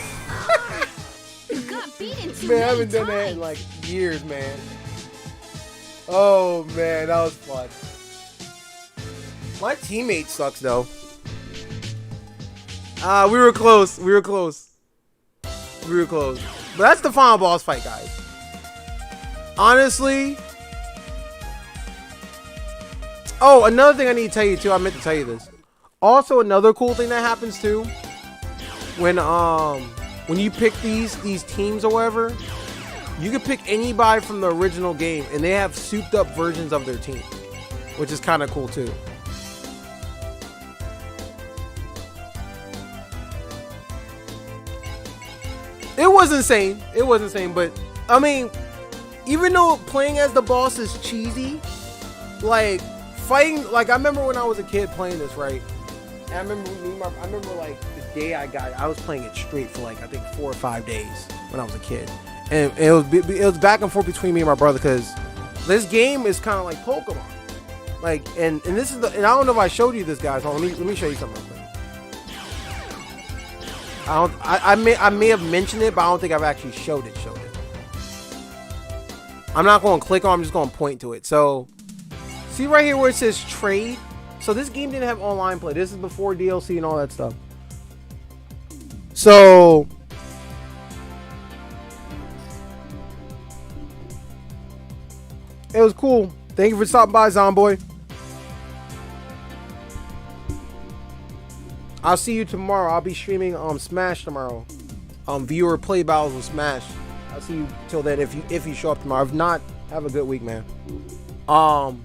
Man, I haven't done that in like years, man. Oh, man, that was fun. My teammate sucks, though. We were close. We were close. We were close. But that's the final boss fight, guys. Honestly. Oh, another thing I need to tell you, too. I meant to tell you this. Also, another cool thing that happens, too. When when you pick these teams or whatever, you can pick anybody from the original game, and they have souped up versions of their team, which is kind of cool too. It was insane. It was insane, but I mean, even though playing as the boss is cheesy, like fighting, like I remember when I was a kid playing this, right? And I remember like the day I was playing it straight for like I think 4 or 5 days when I was a kid, and it was back and forth between me and my brother because this game is kind of like Pokemon, like and this is and I don't know if I showed you this, guys. Let me show you something real quick. I may have mentioned it, but I don't think I've actually showed it. I'm not going to click on. I'm just going to point to it. So, see right here where it says trade. So this game didn't have online play. This is before DLC and all that stuff. So it was cool. Thank you for stopping by, Zomboy. I'll see you tomorrow. I'll be streaming Smash tomorrow. Viewer play battles with Smash. I'll see you till then if you show up tomorrow. If not, have a good week, man. But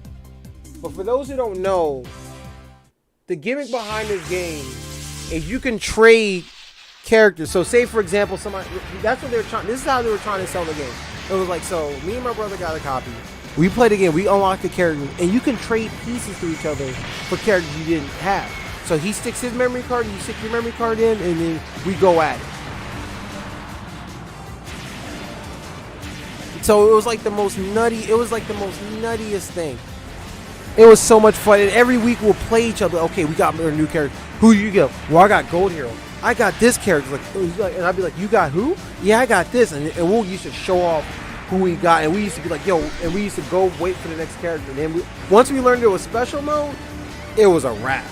for those who don't know, the gimmick behind this game is you can trade characters. So say for example, somebody, that's what they were trying. This is how they were trying to sell the game. It was like, so me and my brother got a copy. We played the game. We unlocked the characters, and you can trade pieces to each other for characters you didn't have. So he sticks his memory card, you stick your memory card in, and then we go at it. So it was like the most nuttiest thing. It was so much fun, and every week we'll play each other. Okay, we got our new character. Who you get? Well, I got Gold Hero. I got this character. And I'd be like, you got who? Yeah, I got this. And we used to show off who we got, and we used to be like, yo, and we used to go wait for the next character. And then once we learned it was special mode, it was a wrap.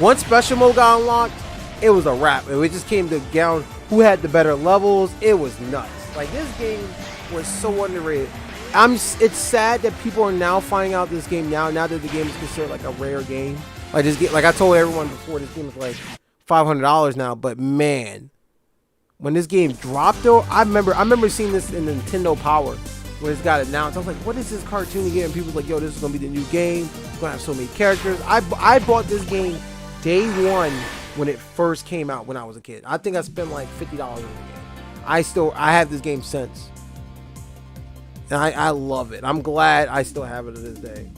Once special mode got unlocked, it was a wrap. And it just came to down who had the better levels. It was nuts. Like, this game was so underrated. It's sad that people are now finding out this game now that the game is considered like a rare game. Like this game, like I told everyone before, this game is like $500 now. But man, when this game dropped though, I remember seeing this in Nintendo Power when it got announced. I was like, what is this cartoon again? And people was like, yo, this is gonna be the new game. It's gonna have so many characters. I bought this game day one when it first came out when I was a kid. I think I spent like $50 on the game. I have this game since. And I love it. I'm glad I still have it to this day.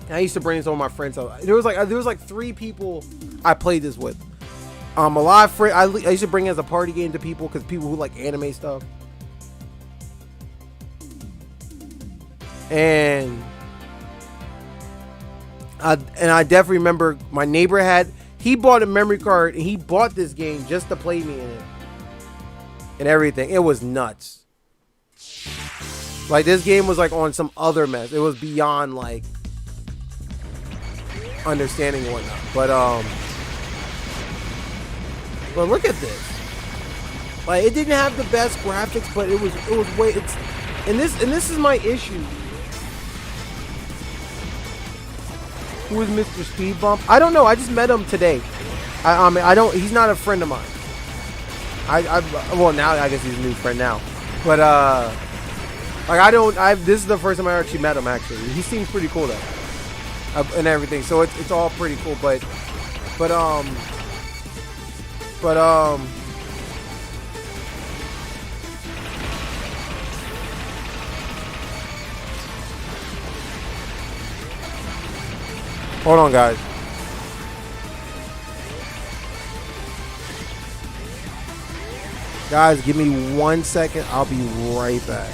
And I used to bring some of my friends out. There was like 3 people I played this with. A lot of friends. I used to bring it as a party game to people because people who like anime stuff. And I definitely remember my neighbor he bought a memory card and he bought this game just to play me in it. And everything. It was nuts. Like, this game was like on some other mess. It was beyond like understanding and whatnot. But look at this. Like, it didn't have the best graphics, but it was way and this is my issue. Who is Mr. Speed Bump? I don't know. I just met him today. He's not a friend of mine. Well, now I guess he's a new friend now, but this is the first time I actually met him. Actually, he seems pretty cool though, and everything. So it's all pretty cool, but hold on, guys. Guys, give me 1 second. I'll be right back.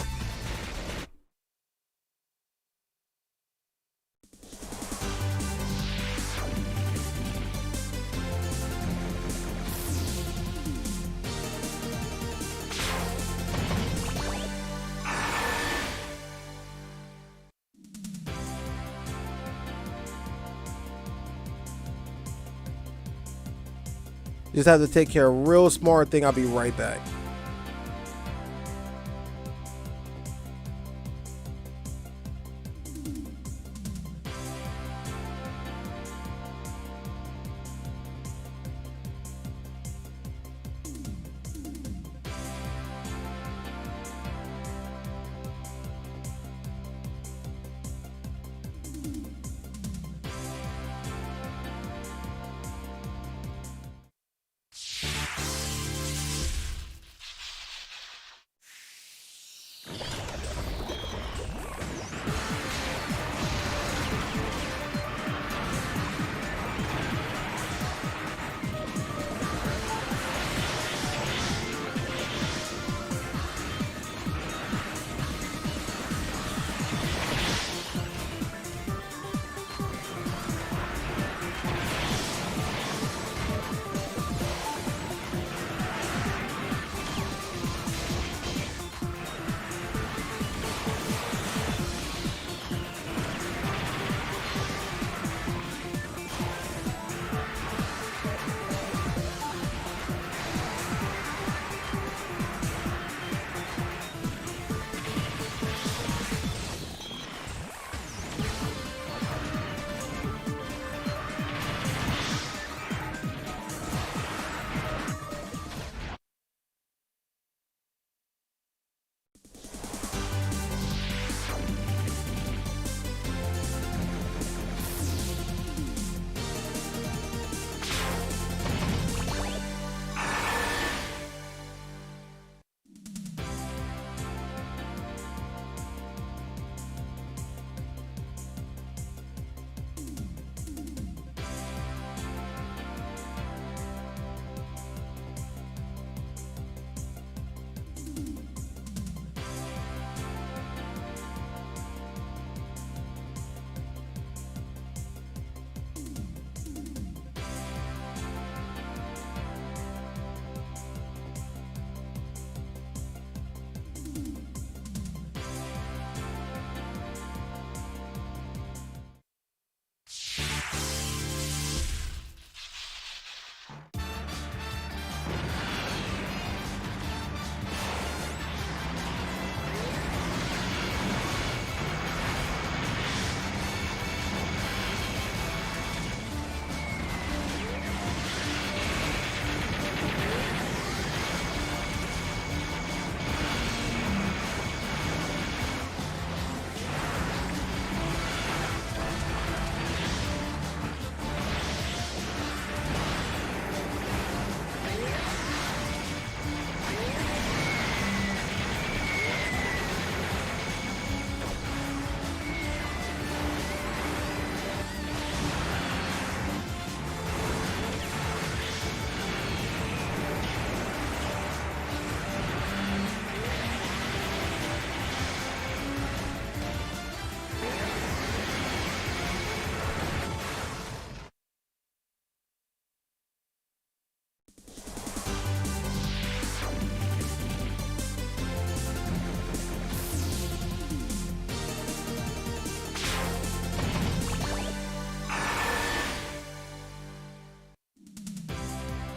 Just have to take care of a real smart thing. I'll be right back.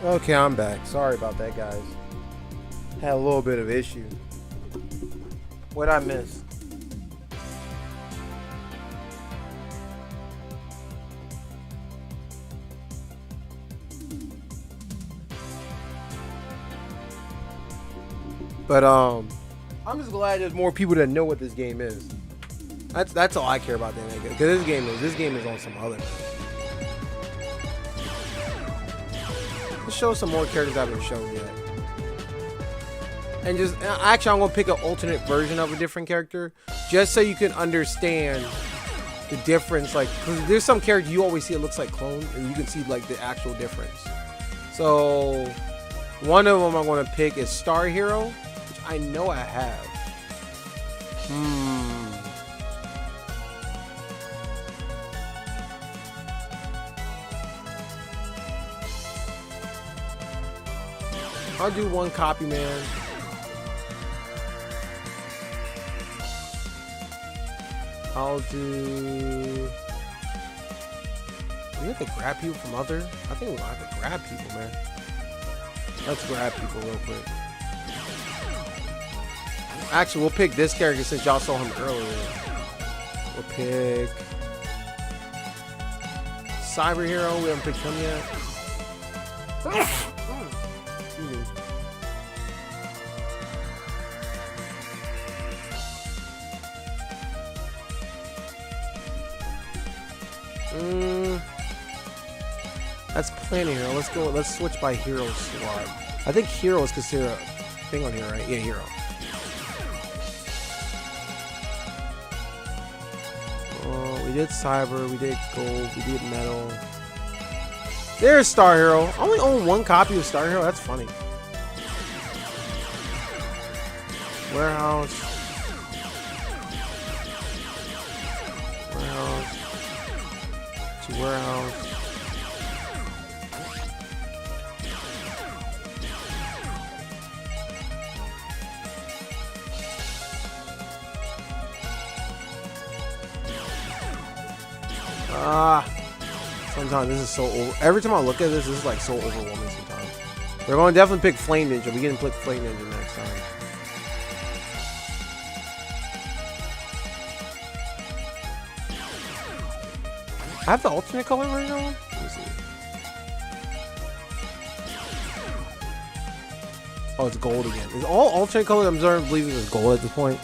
Okay, I'm back. Sorry about that, guys. Had a little bit of issue. What'd I miss? But I'm just glad there's more people that know what this game is. That's all I care about that nigga. Cause this game is on some other. Let's show some more characters I haven't shown yet. And just actually, I'm gonna pick an alternate version of a different character, just so you can understand the difference. Like, cause there's some character you always see it looks like clone, and you can see like the actual difference. So one of them I'm gonna pick is Star Hero, which I know I have. I'll do one copy, man. I'll do... we have to grab people from other... I think we'll have to grab people, man. Let's grab people real quick. Actually, we'll pick this character since y'all saw him earlier. We'll pick... Cyber Hero. We haven't picked him yet. That's Planet Hero. Let's go. Let's switch by hero slot. I think hero is considered a thing on here, right? Yeah, hero. did Cyber, we did Gold, we did Metal. There's Star Hero. I only own one copy of Star Hero. That's funny. Warehouse. Warehouse. To warehouse. Sometimes this is so over. Every time I look at this is like so overwhelming sometimes. We're going to definitely pick Flame Ninja. We can pick Flame Ninja next time. I have the alternate color version on? Let me see. Oh, it's gold again. Is all alternate colors I'm starting to believe it was gold at this point?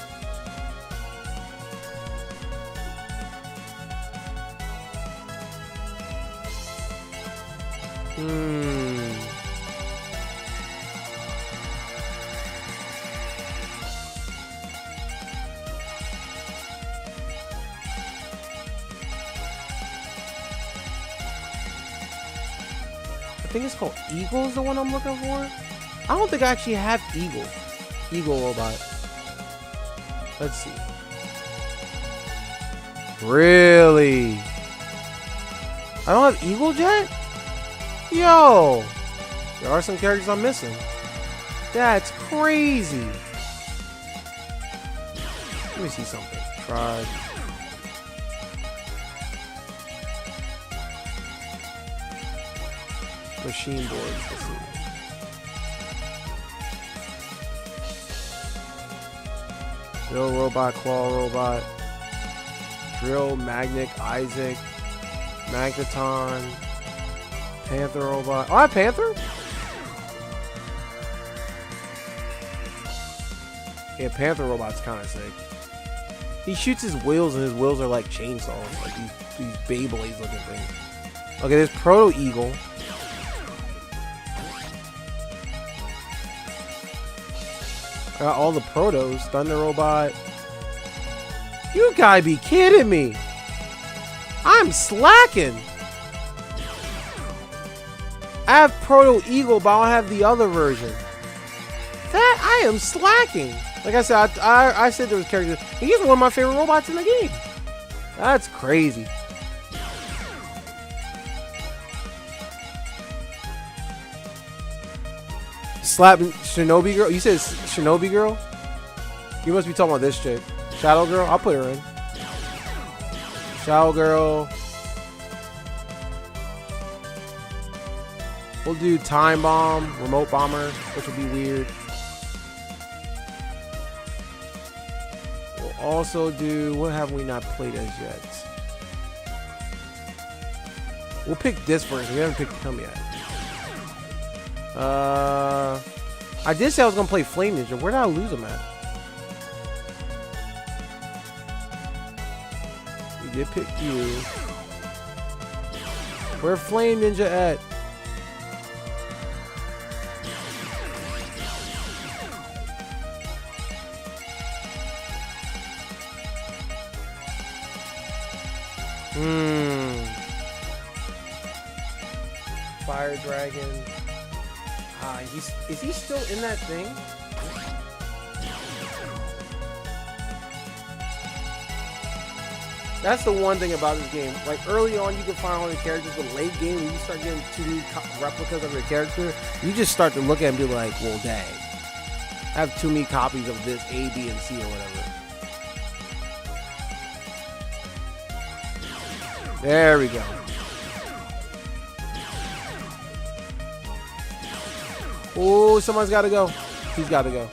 I think it's called Eagle is the one I'm looking for. I don't think I actually have Eagle. Eagle robot. Let's see. Really? I don't have Eagle Jet? Yo! There are some characters I'm missing. That's crazy. Let me see something. Tribe. Machine boards. Let's see. Drill robot, claw robot, drill, magnet, Isaac, Magneton, Panther robot. Oh, I have Panther? Yeah, Panther robot's kind of sick. He shoots his wheels and his wheels are like chainsaws, like these Beyblades looking things. Okay, there's Proto Eagle. I got all the protos. Thunder Robot. You gotta be kidding me. I'm slacking. I have Proto Eagle, but I don't have the other version. That I am slacking. Like I said, I said there was characters. He's one of my favorite robots in the game. That's crazy. Slapping Shinobi Girl? You said Shinobi Girl? You must be talking about this chick. Shadow Girl? I'll put her in. Shadow Girl. We'll do Time Bomb, Remote Bomber, which will be weird. We'll also do... What have we not played as yet? We'll pick this first. We haven't picked him yet. I did say I was gonna play Flame Ninja. Where did I lose him at? We did pick you. Where Flame Ninja at? Fire Dragon. Is he still in that thing? That's the one thing about this game. Like early on, you can find all the characters, but late game, when you start getting 2D replicas of your character, you just start to look at it and be like, well, dang. I have too many copies of this A, B, and C or whatever. There we go. Oh, somebody's got to go. He's got to go.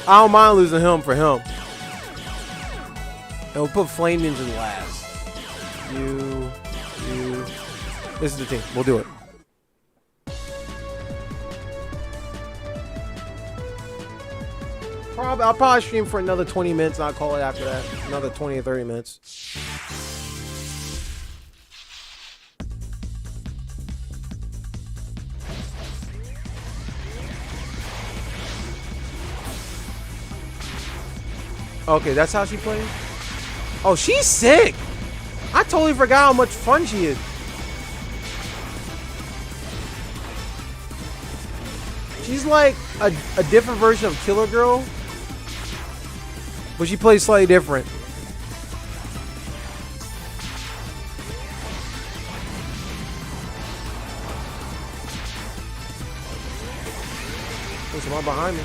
I don't mind losing him for him. And we'll put Flame Ninja last. You. This is the team. We'll do it. I'll probably stream for another 20 minutes and I'll call it after that. Another 20 or 30 minutes. Okay, that's how she plays? Oh, she's sick! I totally forgot how much fun she is. She's like a different version of Killer Girl, but she plays slightly different. There's someone behind me.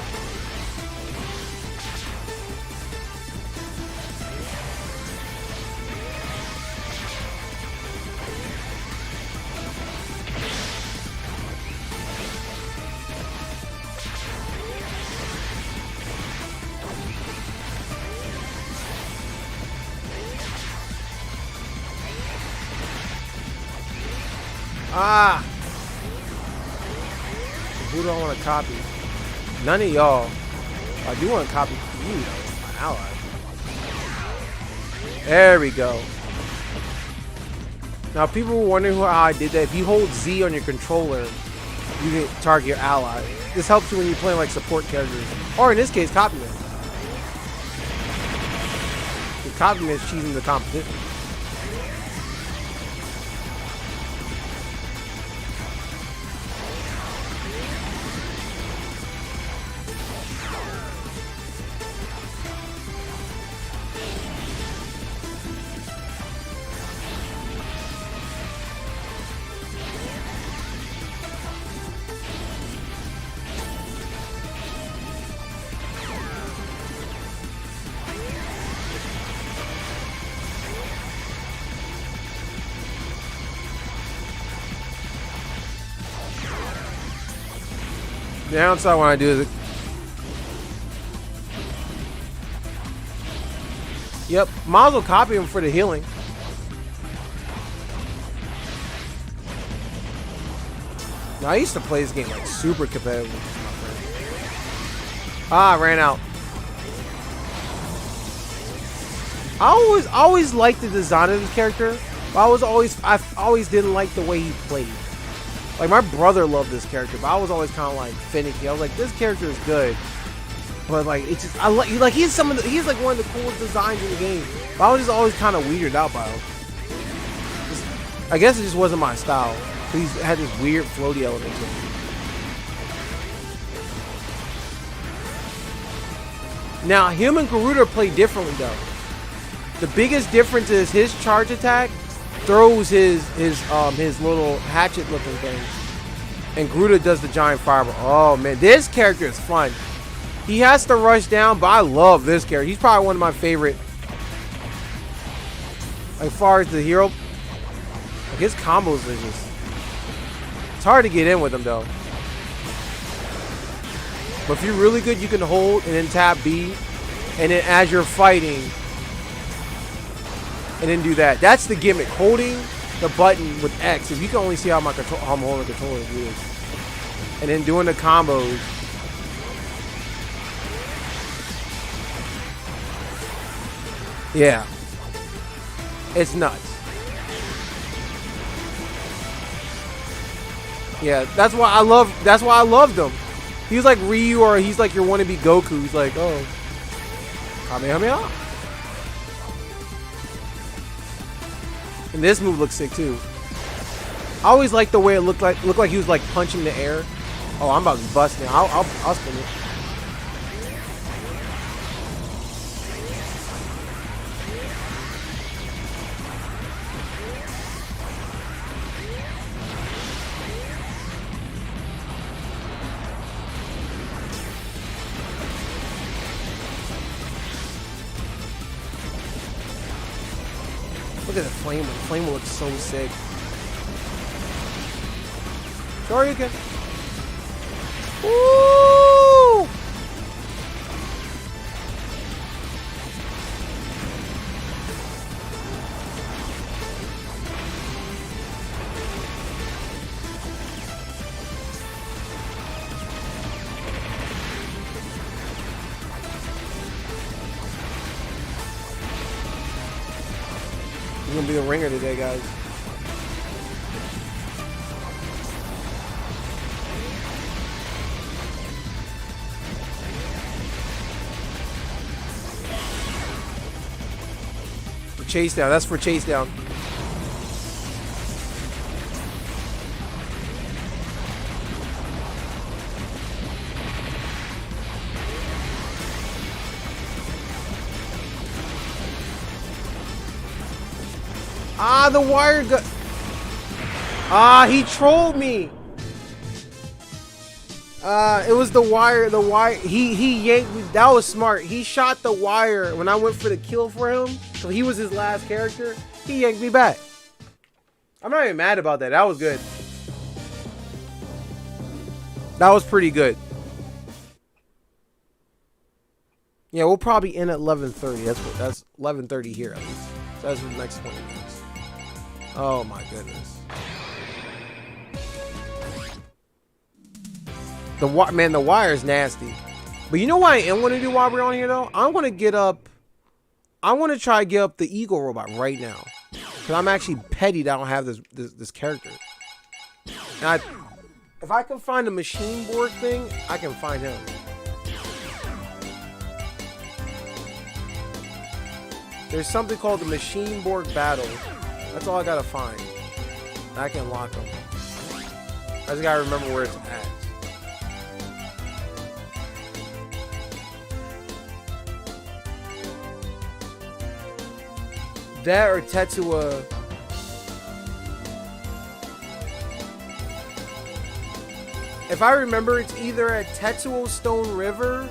Ah! Who do I want to copy? None of y'all. I do want to copy you, though, my ally. There we go. Now, people were wondering how I did that. If you hold Z on your controller, you can target your ally. This helps you when you're playing like support characters, or in this case, copyman. The copyman is cheating the competition. The downside when I do is, yep, might as well copy him for the healing. Now, I used to play this game like super competitive with my friend. Ah, I ran out. I always liked the design of this character, but I always didn't like the way he played. Like, my brother loved this character, but I was always kind of like finicky. I was like, this character is good, but like it's just he's like one of the coolest designs in the game. But I was just always kind of weirded out by him. I guess it just wasn't my style. He had this weird floaty element to him. Now, him and Garuda play differently though. The biggest difference is his charge attack throws his little hatchet looking thing, and Garuda does the giant fireball. Oh man, this character is fun. He has to rush down, but I love this character. He's probably one of my favorite. As far as the hero, like his combos are just, it's hard to get in with him though. But if you're really good, you can hold and then tap B, and then as you're fighting, and then do that. That's the gimmick. Holding the button with X. If you can only see how I'm holding the controller, do this. And then doing the combos. Yeah. It's nuts. Yeah, that's why I loved him. He was like Ryu, or he's like your wannabe Goku. He's like, oh, Kamehameha. And this move looks sick too. I always liked the way it looked like he was like punching the air. Oh, I'm about to bust now. I'll spin it. Look at the flame. The flame looks so sick. Shuriken. Woo! He's gonna be a ringer today, guys. Chase down. That's for chase down. Ah, the wire got. Ah, he trolled me. It was the wire. The wire. He yanked me. That was smart. He shot the wire when I went for the kill for him. So he was his last character. He yanked me back. I'm not even mad about that. That was good. That was pretty good. Yeah, we'll probably end at 11:30. That's 11:30 here at least. So that's the next 20 minutes. Oh my goodness. The wire is nasty. But you know what I am going to do while we're on here though? I'm going to get up. I want to try to get up the Eagle Robot right now. Because I'm actually petty that I don't have this character. And if I can find the machine board thing, I can find him. There's something called the Machine Borg Battle. That's all I gotta find. I can lock them. I just gotta remember where it's at. That or Tetsuo. If I remember, it's either at Tetsuo Stone River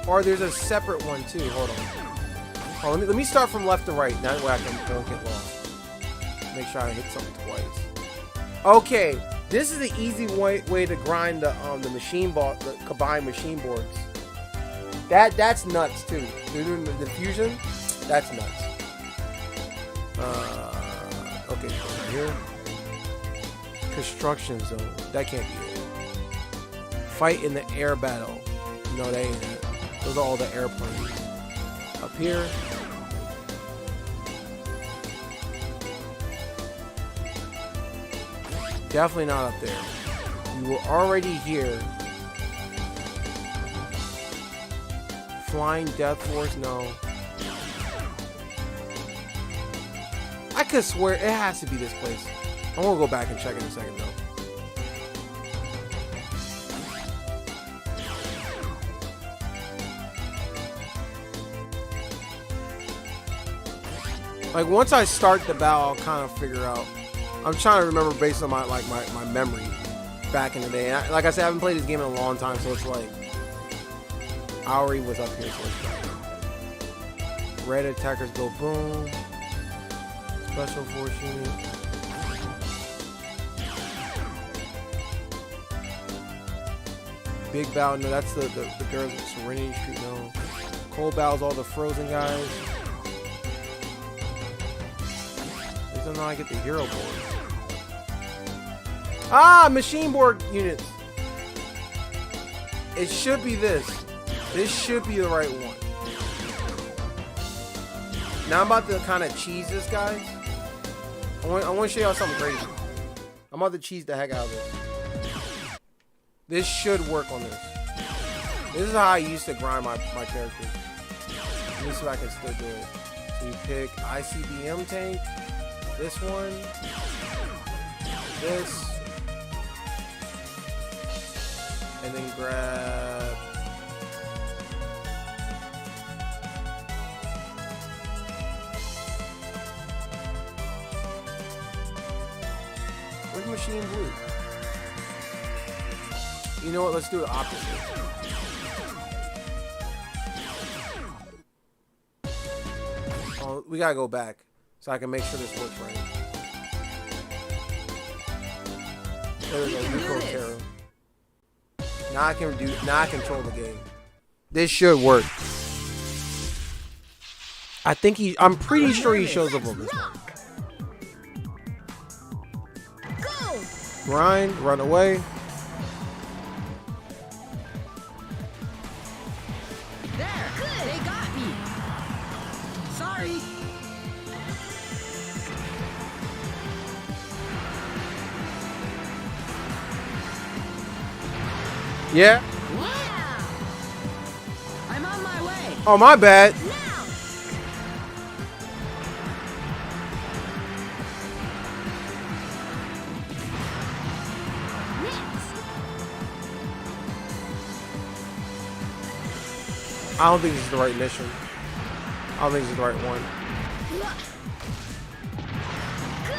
or there's a separate one too. Hold on. Oh, let me start from left to right. That way I don't get lost. Make sure I hit something twice. Okay, this is the easy way to grind the combined machine boards. That's nuts too. They're doing the fusion. That's nuts. Okay, right here. Construction zone. That can't be it. Fight in the air battle. No, that ain't it. Those are all the airplanes. Up here. Definitely not up there. You were already here. Flying Death Force, no. I could swear it has to be this place. I'm gonna go back and check in a second though. Like once I start the battle, I'll kind of figure out. I'm trying to remember based on my memory back in the day. And like I said, I haven't played this game in a long time, so it's like I already was up here. So it's red attackers go boom. Special force unit. Big battle. No, that's the girls at Serenity Street. No. Cold battles all the frozen guys. At least I know I get the hero board. Ah, machine board units. It should be this. This should be the right one. Now I'm about to kind of cheese this, guys. I want to show y'all something crazy. I'm about to cheese the heck out of this. This should work on this. This is how I used to grind my characters. Let me see if I can still do it. So you pick ICBM tank, this one, this, and then grab where's Machine Blue? You know what? Let's do the opposite. Oh, we gotta go back so I can make sure this works right. There we go. Rico Terra. Now I can control the game. This should work. I think I'm pretty sure he shows up on this one. Grind, run away. There, good. They got me. Sorry. Yeah. Yeah. I'm on my way. Oh, my bad. Now! I don't think this is the right mission. I don't think this is the right one.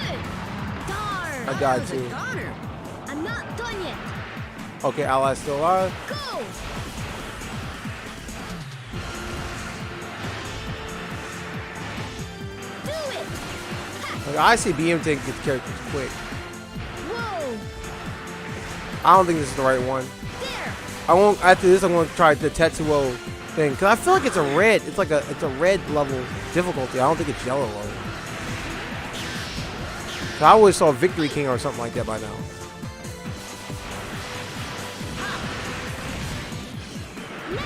Good. Darn. I died too. Gunner. I'm not done yet. Okay, ally's still alive. Go. Do it. Like, I see BM take gets characters quick. Whoa. I don't think this is the right one. There. I won't. After this, I'm going to try the Tetsuo thing because I feel like it's a red. It's like it's a red level difficulty. I don't think it's yellow level. So I always saw Victory King or something like that by now. Now.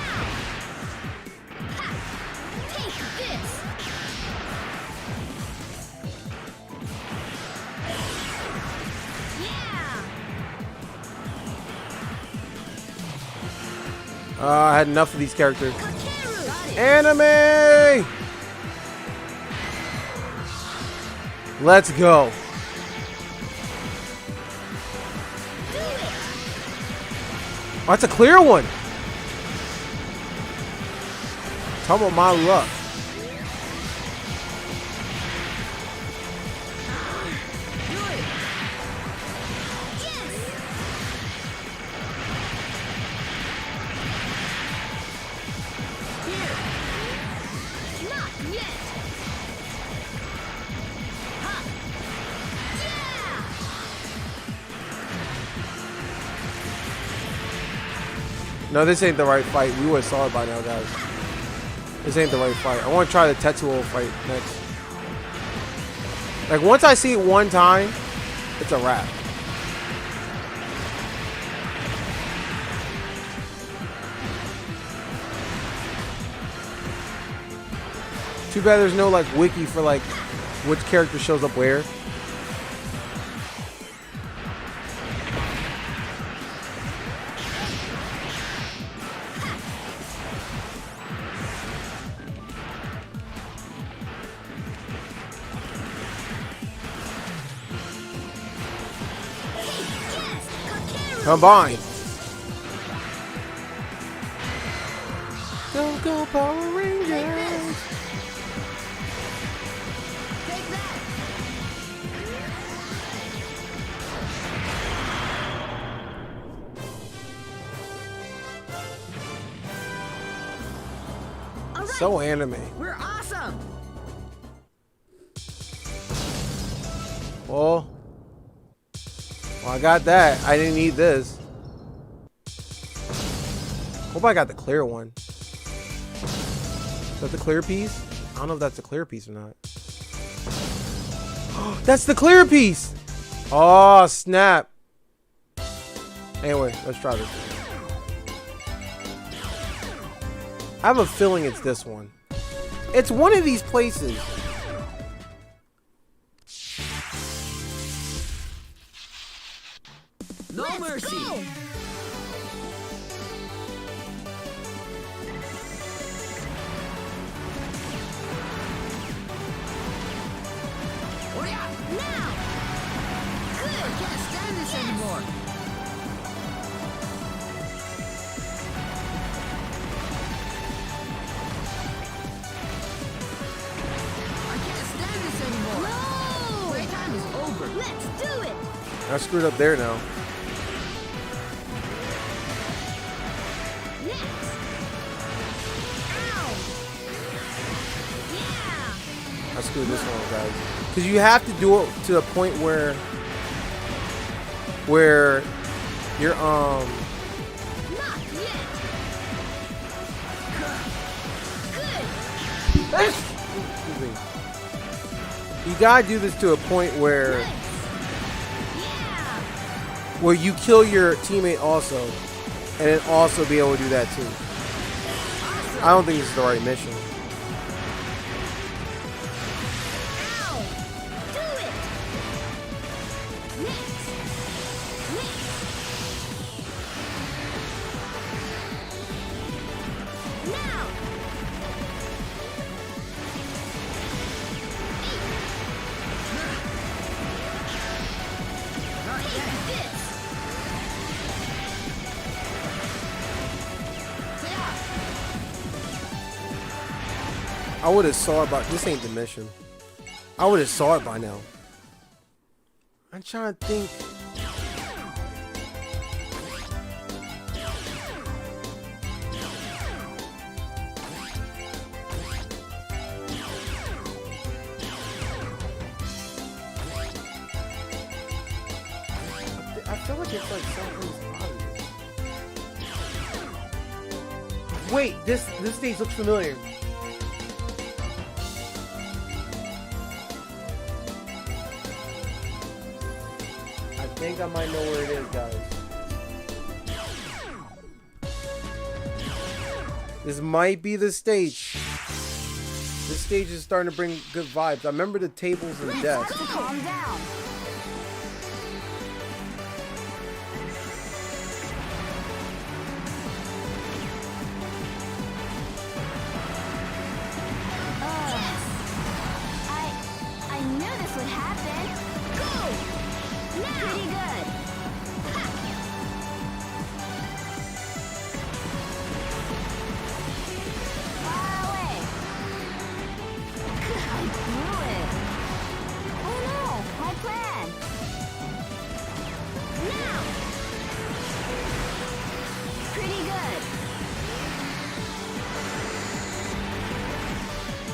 Ha. Take this. Yeah. I had enough of these characters. Kakeru. Anime. Let's go. Do it. Oh, that's a clear one. Talk about my luck. Do it. Yes. Here. Not yet. Ha. Yeah. No, this ain't the right fight. We would have saw it by now, guys. This ain't the right fight. I want to try the Tetsuo fight next. Like, once I see it one time, it's a wrap. Too bad there's no, like, wiki for, like, which character shows up where. Yes. Kakeru. Combine. Don't go Power Rangers. Take that. All right. So anime. We're awesome. Well, I got that. I didn't need this. Hope I got the clear one. Is that the clear piece? I don't know if that's the clear piece or not. That's the clear piece! Oh, snap. Anyway, let's try this. I have a feeling it's this one. It's one of these places. No Let's mercy. go. Oh yeah. Now. I can't stand this anymore. I can't stand this anymore. No. Playtime is over. Let's do it. I screwed up there now. Next. Ow. Yeah. I screwed this one up, guys. Because you have to do it to the point where you're Not yet. Good. excuse me. You gotta do this to a point where Yeah. you kill your teammate also, and then also be able to do that too. I don't think this is the right mission. Ow. Do it. Next. Next. Now. Not yet. This. Yeah. I would have saw it by this ain't the mission. I would have saw it by now. I'm trying to think. I feel like it's like something's obvious. Wait, this stage looks familiar. I think I might know where it is, guys. This might be the stage. This stage is starting to bring good vibes. I remember the tables and desks. Calm down. I knew this would happen. Go! Now! Pretty good. Ha! Far away. I blew it. Oh no, my plan. Now! Pretty good.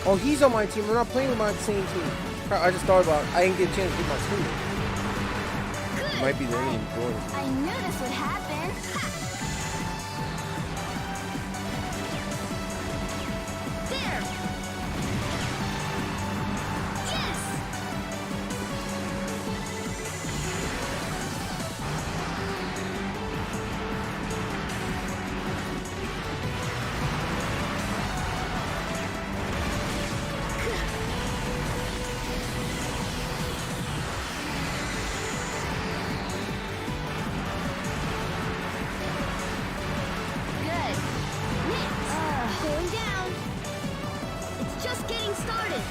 Oh, he's on my team. We're not playing with my same team. I just thought about it. I didn't get a chance to get my team. Good. Might be the enemy doing it. I knew this would happen. Ha! There. Yes. Good. Going down. It's just getting started.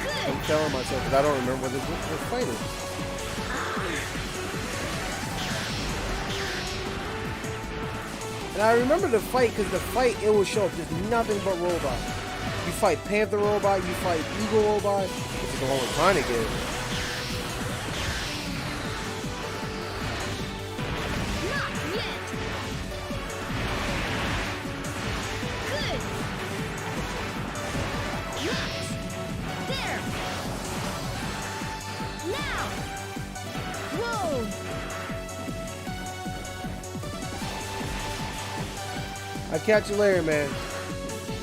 Good. I'm telling myself because I don't remember what this fight is. And I remember the fight because the fight, it will show up just nothing but robot. You fight Panther robot, you fight Eagle robot, which is the one we're trying to get. Not yet. Good. Yes. There. Now. Whoa. I'll catch you later, man.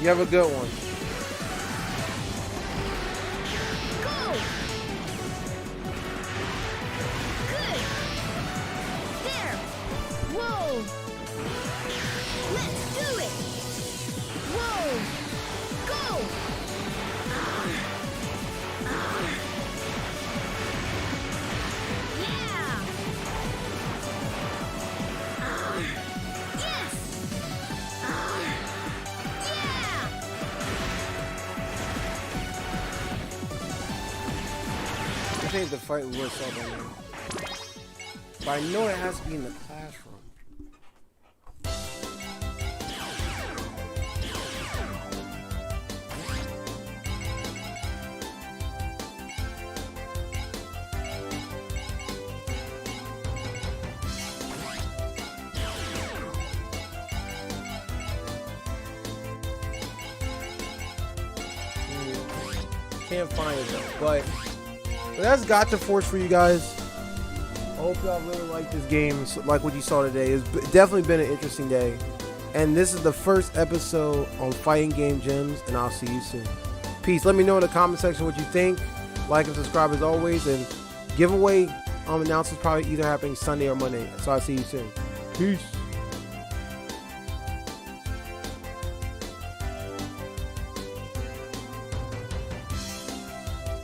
You have a good one. Go. Good. There. Whoa. Let's do it. Whoa. Go. Yeah. Yes. Yeah. I think the fight was up on there. But I know it has to be in the classroom. Can't find it though, but that's Gacha Force for you guys. I hope y'all really like this game, like what you saw today. It's definitely been an interesting day, and this is the first episode on Fighting Game Gems, and I'll see you soon. Peace. Let me know in the comment section what you think. Like and subscribe as always, and giveaway announcements probably either happening Sunday or Monday. So I'll see you soon. Peace.